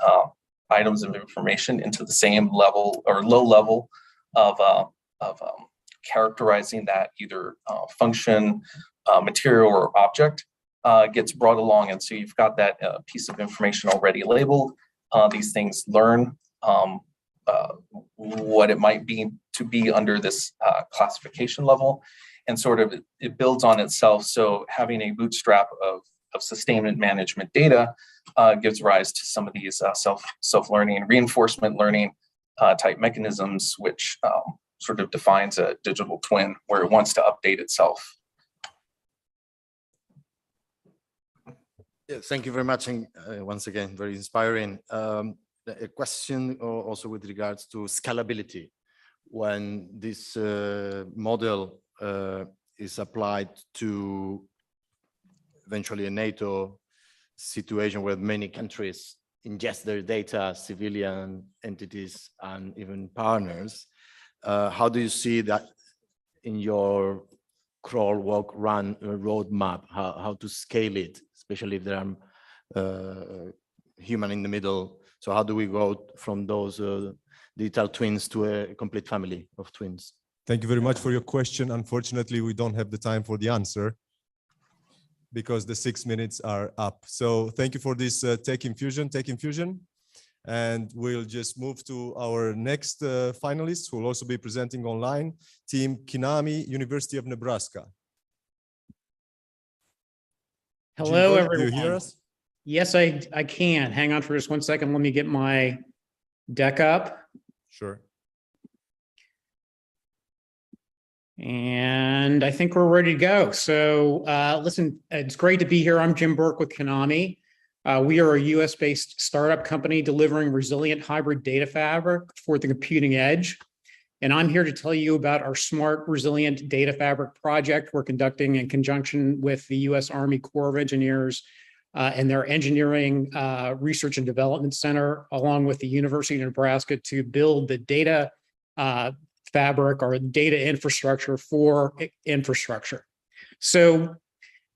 items of information into the same level or low level of characterizing that either function, material, or object gets brought along. And so you've got that piece of information already labeled. These things learn what it might be to be under this classification level, and sort of it builds on itself. So having a bootstrap of sustainment management data gives rise to some of these self-learning, reinforcement learning type mechanisms, which sort of defines a digital twin where it wants to update itself. Yeah, thank you very much. And once again, very inspiring. A question also with regards to scalability. When this model is applied to eventually a NATO situation where many countries ingest their data, civilian entities, and even partners, how do you see that in your crawl, walk, run roadmap, how to scale it, especially if there are human in the middle? So how do we go from those digital twins to a complete family of twins? Thank you very much for your question. Unfortunately, we don't have the time for the answer because the 6 minutes are up. So thank you for this tech infusion. And we'll just move to our next finalists who will also be presenting online, Team Kinami, University of Nebraska. Hello, Jim, everyone. do you hear us? Yes, I can. Hang on for just 1 second. Let me get my deck up. Sure. And I think we're ready to go. So listen, it's great to be here. I'm Jim Burke with Kinami. We are a US-based startup company delivering resilient hybrid data fabric for the computing edge. And I'm here to tell you about our smart, resilient data fabric project we're conducting in conjunction with the US Army Corps of Engineers and their Engineering Research and Development Center, along with the University of Nebraska, to build the data fabric or data infrastructure for infrastructure. So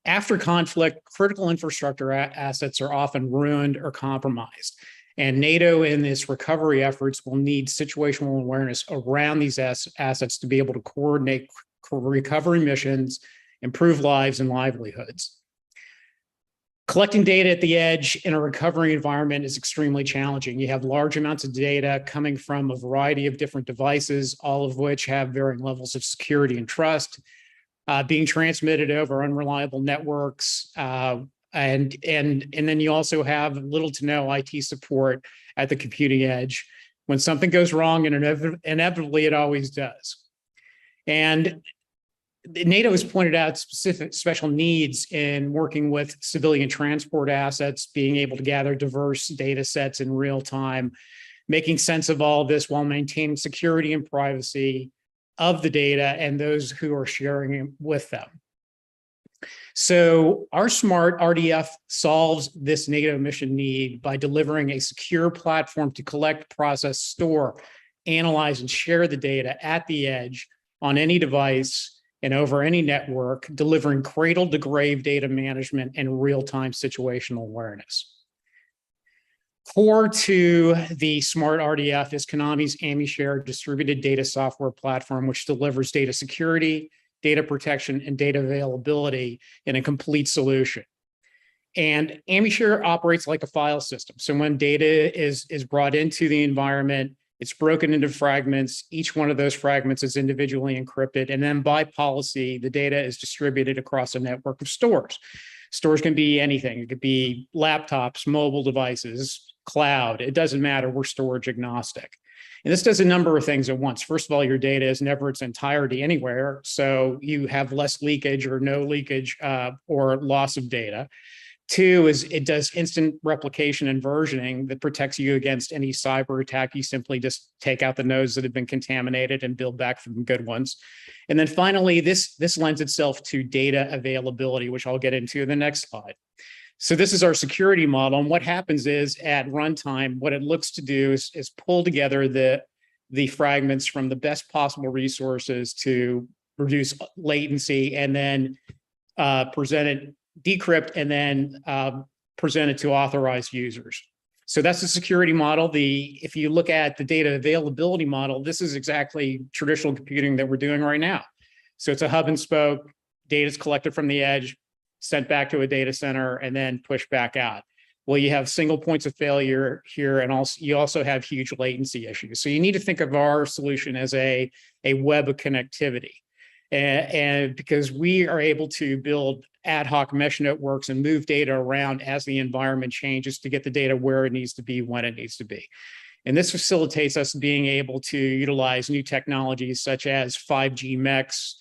after conflict, critical infrastructure assets are often ruined or compromised. And NATO in its recovery efforts will need situational awareness around these assets to be able to coordinate recovery missions, improve lives and livelihoods. Collecting data at the edge in a recovery environment is extremely challenging. You have large amounts of data coming from a variety of different devices, all of which have varying levels of security and trust, being transmitted over unreliable networks. And then you also have little to no IT support at the computing edge. When something goes wrong, and inevitably it always does. And NATO has pointed out special needs in working with civilian transport assets, being able to gather diverse data sets in real time, making sense of all of this while maintaining security and privacy of the data and those who are sharing it with them. So our smart RDF solves this NATO mission need by delivering a secure platform to collect, process, store, analyze, and share the data at the edge on any device and over any network, delivering cradle-to-grave data management and real-time situational awareness. Core to the Smart RDF is Kinami's AmiShare distributed data software platform, which delivers data security, data protection, and data availability in a complete solution. And AmiShare operates like a file system. So when data is brought into the environment, it's broken into fragments. Each one of those fragments is individually encrypted. And then by policy, the data is distributed across a network of stores. Stores can be anything. It could be laptops, mobile devices, cloud. It doesn't matter. We're storage agnostic. And this does a number of things at once. First of all, your data is never its entirety anywhere. So you have less leakage or no leakage or loss of data. Two is it does instant replication and versioning that protects you against any cyber attack. You simply just take out the nodes that have been contaminated and build back from good ones. And then finally, this lends itself to data availability, which I'll get into in the next slide. So this is our security model. And what happens is at runtime, what it looks to do is pull together the fragments from the best possible resources to reduce latency and then present it, decrypt, and then present it to authorized users. So that's the security model. If you look at the data availability model, this is exactly traditional computing that we're doing right now. So it's a hub and spoke, data is collected from the edge, sent back to a data center, and then pushed back out. Well, you have single points of failure here, and also you also have huge latency issues. So you need to think of our solution as a web of connectivity. And because we are able to build ad hoc mesh networks and move data around as the environment changes to get the data where it needs to be, when it needs to be. And this facilitates us being able to utilize new technologies such as 5G mechs,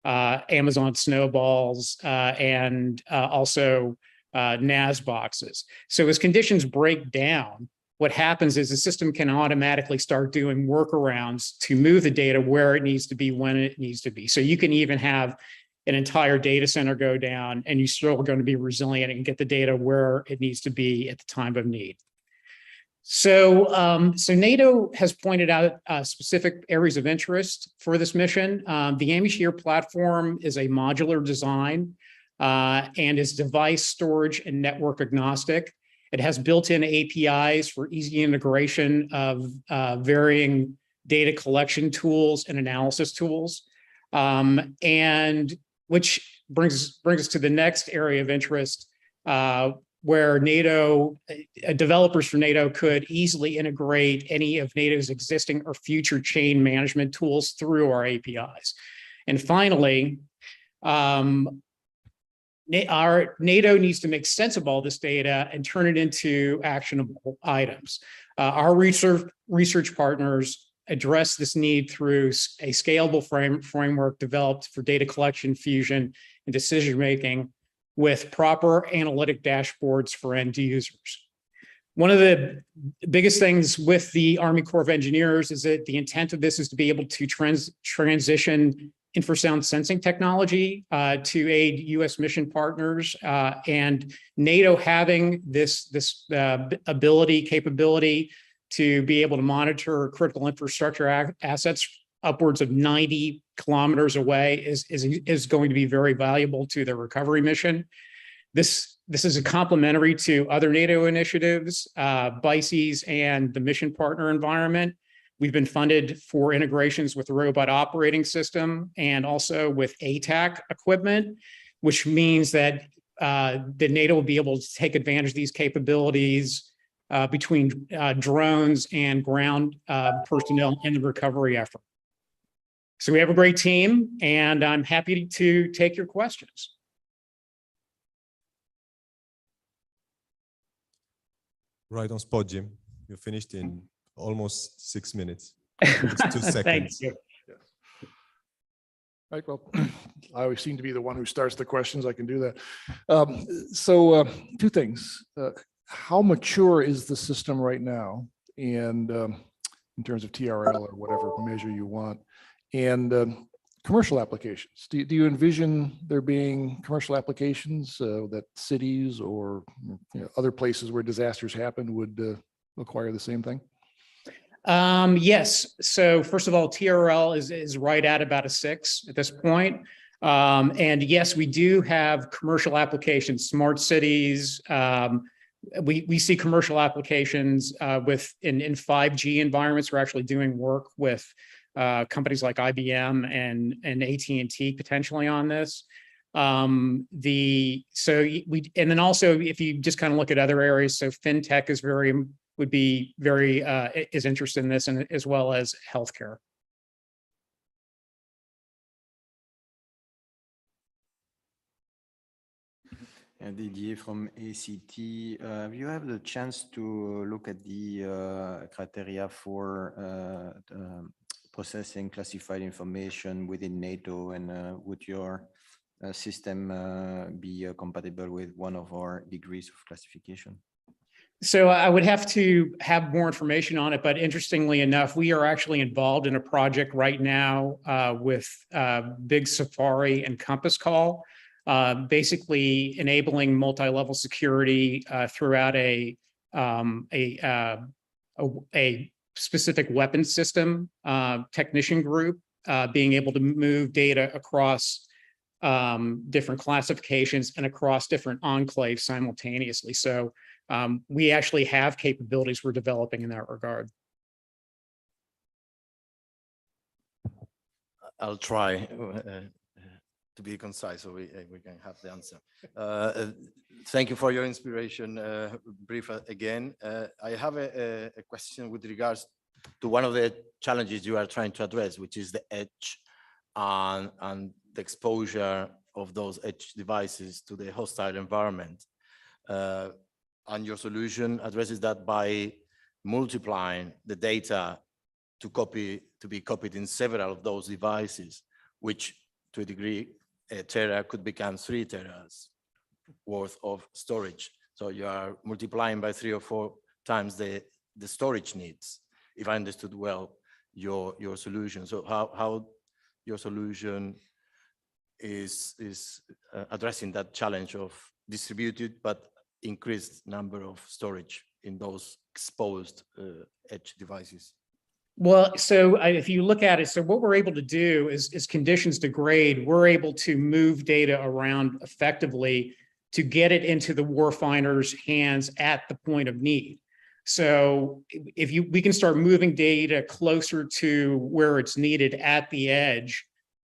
Amazon snowballs, and also NAS boxes. So as conditions break down, what happens is the system can automatically start doing workarounds to move the data where it needs to be, when it needs to be. So you can even have an entire data center go down and you're still going to be resilient and get the data where it needs to be at the time of need. So, NATO has pointed out specific areas of interest for this mission. The AmiShare platform is a modular design and is device, storage, and network agnostic. It has built-in APIs for easy integration of varying data collection tools and analysis tools, and which brings us to the next area of interest, where NATO developers for NATO could easily integrate any of NATO's existing or future chain management tools through our APIs. And finally, our NATO needs to make sense of all this data and turn it into actionable items. Our research partners address this need through a scalable framework developed for data collection, fusion, and decision-making with proper analytic dashboards for end users. One of the biggest things with the Army Corps of Engineers is that the intent of this is to be able to transition infrasound sensing technology to aid U.S. mission partners, and NATO having this capability to be able to monitor critical infrastructure assets upwards of 90 kilometers away is going to be very valuable to the recovery mission. This is a complementary to other NATO initiatives, BICES, and the mission partner environment. We've been funded for integrations with the robot operating system and also with ATAC equipment, which means that the NATO will be able to take advantage of these capabilities between drones and ground personnel in the recovery effort. So we have a great team, and I'm happy to take your questions. Right on spot, Jim. You finished in almost 6 minutes. It's 2 seconds. Thank you. Right, well, I always seem to be the one who starts the questions. I can do that. So two things. How mature is the system right now? And in terms of TRL or whatever measure you want, and commercial applications. Do you envision there being commercial applications that cities or other places where disasters happen would acquire the same thing? Yes. So first of all, TRL is right at about a 6 at this point. And yes, we do have commercial applications, smart cities. We see commercial applications in 5G environments. We're actually doing work with companies like IBM and AT&T potentially on this. And then also if you just kind of look at other areas, so fintech is is interested in this, and as well as healthcare. Didier from ACT. You have the chance to look at the criteria for processing classified information within NATO, and would your system be compatible with one of our degrees of classification? So I would have to have more information on it, but interestingly enough, we are actually involved in a project right now with Big Safari and Compass Call, basically enabling multi-level security throughout a specific weapon system technician group, being able to move data across different classifications and across different enclaves simultaneously. So we actually have capabilities we're developing in that regard. I'll try to be concise so we can have the answer. Thank you for your inspiration brief again. I have a question with regards to one of the challenges you are trying to address, which is the edge and the exposure of those edge devices to the hostile environment. And your solution addresses that by multiplying the data to be copied in several of those devices, which to a degree, a tera could become 3 teras worth of storage. So you are multiplying by 3 or 4 times the storage needs, if I understood well your solution. So how your solution is addressing that challenge of distributed but increased number of storage in those exposed edge devices? Well, so if you look at it, so what we're able to do is conditions degrade, we're able to move data around effectively to get it into the warfighter's hands at the point of need. So if we can start moving data closer to where it's needed at the edge,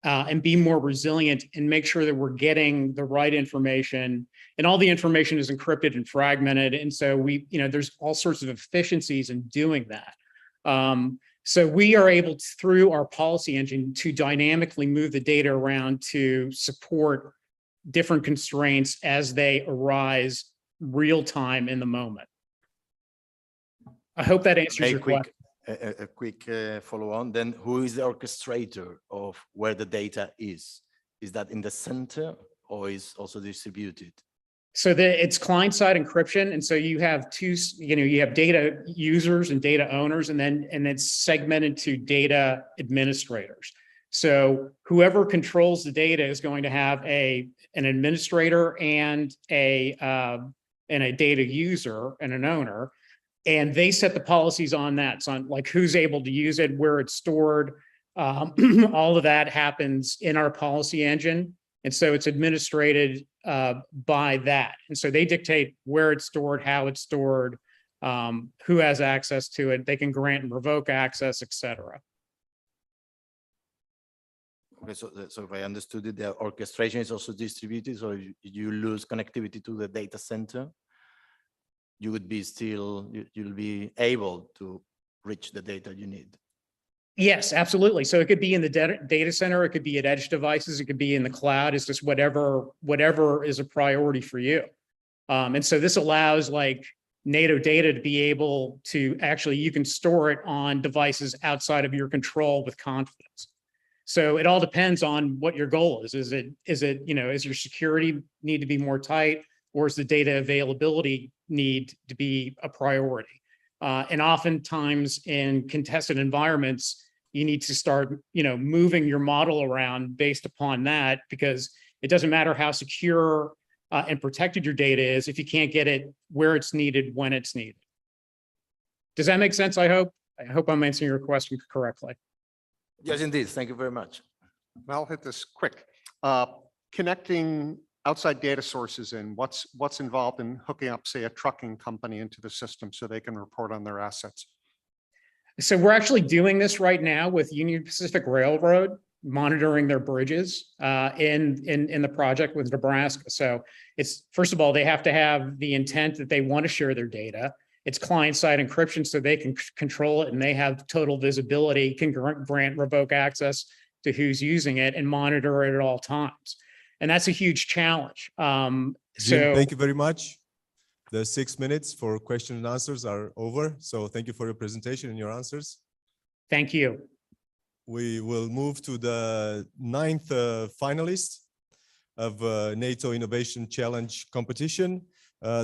and be more resilient and make sure that we're getting the right information, and all the information is encrypted and fragmented. And so there's all sorts of efficiencies in doing that. So we are able to, through our policy engine, to dynamically move the data around to support different constraints as they arise real time in the moment. I hope that answers your question. A quick follow-on, then who is the orchestrator of where the data is? Is that in the center or is also distributed? So it's client-side encryption, and so you have you have data users and data owners, and it's segmented to data administrators. So whoever controls the data is going to have an administrator and a data user and an owner. And they set the policies on that. So like who's able to use it, where it's stored, all of that happens in our policy engine. And so it's administrated by that. And so they dictate where it's stored, how it's stored, who has access to it. They can grant and revoke access, et cetera. Okay, so if I understood it, the orchestration is also distributed. So you lose connectivity to the data center, you would be you'll be able to reach the data you need. Yes, absolutely. So it could be in the data center, it could be at edge devices, it could be in the cloud. It's just whatever is a priority for you. And so this allows like NATO data to be able to actually, you can store it on devices outside of your control with confidence. So it all depends on what your goal is. Is your security need to be more tight, or is the data availability need to be a priority? And oftentimes in contested environments, you need to start, moving your model around based upon that, because it doesn't matter how secure and protected your data is if you can't get it where it's needed, when it's needed. Does that make sense? I hope I'm answering your question correctly. Yes, indeed. Thank you very much. I'll hit this quick. Connecting outside data sources in, what's involved in hooking up, say, a trucking company into the system so they can report on their assets? So we're actually doing this right now with Union Pacific Railroad. monitoring their bridges in the project with Nebraska. So it's, first of all, they have to have the intent that they want to share their data. It's client-side encryption so they can control it and they have total visibility, can grant, revoke access to who's using it and monitor it at all times. And that's a huge challenge. Jim, thank you very much. The 6 minutes for question and answers are over. So thank you for your presentation and your answers. Thank you. We will move to the 9th finalist of NATO Innovation Challenge competition.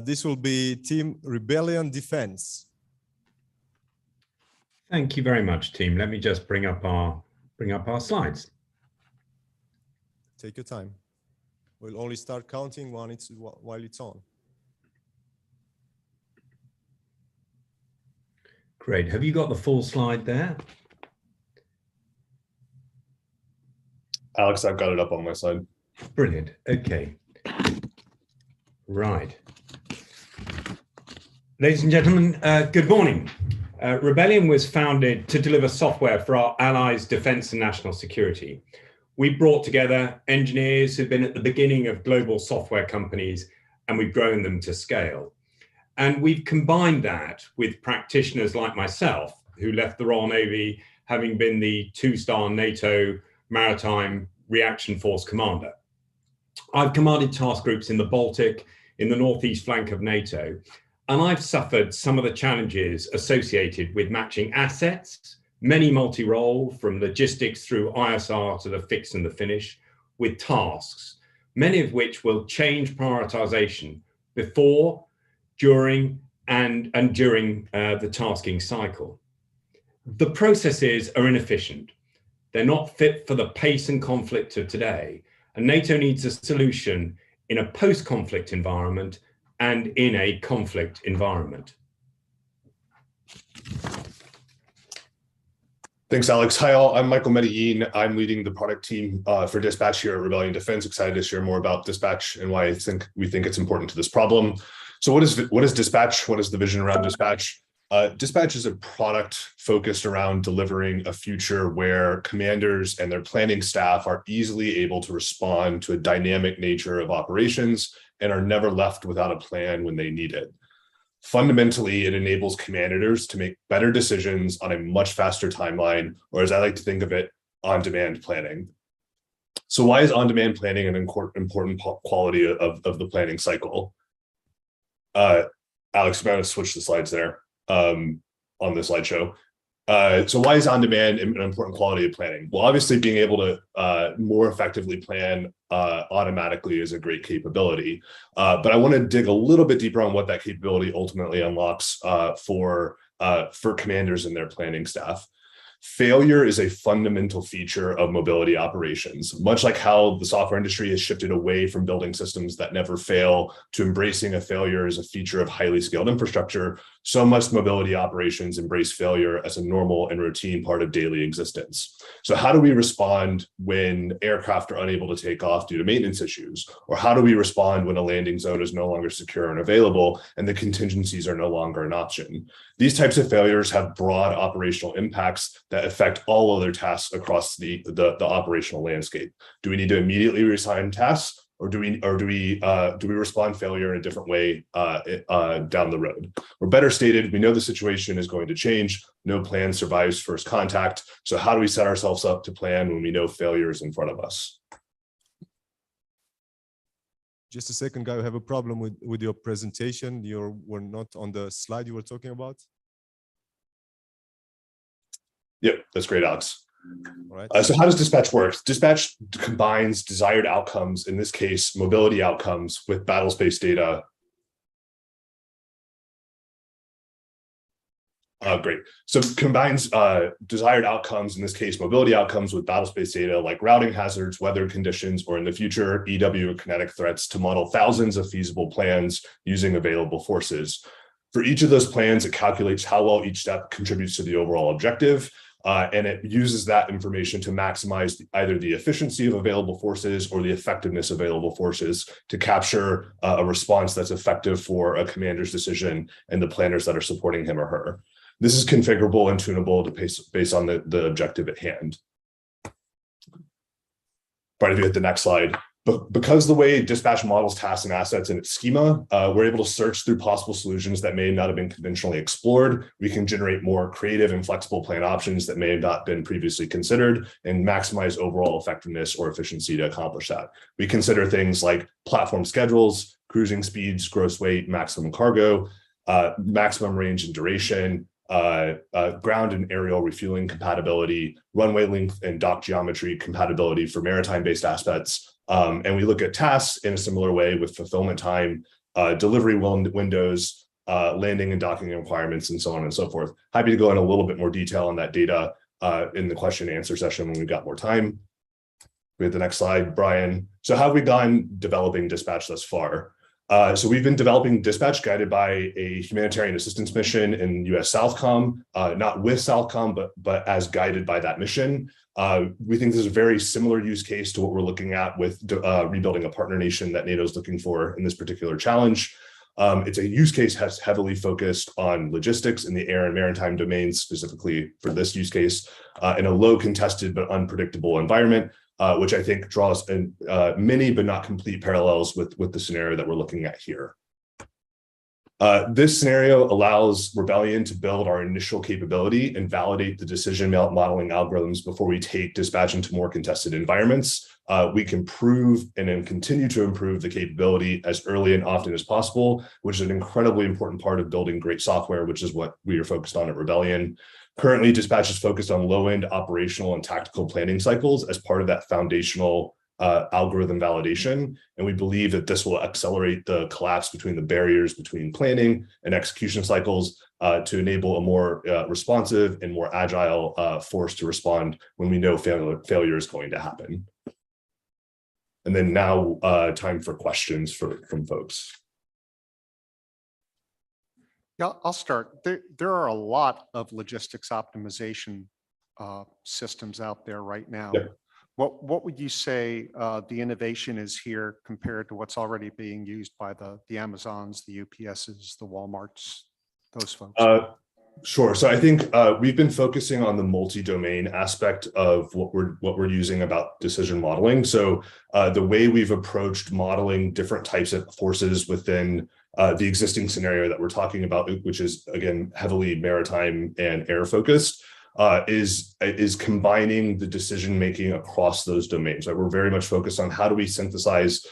This will be Team Rebellion Defense. Thank you very much, team. Let me just bring up our slides. Take your time. We'll only start counting while it's on. Great. Have you got the full slide there? Alex, I've got it up on my side. Brilliant. Okay. Right. Ladies and gentlemen, good morning. Rebellion was founded to deliver software for our allies' defense and national security. We brought together engineers who've been at the beginning of global software companies, and we've grown them to scale. And we've combined that with practitioners like myself, who left the Royal Navy, having been the 2-star NATO Maritime Reaction Force commander. I've commanded task groups in the Baltic, in the northeast flank of NATO, and I've suffered some of the challenges associated with matching assets, many multi-role, from logistics through ISR to the fix and the finish, with tasks, many of which will change prioritization before, during, and during the tasking cycle. The processes are inefficient. They're not fit for the pace and conflict of today, and NATO needs a solution in a post-conflict environment and in a conflict environment. Thanks, Alex. Hi, all. I'm Michael Medellin. I'm leading the product team for Dispatch here at Rebellion Defense. Excited to share more about Dispatch and why we think it's important to this problem. So what is Dispatch? What is the vision around Dispatch? Dispatch is a product focused around delivering a future where commanders and their planning staff are easily able to respond to a dynamic nature of operations and are never left without a plan when they need it. Fundamentally, it enables commanders to make better decisions on a much faster timeline, or as I like to think of it, on-demand planning. So why is on-demand planning an important quality of the planning cycle? Alex, I'm going to switch the slides there on the slideshow. So why is on-demand an important quality of planning? Well, obviously being able to more effectively plan automatically is a great capability. But I want to dig a little bit deeper on what that capability ultimately unlocks for commanders and their planning staff. Failure is a fundamental feature of mobility operations, much like how the software industry has shifted away from building systems that never fail to embracing a failure as a feature of highly scaled infrastructure. So must mobility operations embrace failure as a normal and routine part of daily existence. So how do we respond when aircraft are unable to take off due to maintenance issues? Or how do we respond when a landing zone is no longer secure and available and the contingencies are no longer an option? These types of failures have broad operational impacts that affect all other tasks across the operational landscape. Do we need to immediately reassign tasks, or do we respond to failure in a different way down the road? Or better stated, we know the situation is going to change. No plan survives first contact. So how do we set ourselves up to plan when we know failure is in front of us? Just a second, Guy, I have a problem with your presentation. You were not on the slide you were talking about. Yep, that's great, Alex. All right. So how does Dispatch work? Dispatch combines desired outcomes, in this case, mobility outcomes, with battle space data. Great. So combines desired outcomes, in this case, mobility outcomes, with battle space data like routing hazards, weather conditions, or in the future, EW or kinetic threats to model thousands of feasible plans using available forces. For each of those plans, it calculates how well each step contributes to the overall objective. And it uses that information to maximize either the efficiency of available forces or the effectiveness of available forces to capture a response that's effective for a commander's decision and the planners that are supporting him or her. This is configurable and tunable based on the objective at hand. Brian, if you hit the next slide. But because the way dispatch models tasks and assets in its schema, we're able to search through possible solutions that may not have been conventionally explored. We can generate more creative and flexible plan options that may have not been previously considered and maximize overall effectiveness or efficiency to accomplish that. We consider things like platform schedules, cruising speeds, gross weight, maximum cargo, maximum range and duration, ground and aerial refueling compatibility, runway length and dock geometry compatibility for maritime-based aspects. And we look at tasks in a similar way with fulfillment time, delivery windows, landing and docking requirements, and so on and so forth. Happy to go in a little bit more detail on that data in the question and answer session when we've got more time. We have the next slide, Brian. So how have we gone developing dispatch thus far? So we've been developing dispatch guided by a humanitarian assistance mission in US Southcom, not with Southcom, but as guided by that mission. We think this is a very similar use case to what we're looking at with rebuilding a partner nation that NATO is looking for in this particular challenge. It's a use case that's heavily focused on logistics in the air and maritime domains, specifically for this use case, in a low contested but unpredictable environment, which I think draws many but not complete parallels with the scenario that we're looking at here. This scenario allows Rebellion to build our initial capability and validate the decision modeling algorithms before we take dispatch into more contested environments. We can prove and then continue to improve the capability as early and often as possible, which is an incredibly important part of building great software, which is what we are focused on at Rebellion. Currently, dispatch is focused on low-end operational and tactical planning cycles as part of that foundational algorithm validation. And we believe that this will accelerate the collapse between the barriers between planning and execution cycles to enable a more responsive and more agile force to respond when we know failure is going to happen. And then now time for questions from folks. Yeah, I'll start. There are a lot of logistics optimization systems out there right now. Yep. What would you say the innovation is here compared to what's already being used by the Amazons, the UPSs, the Walmarts, those folks? Sure. So I think we've been focusing on the multi-domain aspect of what we're using about decision modeling. So the way we've approached modeling different types of forces within the existing scenario that we're talking about, which is again heavily maritime and air focused, is combining the decision making across those domains. Right? We're very much focused on how do we synthesize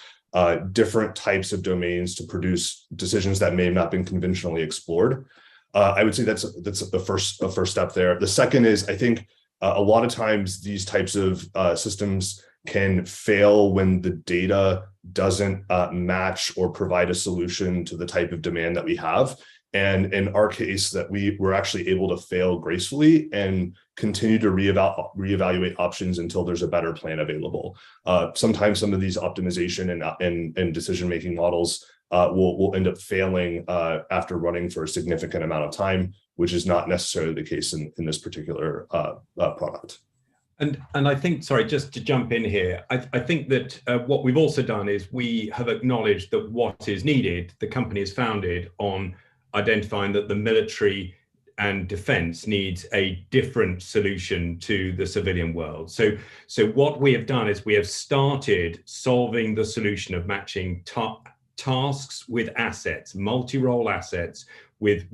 different types of domains to produce decisions that may have not been conventionally explored. I would say that's the first step there. The second is, I think a lot of times these types of systems can fail when the data doesn't match or provide a solution to the type of demand that we have. And in our case, that we're actually able to fail gracefully and continue to reevaluate options until there's a better plan available. Sometimes some of these optimization and decision-making models will end up failing after running for a significant amount of time, which is not necessarily the case in this particular product. And I think, sorry, just to jump in here, I think that what we've also done is we have acknowledged that what is needed, the company is founded on identifying that the military and defense needs a different solution to the civilian world. So what we have done is we have started solving the solution of matching tasks with assets, multi-role assets with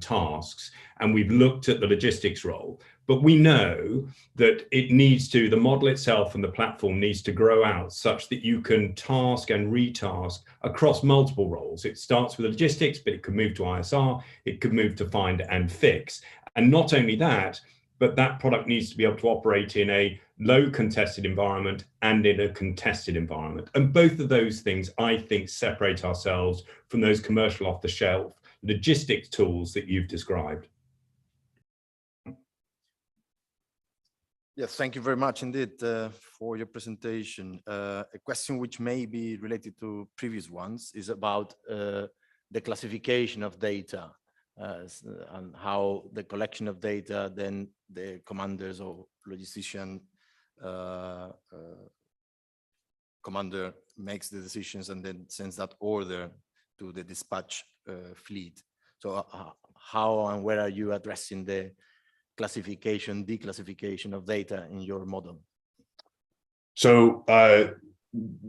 tasks, and we've looked at the logistics role. But we know that the model itself and the platform needs to grow out such that you can task and retask across multiple roles. It starts with logistics, but it could move to ISR, it could move to find and fix. And not only that, but that product needs to be able to operate in a low contested environment and in a contested environment. And both of those things, I think, separate ourselves from those commercial off-the-shelf logistics tools that you've described. Yes, thank you very much indeed for your presentation. A question which may be related to previous ones is about the classification of data and how the collection of data, then the commanders or logistician commander makes the decisions and then sends that order to the dispatch fleet. So how and where are you addressing the classification, declassification of data in your model? So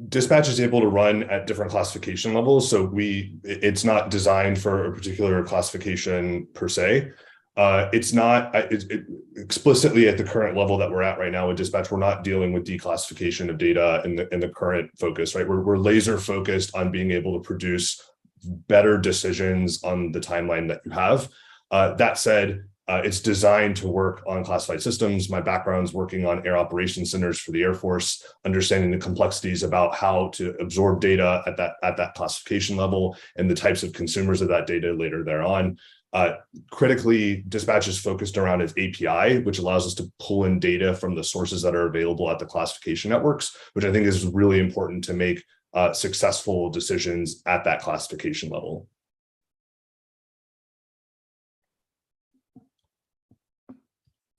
dispatch is able to run at different classification levels. So it's not designed for a particular classification per se. It's not explicitly at the current level that we're at right now with dispatch. We're not dealing with declassification of data in the current focus, right? We're laser focused on being able to produce better decisions on the timeline that you have. That said, it's designed to work on classified systems. My background's working on air operations centers for the Air Force, understanding the complexities about how to absorb data at that classification level and the types of consumers of that data later thereon. Critically, dispatch is focused around its API, which allows us to pull in data from the sources that are available at the classification networks, which I think is really important to make successful decisions at that classification level.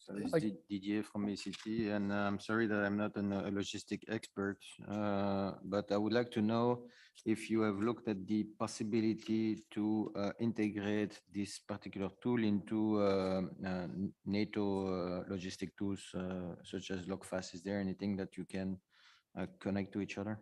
So this is Didier from ACT, and I'm sorry that I'm not a logistic expert, but I would like to know if you have looked at the possibility to integrate this particular tool into NATO logistic tools such as Logfast. Is there anything that you can connect to each other?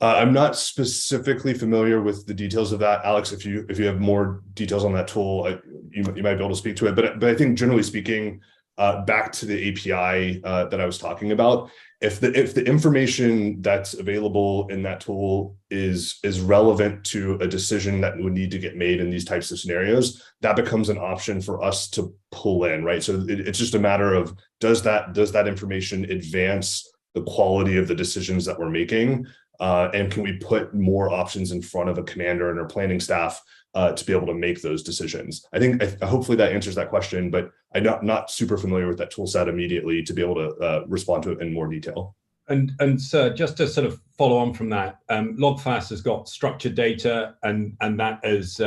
I'm not specifically familiar with the details of that. Alex, if you have more details on that tool, you might be able to speak to it. But I think generally speaking, back to the API that I was talking about, if the information that's available in that tool is relevant to a decision that would need to get made in these types of scenarios, that becomes an option for us to pull in, right? So it's just a matter of does that information advance the quality of the decisions that we're making? And can we put more options in front of a commander and our planning staff to be able to make those decisions? I think hopefully that answers that question, but I'm not super familiar with that tool set immediately to be able to respond to it in more detail. And sir, just to sort of follow on from that, Logfast has got structured data, and that, as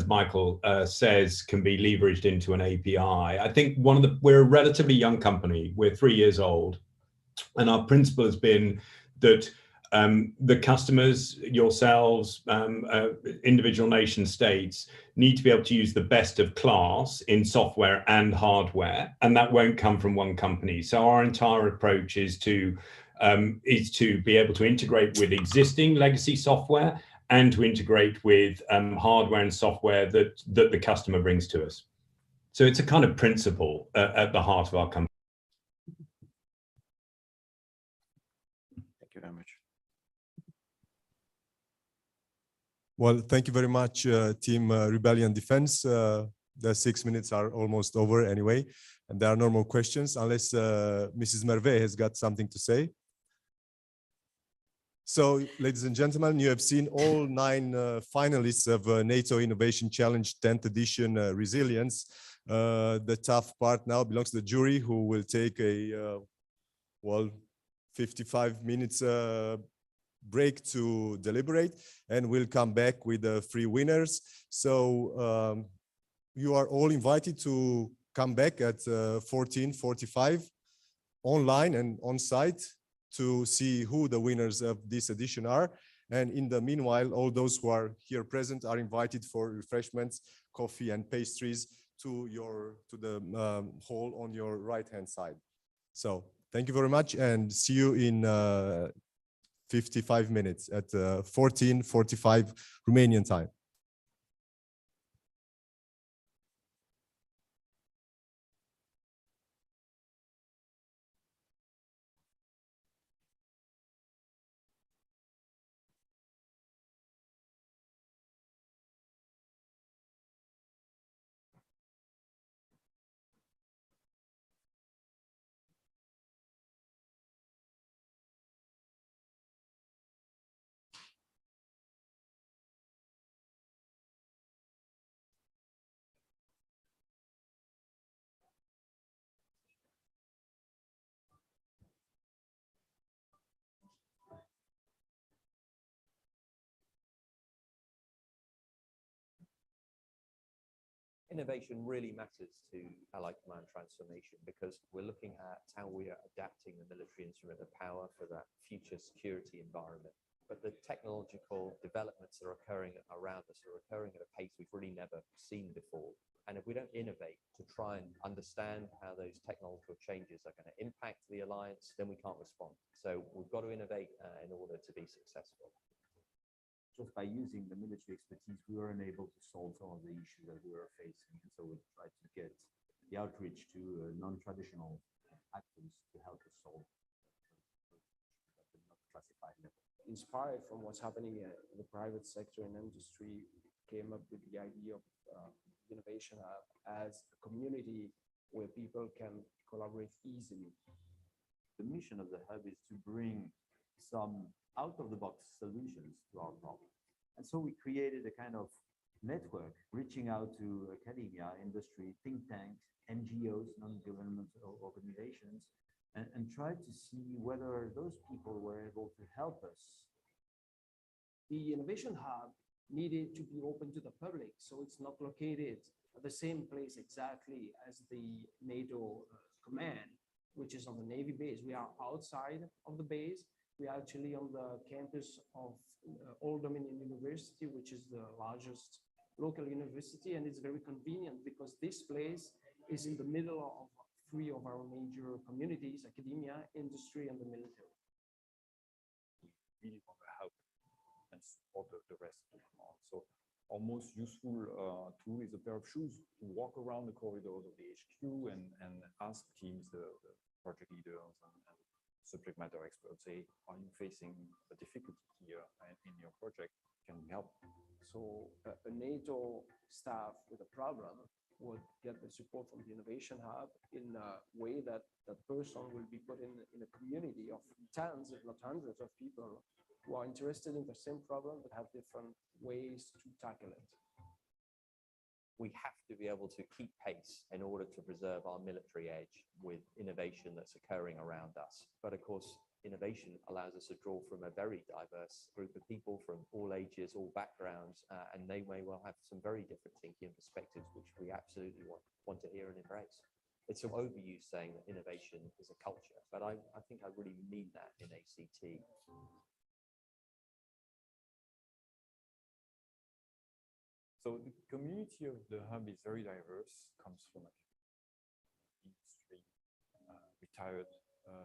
Michael says, can be leveraged into an API. I think we're a relatively young company. We're 3 years old, and our principle has been that the customers, yourselves, individual nation states need to be able to use the best of class in software and hardware, and that won't come from one company. So our entire approach is to be able to integrate with existing legacy software and to integrate with hardware and software that the customer brings to us. So it's a kind of principle at the heart of our company. Thank you very much. Well, thank you very much, Team Rebellion Defense. The 6 minutes are almost over anyway, and there are no more questions unless Mrs. Merve has got something to say. So, ladies and gentlemen, you have seen all 9 finalists of NATO Innovation Challenge 10th edition Resilience. The tough part now belongs to the jury, who will take a 55 minutes break to deliberate, and we'll come back with the 3 winners. So you are all invited to come back at 14:45 online and on site to see who the winners of this edition are. And in the meanwhile, all those who are here present are invited for refreshments, coffee and pastries to the hall on your right-hand side. So thank you very much, and see you in 55 minutes at 14:45 Romanian time. Innovation really matters to Allied Command transformation, because we're looking at how we are adapting the military instrument of power for that future security environment. But the technological developments that are occurring around us are occurring at a pace we've really never seen before. And if we don't innovate to try and understand how those technological changes are going to impact the alliance, then we can't respond. So we've got to innovate in order to be successful. Just by using the military expertise, we were unable to solve some of the issues that we were facing. And so we tried to get the outreach to non-traditional actors to help us solve at the not classified level. Inspired from what's happening in the private sector and industry, came up with the idea of Innovation Hub as a community where people can collaborate easily. The mission of the hub is to bring some out-of-the-box solutions to our problem. And so we created a kind of network reaching out to academia, industry, think tanks, NGOs, non-governmental organizations, and tried to see whether those people were able to help us. The Innovation Hub needed to be open to the public, so it's not located at the same place exactly as the NATO command, which is on the Navy base. We are outside of the base. We are actually on the campus of Old Dominion University, which is the largest local university, and it's very convenient because this place is in the middle of three of our major communities: academia, industry, and the military. We really want to help and support the rest of the command. So our most useful tool is a pair of shoes to walk around the corridors of the HQ and ask teams, the project leaders and subject matter experts, say, are you facing a difficulty here in your project? Can we help? So a NATO staff with a problem would get the support from the Innovation Hub in a way that that person will be put in a community of tens, if not hundreds of people who are interested in the same problem but have different ways to tackle it. We have to be able to keep pace in order to preserve our military edge with innovation that's occurring around us. But of course, innovation allows us to draw from a very diverse group of people from all ages, all backgrounds, and they may well have some very different thinking and perspectives, which we absolutely want to hear and embrace. It's an overused saying that innovation is a culture, but I think I really mean that in ACT. So the community of the hub is very diverse, comes from industry, retired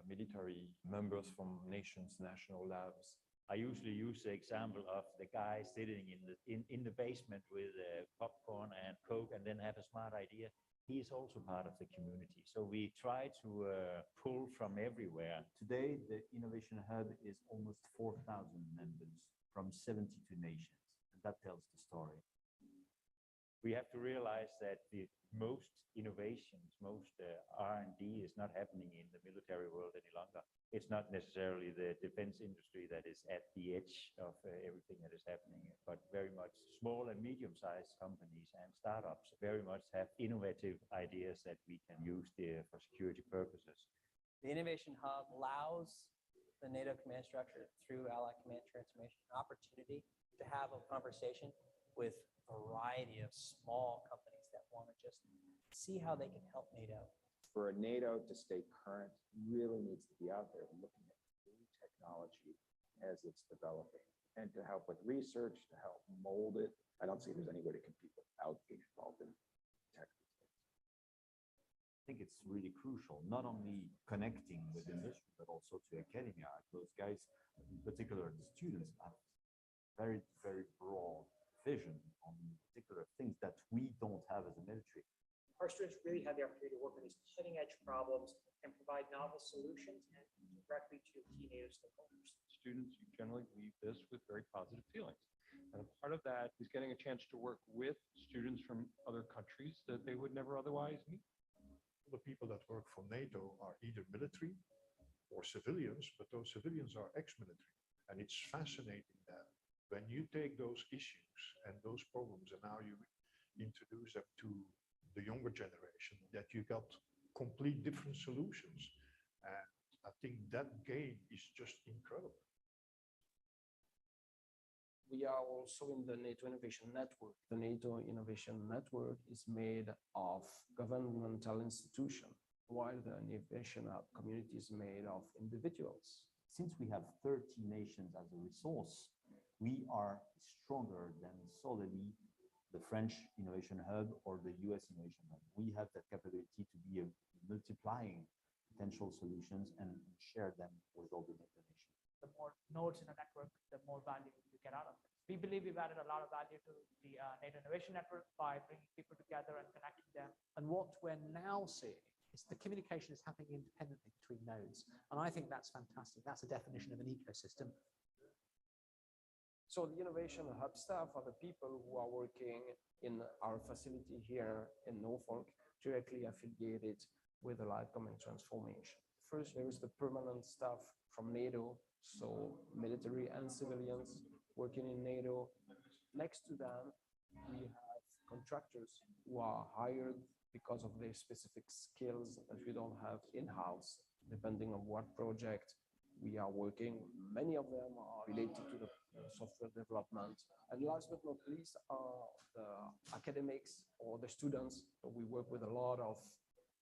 military members from nations, national labs. I usually use the example of the guy sitting in the basement with popcorn and Coke and then have a smart idea. He is also part of the community. So we try to pull from everywhere. Today, the Innovation Hub is almost 4,000 members from 72 nations. And that tells the story. We have to realize that the most innovations, most R&D is not happening in the military world any longer. It's not necessarily the defense industry that is at the edge of everything that is happening, but very much small and medium-sized companies and startups very much have innovative ideas that we can use there for security purposes. The Innovation Hub allows the NATO command structure through Allied Command Transformation an opportunity to have a conversation with a variety of small companies that want to just see how they can help NATO. For NATO to stay current, really needs to be out there looking at new technology as it's developing and to help with research, to help mold it. I don't see there's any way to compete without being involved in tech. I think it's really crucial, not only connecting with industry, but also to academia. Those guys, in particular the students, have very, very broad vision on particular things that we don't have as a military. Our students really have the opportunity to work on these cutting-edge problems and provide novel solutions and directly to key NATO stakeholders. Students generally leave this with very positive feelings. And a part of that is getting a chance to work with students from other countries that they would never otherwise meet. The people that work for NATO are either military or civilians, but those civilians are ex-military. And it's fascinating that when you take those issues and those problems and now you introduce them to the younger generation, that you got complete different solutions. And I think that gain is just incredible. We are also in the NATO Innovation Network. The NATO Innovation Network is made of governmental institutions, while the Innovation Hub community is made of individuals. Since we have 30 nations as a resource, we are stronger than solely the French Innovation Hub or the US Innovation Hub. We have that capability to be multiplying potential solutions and share them with all the NATO nations. The more nodes in a network, the more value you get out of it. We believe we've added a lot of value to the NATO Innovation Network by bringing people together and connecting them. And what we're now seeing is the communication is happening independently between nodes. And I think that's fantastic. That's a definition of an ecosystem. So the Innovation Hub staff are the people who are working in our facility here in Norfolk, directly affiliated with the Light Command Transformation. First, there is the permanent staff from NATO, so military and civilians working in NATO. Next to them, we have contractors who are hired because of their specific skills that we don't have in-house, depending on what project we are working. Many of them are related to the software development. And last but not least are the academics or the students. We work with a lot of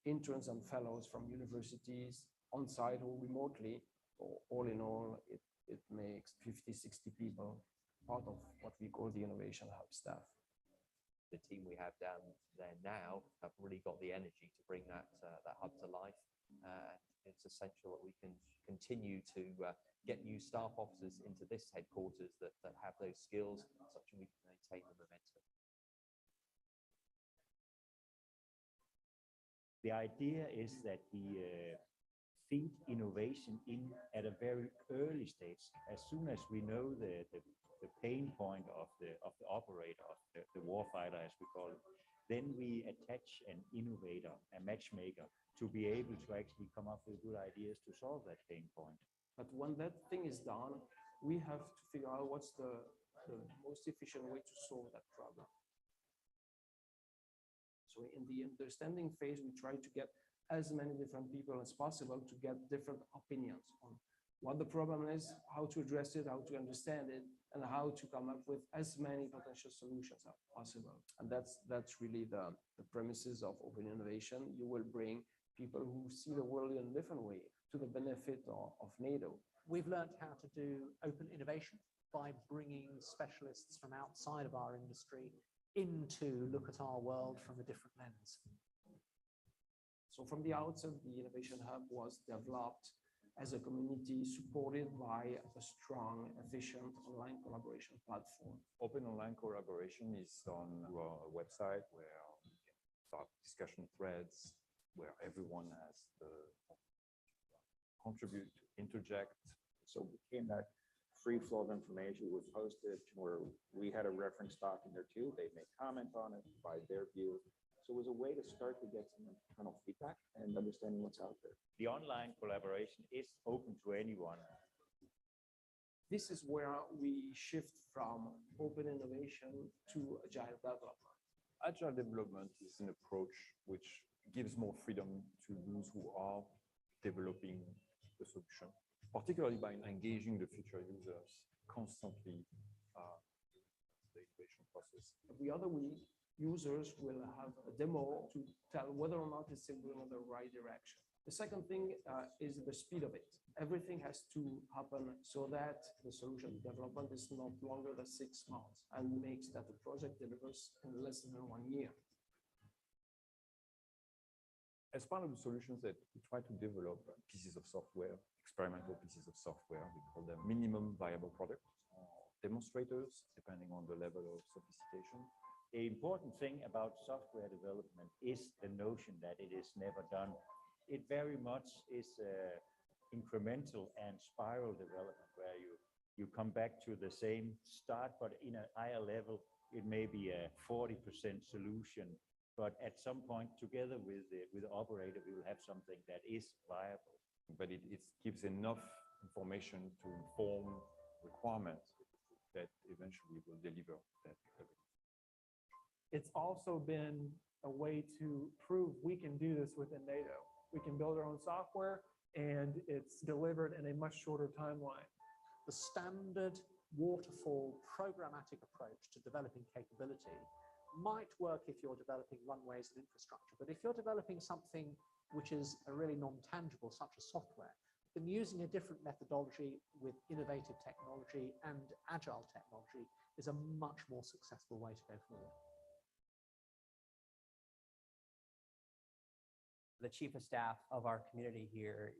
interns and fellows from universities on-site or remotely. So all in all, it makes 50, 60 people part of what we call the Innovation Hub staff. The team we have down there now have really got the energy to bring that hub to life. It's essential that we can continue to get new staff officers into this headquarters that have those skills, such that we can maintain the momentum. The idea is that we feed innovation in at a very early stage. As soon as we know the pain point of the operator, of the warfighter, as we call it, then we attach an innovator, a matchmaker, to be able to actually come up with good ideas to solve that pain point. But when that thing is done, we have to figure out what's the most efficient way to solve that problem. So in the understanding phase, we try to get as many different people as possible to get different opinions on what the problem is, how to address it, how to understand it, and how to come up with as many potential solutions as possible. And that's really the premises of open innovation. You will bring people who see the world in a different way to the benefit of NATO. We've learned how to do open innovation by bringing specialists from outside of our industry in to look at our world from a different lens. So from the outset, the Innovation Hub was developed as a community supported by a strong, efficient online collaboration platform. Open online collaboration is on our website where you can start discussion threads, where everyone has to contribute, interject. So in that free flow of information was posted where we had a reference doc in there too. They may comment on it, provide their view. So it was a way to start to get some internal feedback and understanding what's out there. The online collaboration is open to anyone. This is where we shift from open innovation to agile development. Agile development is an approach which gives more freedom to those who are developing the solution, particularly by engaging the future users constantly in the innovation process. The other week, users will have a demo to tell whether or not it's going in the right direction. The second thing is the speed of it. Everything has to happen so that the solution development is not longer than 6 months and makes that the project delivers in less than 1 year. As part of the solutions that we try to develop pieces of software, experimental pieces of software, we call them minimum viable products, demonstrators, depending on the level of sophistication. The important thing about software development is the notion that it is never done. It very much is incremental and spiral development where you come back to the same start, but in a higher level, it may be a 40% solution. But at some point, together with the operator, we will have something that is viable. But it gives enough information to inform requirements that eventually will deliver that capability. It's also been a way to prove we can do this within NATO. We can build our own software and it's delivered in a much shorter timeline. The standard waterfall programmatic approach to developing capability might work if you're developing runways and infrastructure, but if you're developing something which is a really non-tangible, such as software, then using a different methodology with innovative technology and agile technology is a much more successful way to go forward. The chief of staff of our community here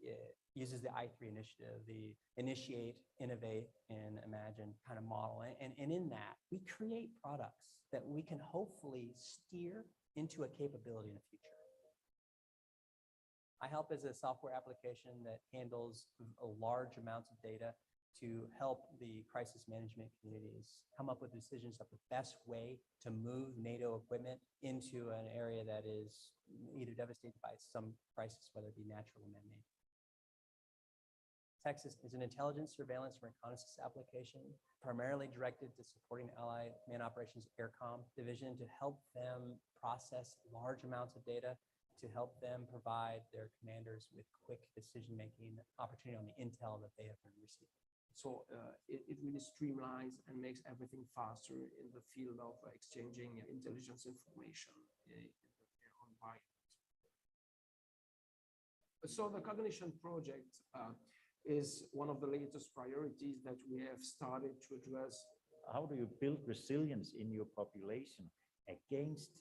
uses the I3 initiative, the initiate, innovate, and imagine kind of model. And in that, we create products that we can hopefully steer into a capability in the future. I help as a software application that handles large amounts of data to help the crisis management communities come up with decisions of the best way to move NATO equipment into an area that is either devastated by some crisis, whether it be natural or man-made. Texas is an intelligence, surveillance, and reconnaissance application, primarily directed to supporting Allied Command Operations AirCom division to help them process large amounts of data, to help them provide their commanders with quick decision-making opportunity on the intel that they have been receiving. So it really streamlines and makes everything faster in the field of exchanging intelligence information in their environment. So the Cognition project is one of the latest priorities that we have started to address. How do you build resilience in your population against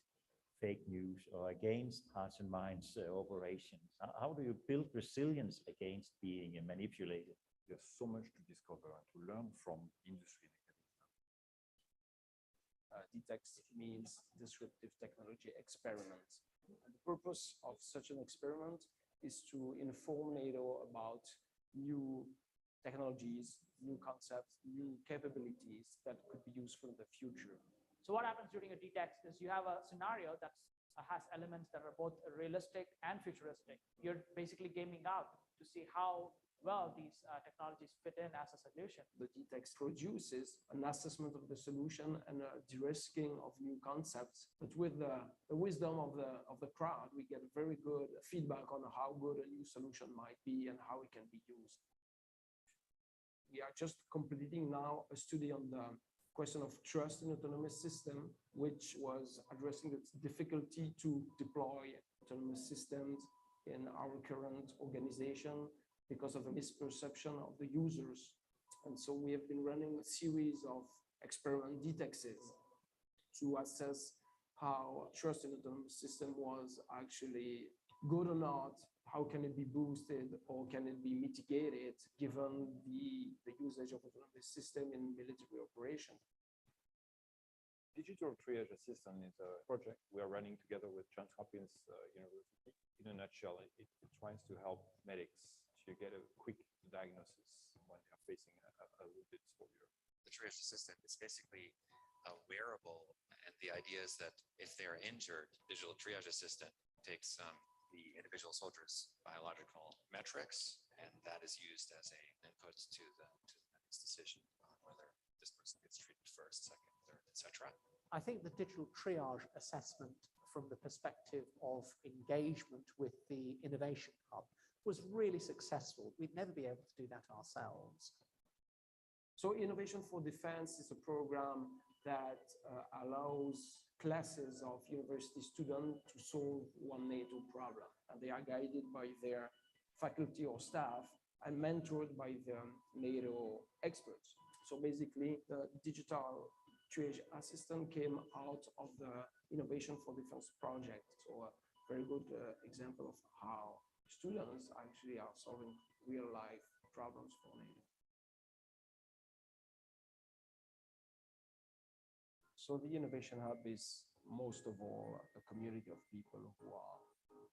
fake news or against hearts and minds operations? How do you build resilience against being manipulated? There's so much to discover and to learn from industry and academia. DTEX means disruptive technology experiment. And the purpose of such an experiment is to inform NATO about new technologies, new concepts, new capabilities that could be useful in the future. So what happens during a DTEX is you have a scenario that has elements that are both realistic and futuristic. You're basically gaming out to see how well these technologies fit in as a solution. The DTEX produces an assessment of the solution and a de-risking of new concepts. But with the wisdom of the crowd, we get very good feedback on how good a new solution might be and how it can be used. We are just completing now a study on the question of trust in autonomous system, which was addressing its difficulty to deploy autonomous systems in our current organization because of a misperception of the users. And so we have been running a series of experiment DTEXs to assess how trust in autonomous system was actually good or not, how can it be boosted or can it be mitigated given the usage of autonomous system in military operation. Digital triage assistant is a project we are running together with Johns Hopkins University. In a nutshell, it tries to help medics to get a quick diagnosis when they're facing a little bit severe. The triage assistant is basically a wearable, and the idea is that if they're injured, digital triage assistant takes the individual soldier's biological metrics, and that is used as an input to the medic's decision on whether this person gets treated first, second, third, etc. I think the digital triage assessment from the perspective of engagement with the Innovation Hub was really successful. We'd never be able to do that ourselves. So Innovation for Defense is a program that allows classes of university students to solve one NATO problem. And they are guided by their faculty or staff and mentored by the NATO experts. So basically, the digital triage assistant came out of the Innovation for Defense project. So a very good example of how students actually are solving real life problems for NATO. So the Innovation Hub is most of all a community of people who are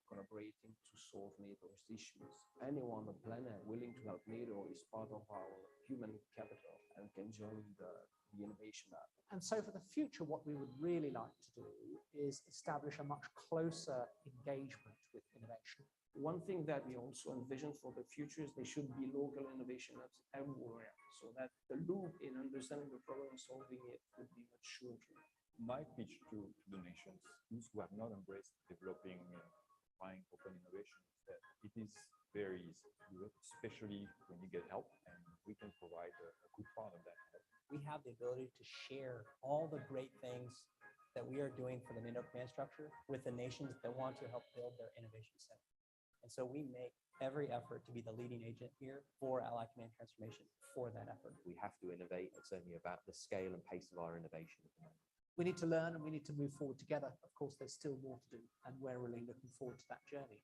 collaborating to solve NATO's issues. Anyone on the planet willing to help NATO is part of our human capital and can join the Innovation Hub. And so for the future, what we would really like to do is establish a much closer engagement with innovation. One thing that we also envision for the future is there should be local innovation hubs everywhere, so that the loop in understanding the problem and solving it would be much shorter. My pitch to the nations, those who have not embraced developing buying open innovation, is that it is very easy to do it, especially when you get help, and we can provide a good part of that help. We have the ability to share all the great things that we are doing for the NATO command structure with the nations that want to help build their innovation center. And so we make every effort to be the leading agent here for ally command transformation for that effort. We have to innovate. It's only about the scale and pace of our innovation at the moment. We need to learn and we need to move forward together. Of course, there's still more to do, and we're really looking forward to that journey.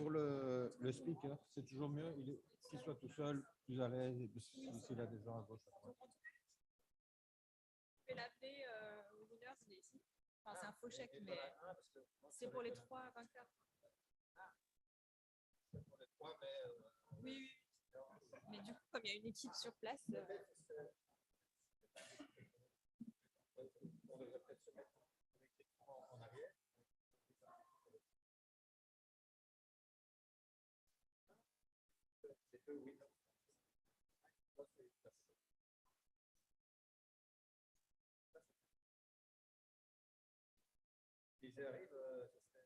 sur le speaker, c'est toujours mieux qu'il soit tout seul, plus à l'aise, et puis s'il a des gens à gauche, à droite. Je vais l'appeler au winner, il est ici. Enfin, c'est un faux chèque, mais c'est pour les 3 vainqueurs. Oui, oui. Mais du coup, comme il y a une équipe sur place, On devrait peut-être se mettre en arrière. C'est eux, oui. Ils arrivent, ça serait...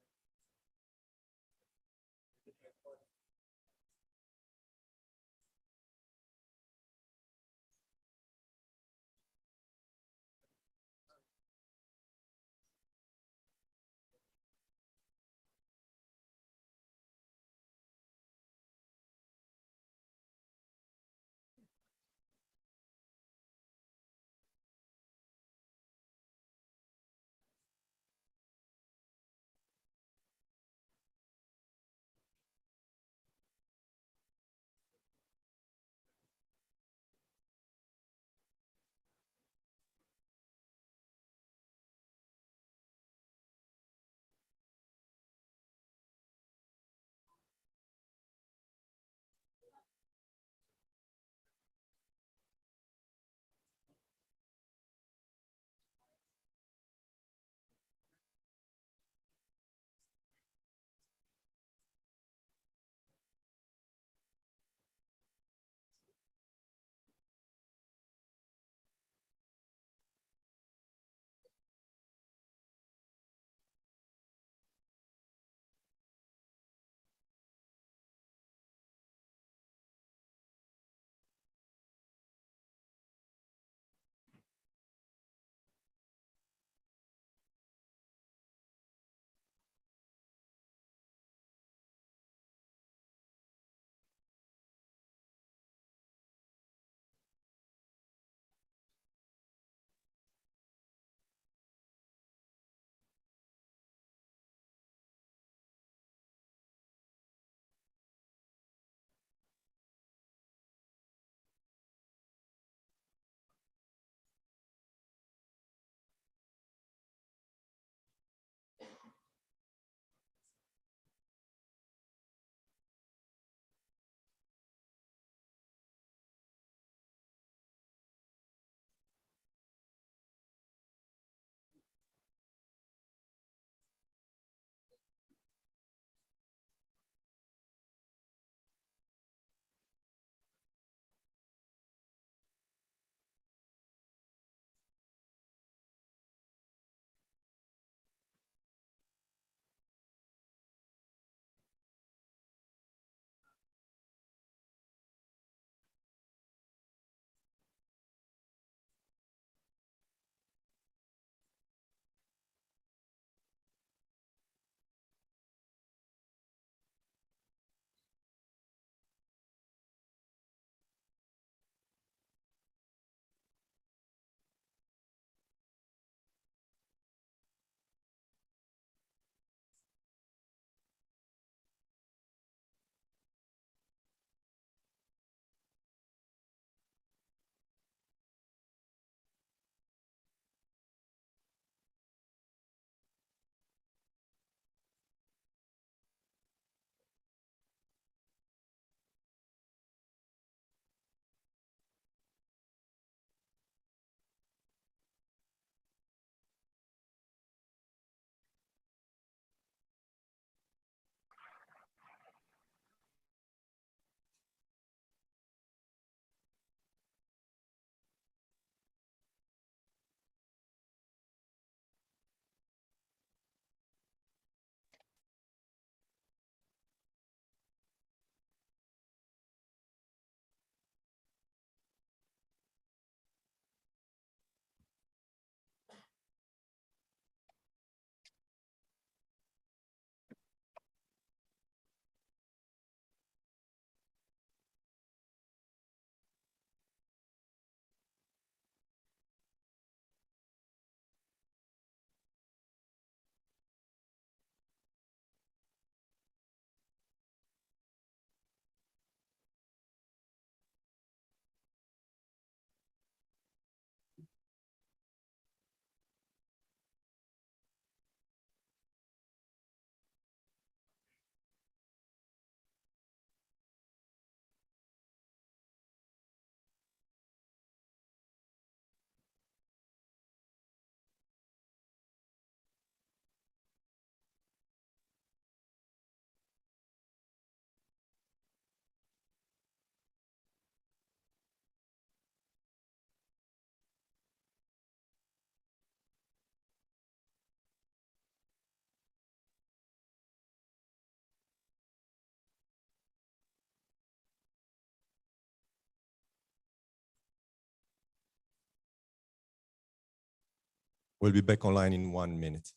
We'll be back online in 1 minute.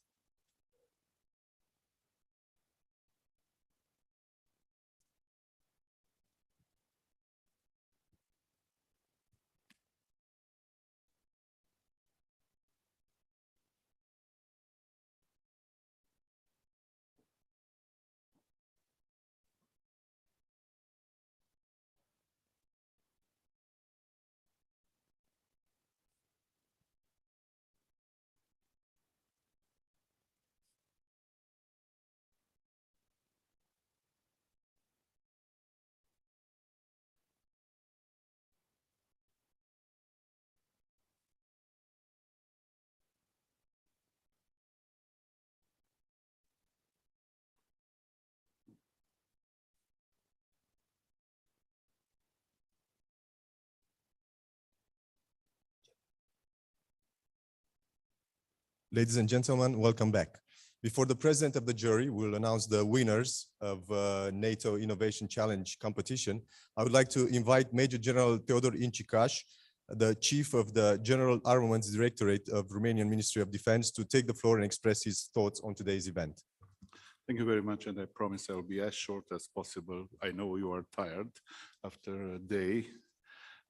Ladies and gentlemen, welcome back. Before the president of the jury will announce the winners of NATO Innovation Challenge competition, I would like to invite Major General Teodor Incikaș, the chief of the General Armaments Directorate of Romanian Ministry of Defense, to take the floor and express his thoughts on today's event. Thank you very much, and I promise I will be as short as possible. I know you are tired after a day,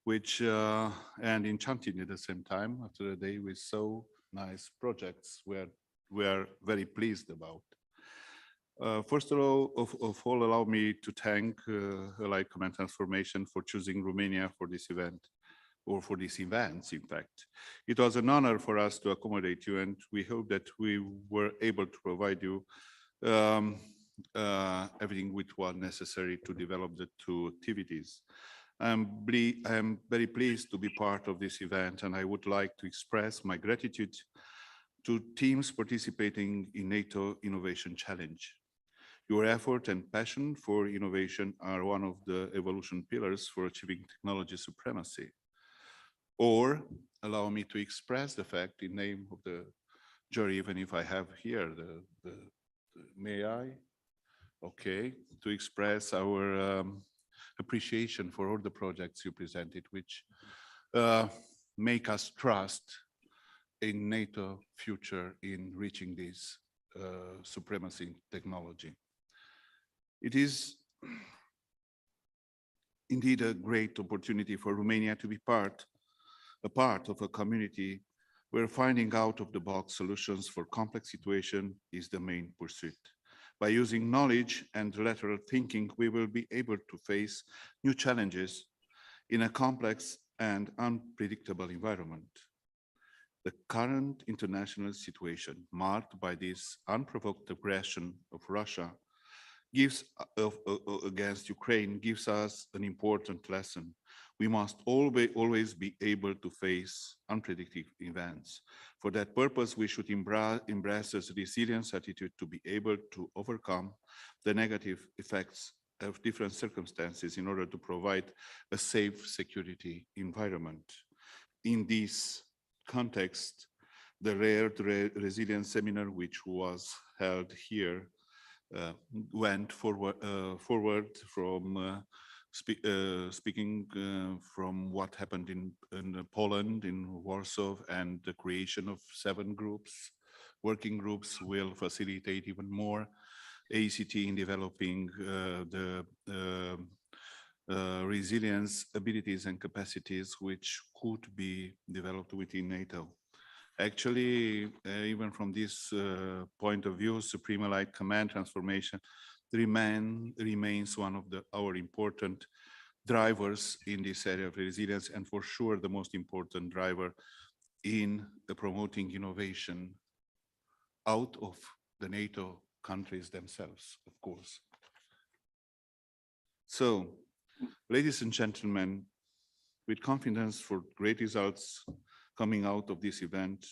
and enchanting at the same time, after a day with so nice projects we are very pleased about. First of all, allow me to thank Allied Command Transformation for choosing Romania for this event, or for these events, in fact. It was an honor for us to accommodate you, and we hope that we were able to provide you everything which was necessary to develop the two activities. I'm very pleased to be part of this event, and I would like to express my gratitude to teams participating in NATO Innovation Challenge. Your effort and passion for innovation are one of the evolution pillars for achieving technology supremacy. Or allow me to express the fact in name of the jury, even if I have here may I? Okay, to express our appreciation for all the projects you presented, which make us trust in NATO future in reaching this supremacy technology. It is indeed a great opportunity for Romania to be a part of a community where finding out-of-the-box solutions for complex situations is the main pursuit. By using knowledge and lateral thinking, we will be able to face new challenges in a complex and unpredictable environment. The current international situation, marked by this unprovoked aggression of Russia against Ukraine, gives us an important lesson. We must always be able to face unpredictable events. For that purpose, we should embrace a resilient attitude to be able to overcome the negative effects of different circumstances in order to provide a safe security environment. In this context, the Rare Resilience Seminar, which was held here, went forward from speaking from what happened in Poland, in Warsaw, and the creation of 7 groups. Working groups will facilitate even more ACT in developing the resilience abilities and capacities which could be developed within NATO. Actually, even from this point of view, Supreme Allied Command Transformation remains one of our important drivers in this area of resilience, and for sure the most important driver in promoting innovation out of the NATO countries themselves, of course. So, ladies and gentlemen, with confidence for great results coming out of this event,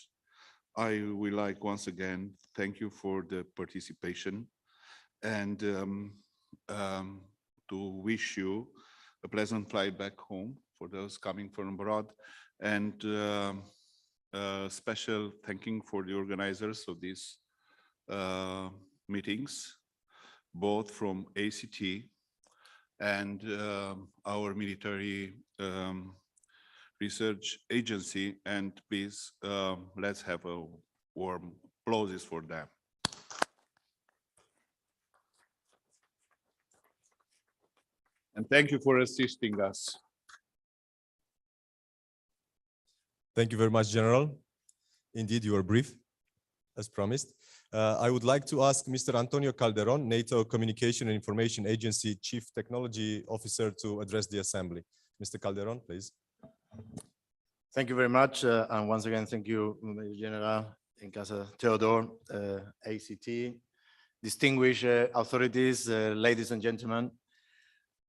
I would like once again thank you for the participation and to wish you a pleasant flight back home for those coming from abroad, and special thanking for the organizers of these meetings, both from ACT and our military research agency. And please, let's have a Warm applauses for them. And thank you for assisting us. Thank you very much, General. Indeed, you were brief, as promised. I would like to ask Mr. Antonio Calderon, NATO Communication and Information Agency Chief Technology Officer, to address the Assembly. Mr. Calderon, please. Thank you very much. And once again, thank you, Major General in Casa Theodore, ACT, distinguished authorities, ladies and gentlemen.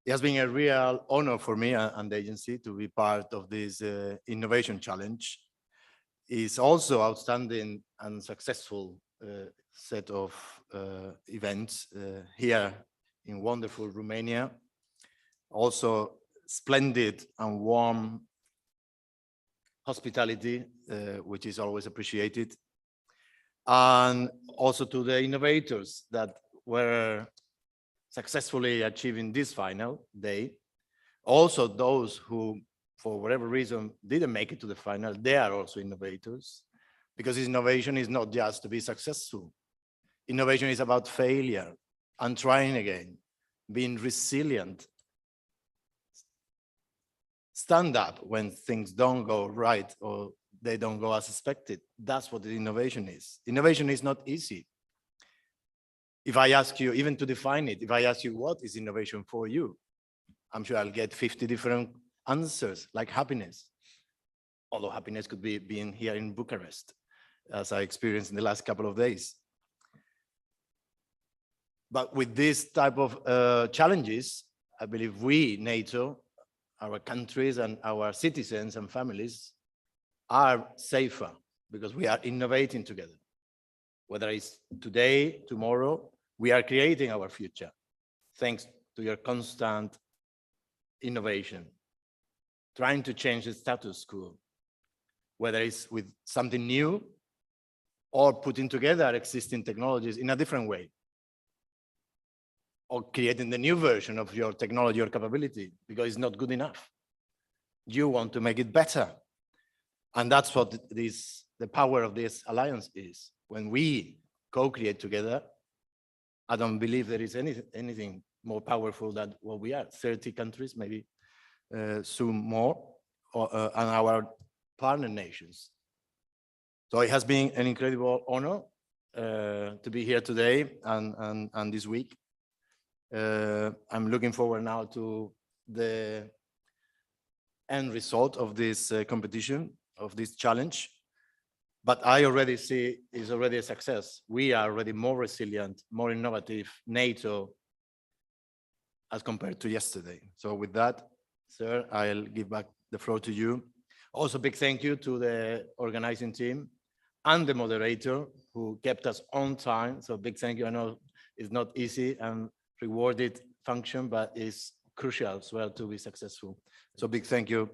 It has been a real honor for me and the agency to be part of this innovation challenge. It's also outstanding and successful set of events here in wonderful Romania. Also splendid and warm hospitality, which is always appreciated. And also to the innovators that were successfully achieving this final day. Also those who, for whatever reason, didn't make it to the final, they are also innovators. Because innovation is not just to be successful. Innovation is about failure and trying again, being resilient. Stand up when things don't go right or they don't go as expected. That's what the innovation is. Innovation is not easy. If I ask you, even to define it, if I ask you what is innovation for you, I'm sure I'll get 50 different answers, like happiness. Although happiness could be being here in Bucharest, as I experienced in the last couple of days. But with this type of challenges, I believe we, NATO, our countries and our citizens and families are safer because we are innovating together. Whether it's today, tomorrow, we are creating our future, thanks to your constant innovation, trying to change the status quo, whether it's with something new or putting together existing technologies in a different way, or creating the new version of your technology or capability because it's not good enough. You want to make it better. And that's what the power of this alliance is. When we co-create together, I don't believe there is anything more powerful than what we are. 30 countries, maybe soon more, and our partner nations. So it has been an incredible honor to be here today and this week. I'm looking forward now to the end result of this competition, of this challenge. But I already see it's already a success. We are already more resilient, more innovative NATO as compared to yesterday. So with that, sir, I'll give back the floor to you. Also, big thank you to the organizing team and the moderator who kept us on time. So big thank you. I know it's not easy and rewarded function, but it's crucial as well to be successful. So big thank you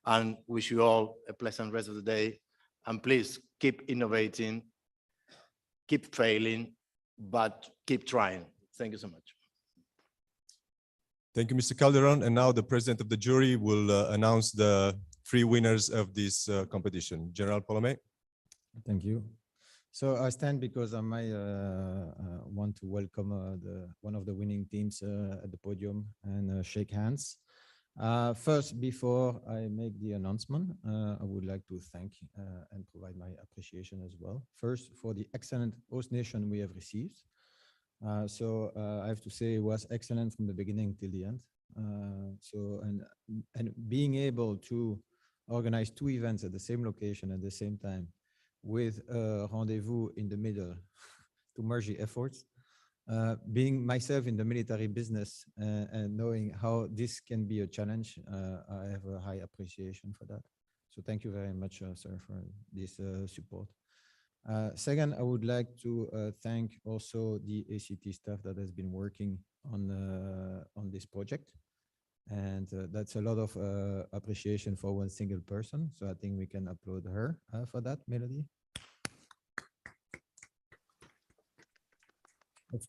and wish you all a pleasant rest of the day. And please keep innovating, keep failing, but keep trying. Thank you so much. Thank you, Mr. Calderon. And now the president of the jury will announce the 3 winners of this competition. General Polome. Thank you. So I stand because I might want to welcome one of the winning teams at the podium and shake hands. First, before I make the announcement, I would like to thank and provide my appreciation as well. First, for the excellent host nation we have received. I have to say it was excellent from the beginning till the end. And being able to organize 2 events at the same location at the same time with a rendezvous in the middle to merge the efforts. Being myself in the military business and knowing how this can be a challenge, I have a high appreciation for that. So thank you very much, sir, for this support. Second, I would like to thank also the ACT staff that has been working on this project. And that's a lot of appreciation for one single person. So I think we can applaud her for that, Melody. Of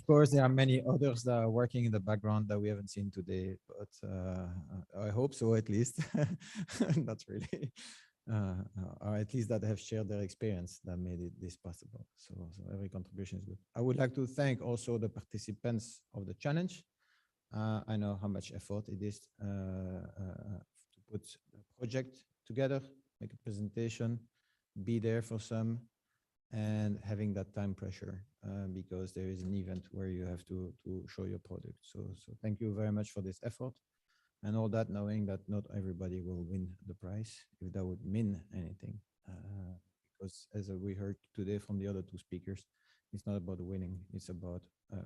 course, there are many others that are working in the background that we haven't seen today, but I hope so at least. Not really. or at least that have shared their experience that made this possible. So every contribution is good. I would like to thank also the participants of the challenge. I know how much effort it is to put a project together, make a presentation, be there for some, and having that time pressure because there is an event where you have to show your product. So thank you very much for this effort. And all that, knowing that not everybody will win the prize, if that would mean anything. Because as we heard today from the other two speakers, it's not about winning, it's about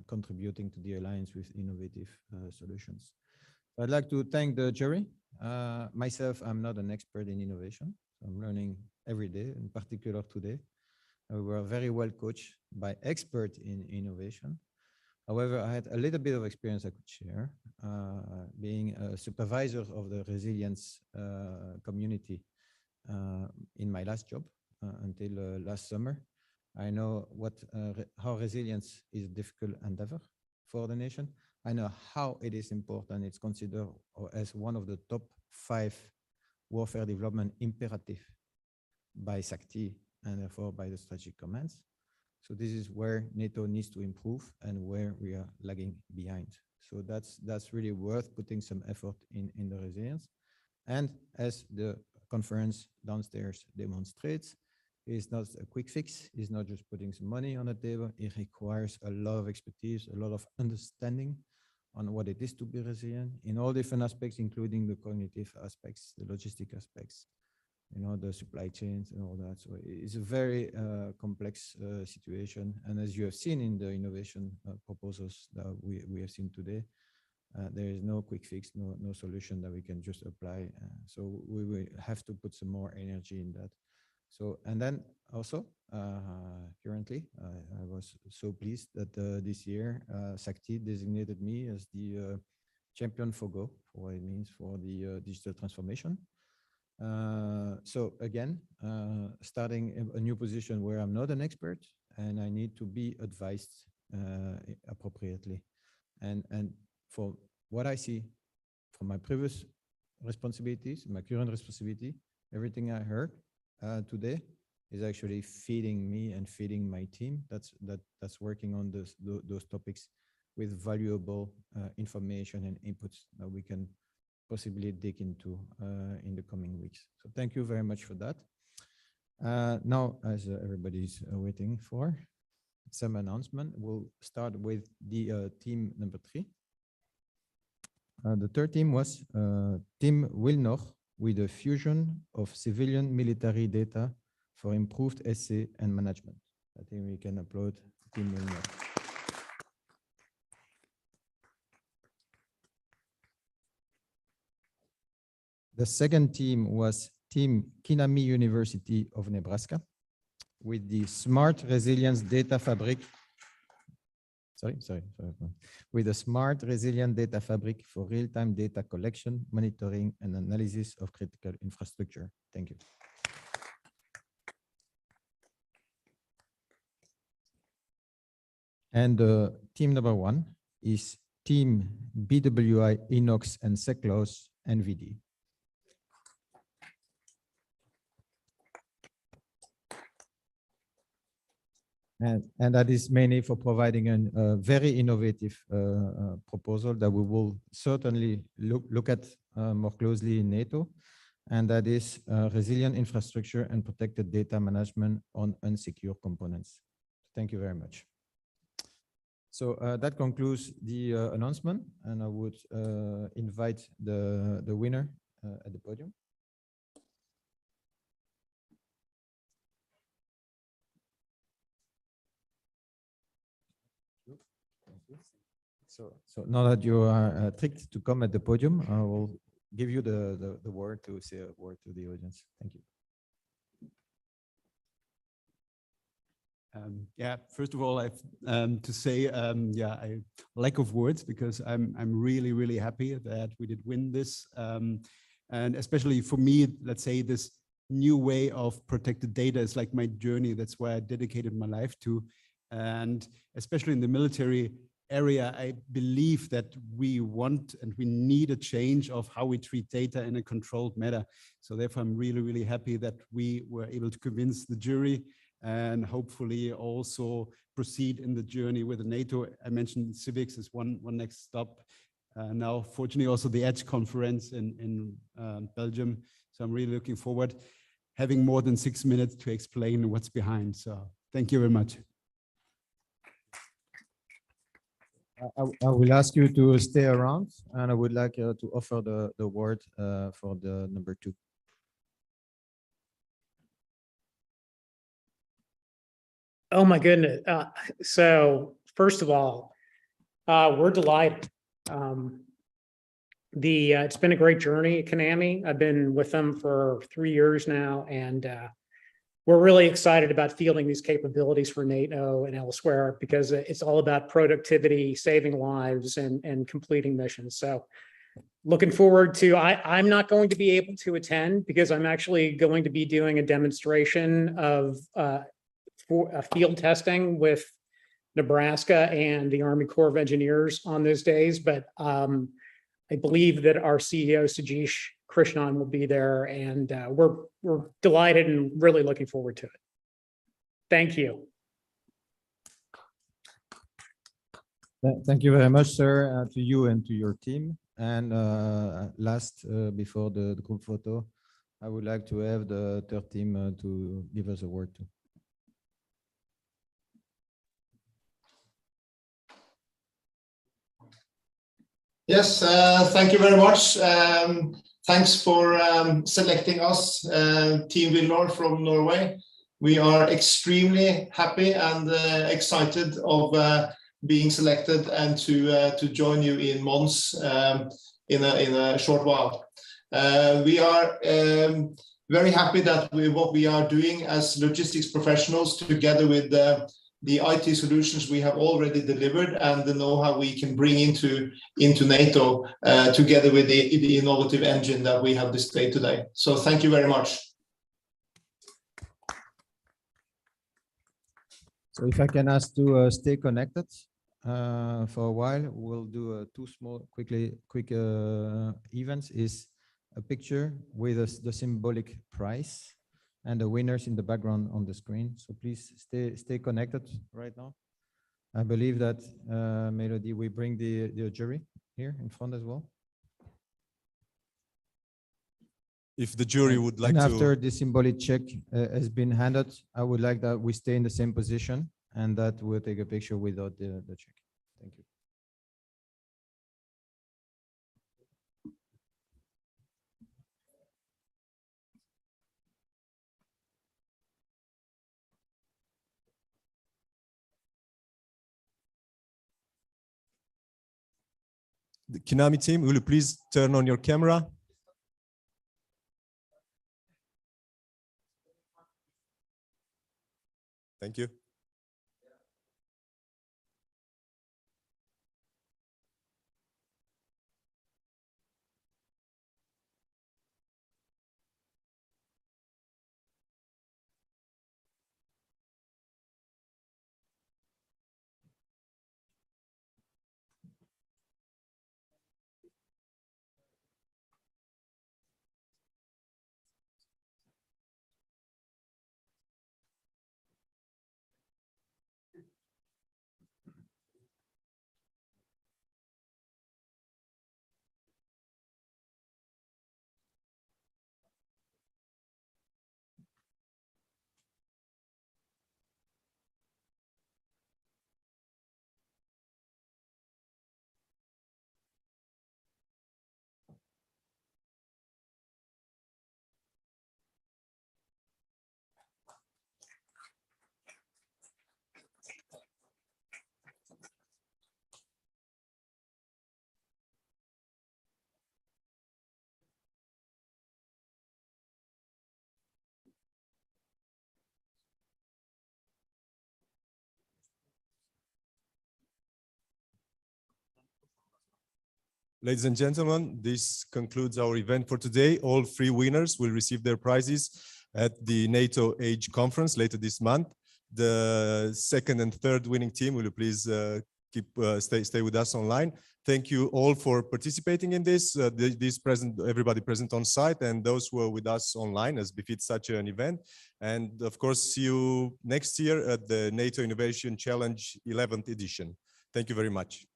contributing to the alliance with innovative solutions. I'd like to thank the jury. Myself, I'm not an expert in innovation. I'm learning every day, in particular today. We were very well coached by experts in innovation. However, I had a little bit of experience I could share, being a supervisor of the resilience community in my last job until last summer. I know how resilience is a difficult endeavor for the nation. I know how it is important. It's considered as one of the top 5 warfare development imperative by SACTI and therefore by the strategic commands. So this is where NATO needs to improve and where we are lagging behind. So that's really worth putting some effort in the resilience. And as the conference downstairs demonstrates, it's not a quick fix. It's not just putting some money on the table. It requires a lot of expertise, a lot of understanding on what it is to be resilient in all different aspects, including the cognitive aspects, the logistic aspects, the supply chains and all that. So it's a very complex situation. And as you have seen in the innovation proposals that we have seen today, there is no quick fix, no solution that we can just apply. So we will have to put some more energy in that. So, and then also, currently, I was so pleased that this year, SACTI designated me as the champion for Go, for what it means for the digital transformation. So again, starting a new position where I'm not an expert and I need to be advised appropriately. And for what I see from my previous responsibilities, my current responsibility, everything I heard today is actually feeding me and feeding my team that's working on those topics with valuable information and inputs that we can possibly dig into in the coming weeks. So thank you very much for that. Now, as everybody's waiting for some announcement, we'll start with the team number 3. The third team was Team Wilnor with a fusion of civilian military data for improved essay and management. I think we can applaud Team Wilnor. The second team was Team Kinami University of Nebraska with the Smart Resilience Data Fabric. With the Smart Resilient Data Fabric for real-time data collection, monitoring, and analysis of critical infrastructure. Thank you. And team number 1 is Team BWI, Inox, and SecLaws, NVD. And that is mainly for providing a very innovative proposal that we will certainly look at more closely in NATO, and that is resilient infrastructure and protected data management on unsecure components. Thank you very much. So that concludes the announcement, and I would invite the winner at the podium. So now that you are tricked to come at the podium, I will give you the word to say a word to the audience. Thank you. Yeah, first of all, I have to say, I lack of words because I'm really happy that we did win this, and especially for me, let's say this new way of protected data is like my journey. That's why I dedicated my life to, and especially in the military, area, I believe that we want and we need a change of how we treat data in a controlled manner. So therefore, I'm really, really happy that we were able to convince the jury and hopefully also proceed in the journey with the NATO. I mentioned civics as one next stop. Now, fortunately, also the EDGE conference in Belgium. So I'm really looking forward having more than 6 minutes to explain what's behind. So thank you very much. I will ask you to stay around, and I would like to offer the word for the number 2. Oh my goodness. So first of all, we're delighted. It's been a great journey at Konami. I've been with them for 3 years now, and we're really excited about fielding these capabilities for NATO and elsewhere because it's all about productivity, saving lives, and completing missions. So looking forward to, I'm not going to be able to attend because I'm actually going to be doing a demonstration of field testing with Nebraska and the Army Corps of Engineers on those days. But I believe that our CEO, Sajeesh Krishnan, will be there, and we're delighted and really looking forward to it. Thank you. Thank you very much, sir, to you and to your team. And last, before the group photo, I would like to have the third team to give us a word too. Yes, thank you very much. Thanks for selecting us, Team Vilnor from Norway. We are extremely happy and excited of being selected and to join you in Mons in a short while. We are very happy that what we are doing as logistics professionals together with the IT solutions we have already delivered and the know-how we can bring into NATO together with the innovative engine that we have displayed today. So thank you very much. So if I can ask to stay connected for a while, we'll do two small, quick events. Is a picture with the symbolic price and the winners in the background on the screen. So please stay connected right now. I believe that Melody, we bring the jury here in front as well. If the jury would like and to. After the symbolic check has been handed, I would like that we stay in the same position and that we'll take a picture without the check. Thank you. The Konami team, will you please turn on your camera? Thank you. Ladies and gentlemen, this concludes our event for today. All 3 winners will receive their prizes at the NATO Age Conference later this month. The second and third winning team, will you please keep stay with us online. Thank you all for participating in this. Everybody present on site, and those who are with us online, as befits such an event. And of course, see you next year at the NATO Innovation Challenge 11th edition. Thank you very much.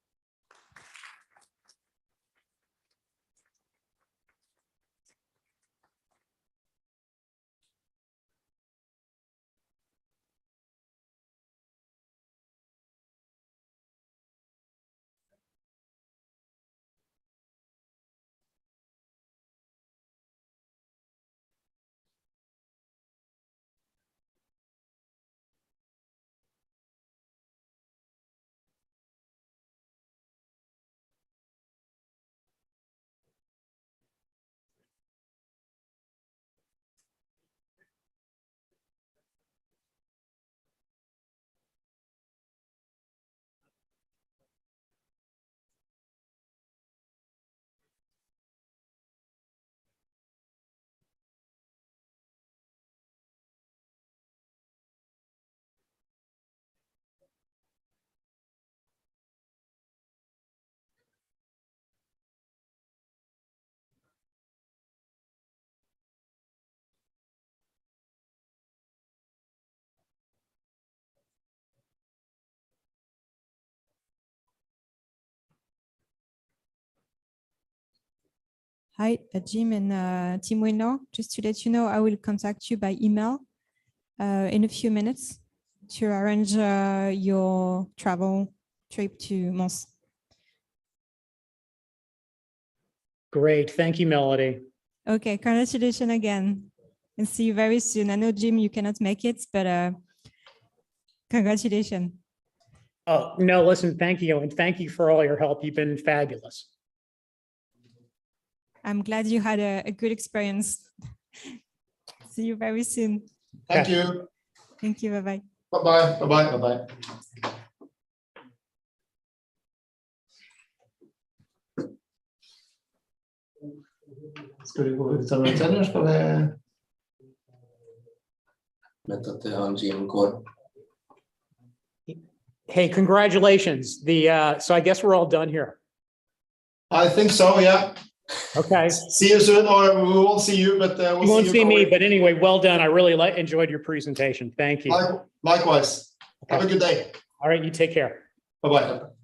Hi, Jim and Team Window. Just to let you know, I will contact you by email in a few minutes to arrange your travel trip to Mons. Great. Thank you, Melody. Okay, congratulations again. And see you very soon. I know, Jim, you cannot make it, but congratulations. Oh, no, listen, thank you. And thank you for all your help. You've been fabulous. I'm glad you had a good experience. See you very soon. Thank you. Thank you. Bye-bye. Bye-bye. Bye-bye. Bye-bye. Ska du gå utan något eller ska vi? Vänta till han Jim går. Hey, congratulations. So I guess we're all done here. I think so, yeah. Okay. See you soon, or we won't see you, but we'll You won't see me, probably. but anyway, well done. I really enjoyed your presentation. Thank you. Likewise. Have a good day. All right, you take care. Bye-bye.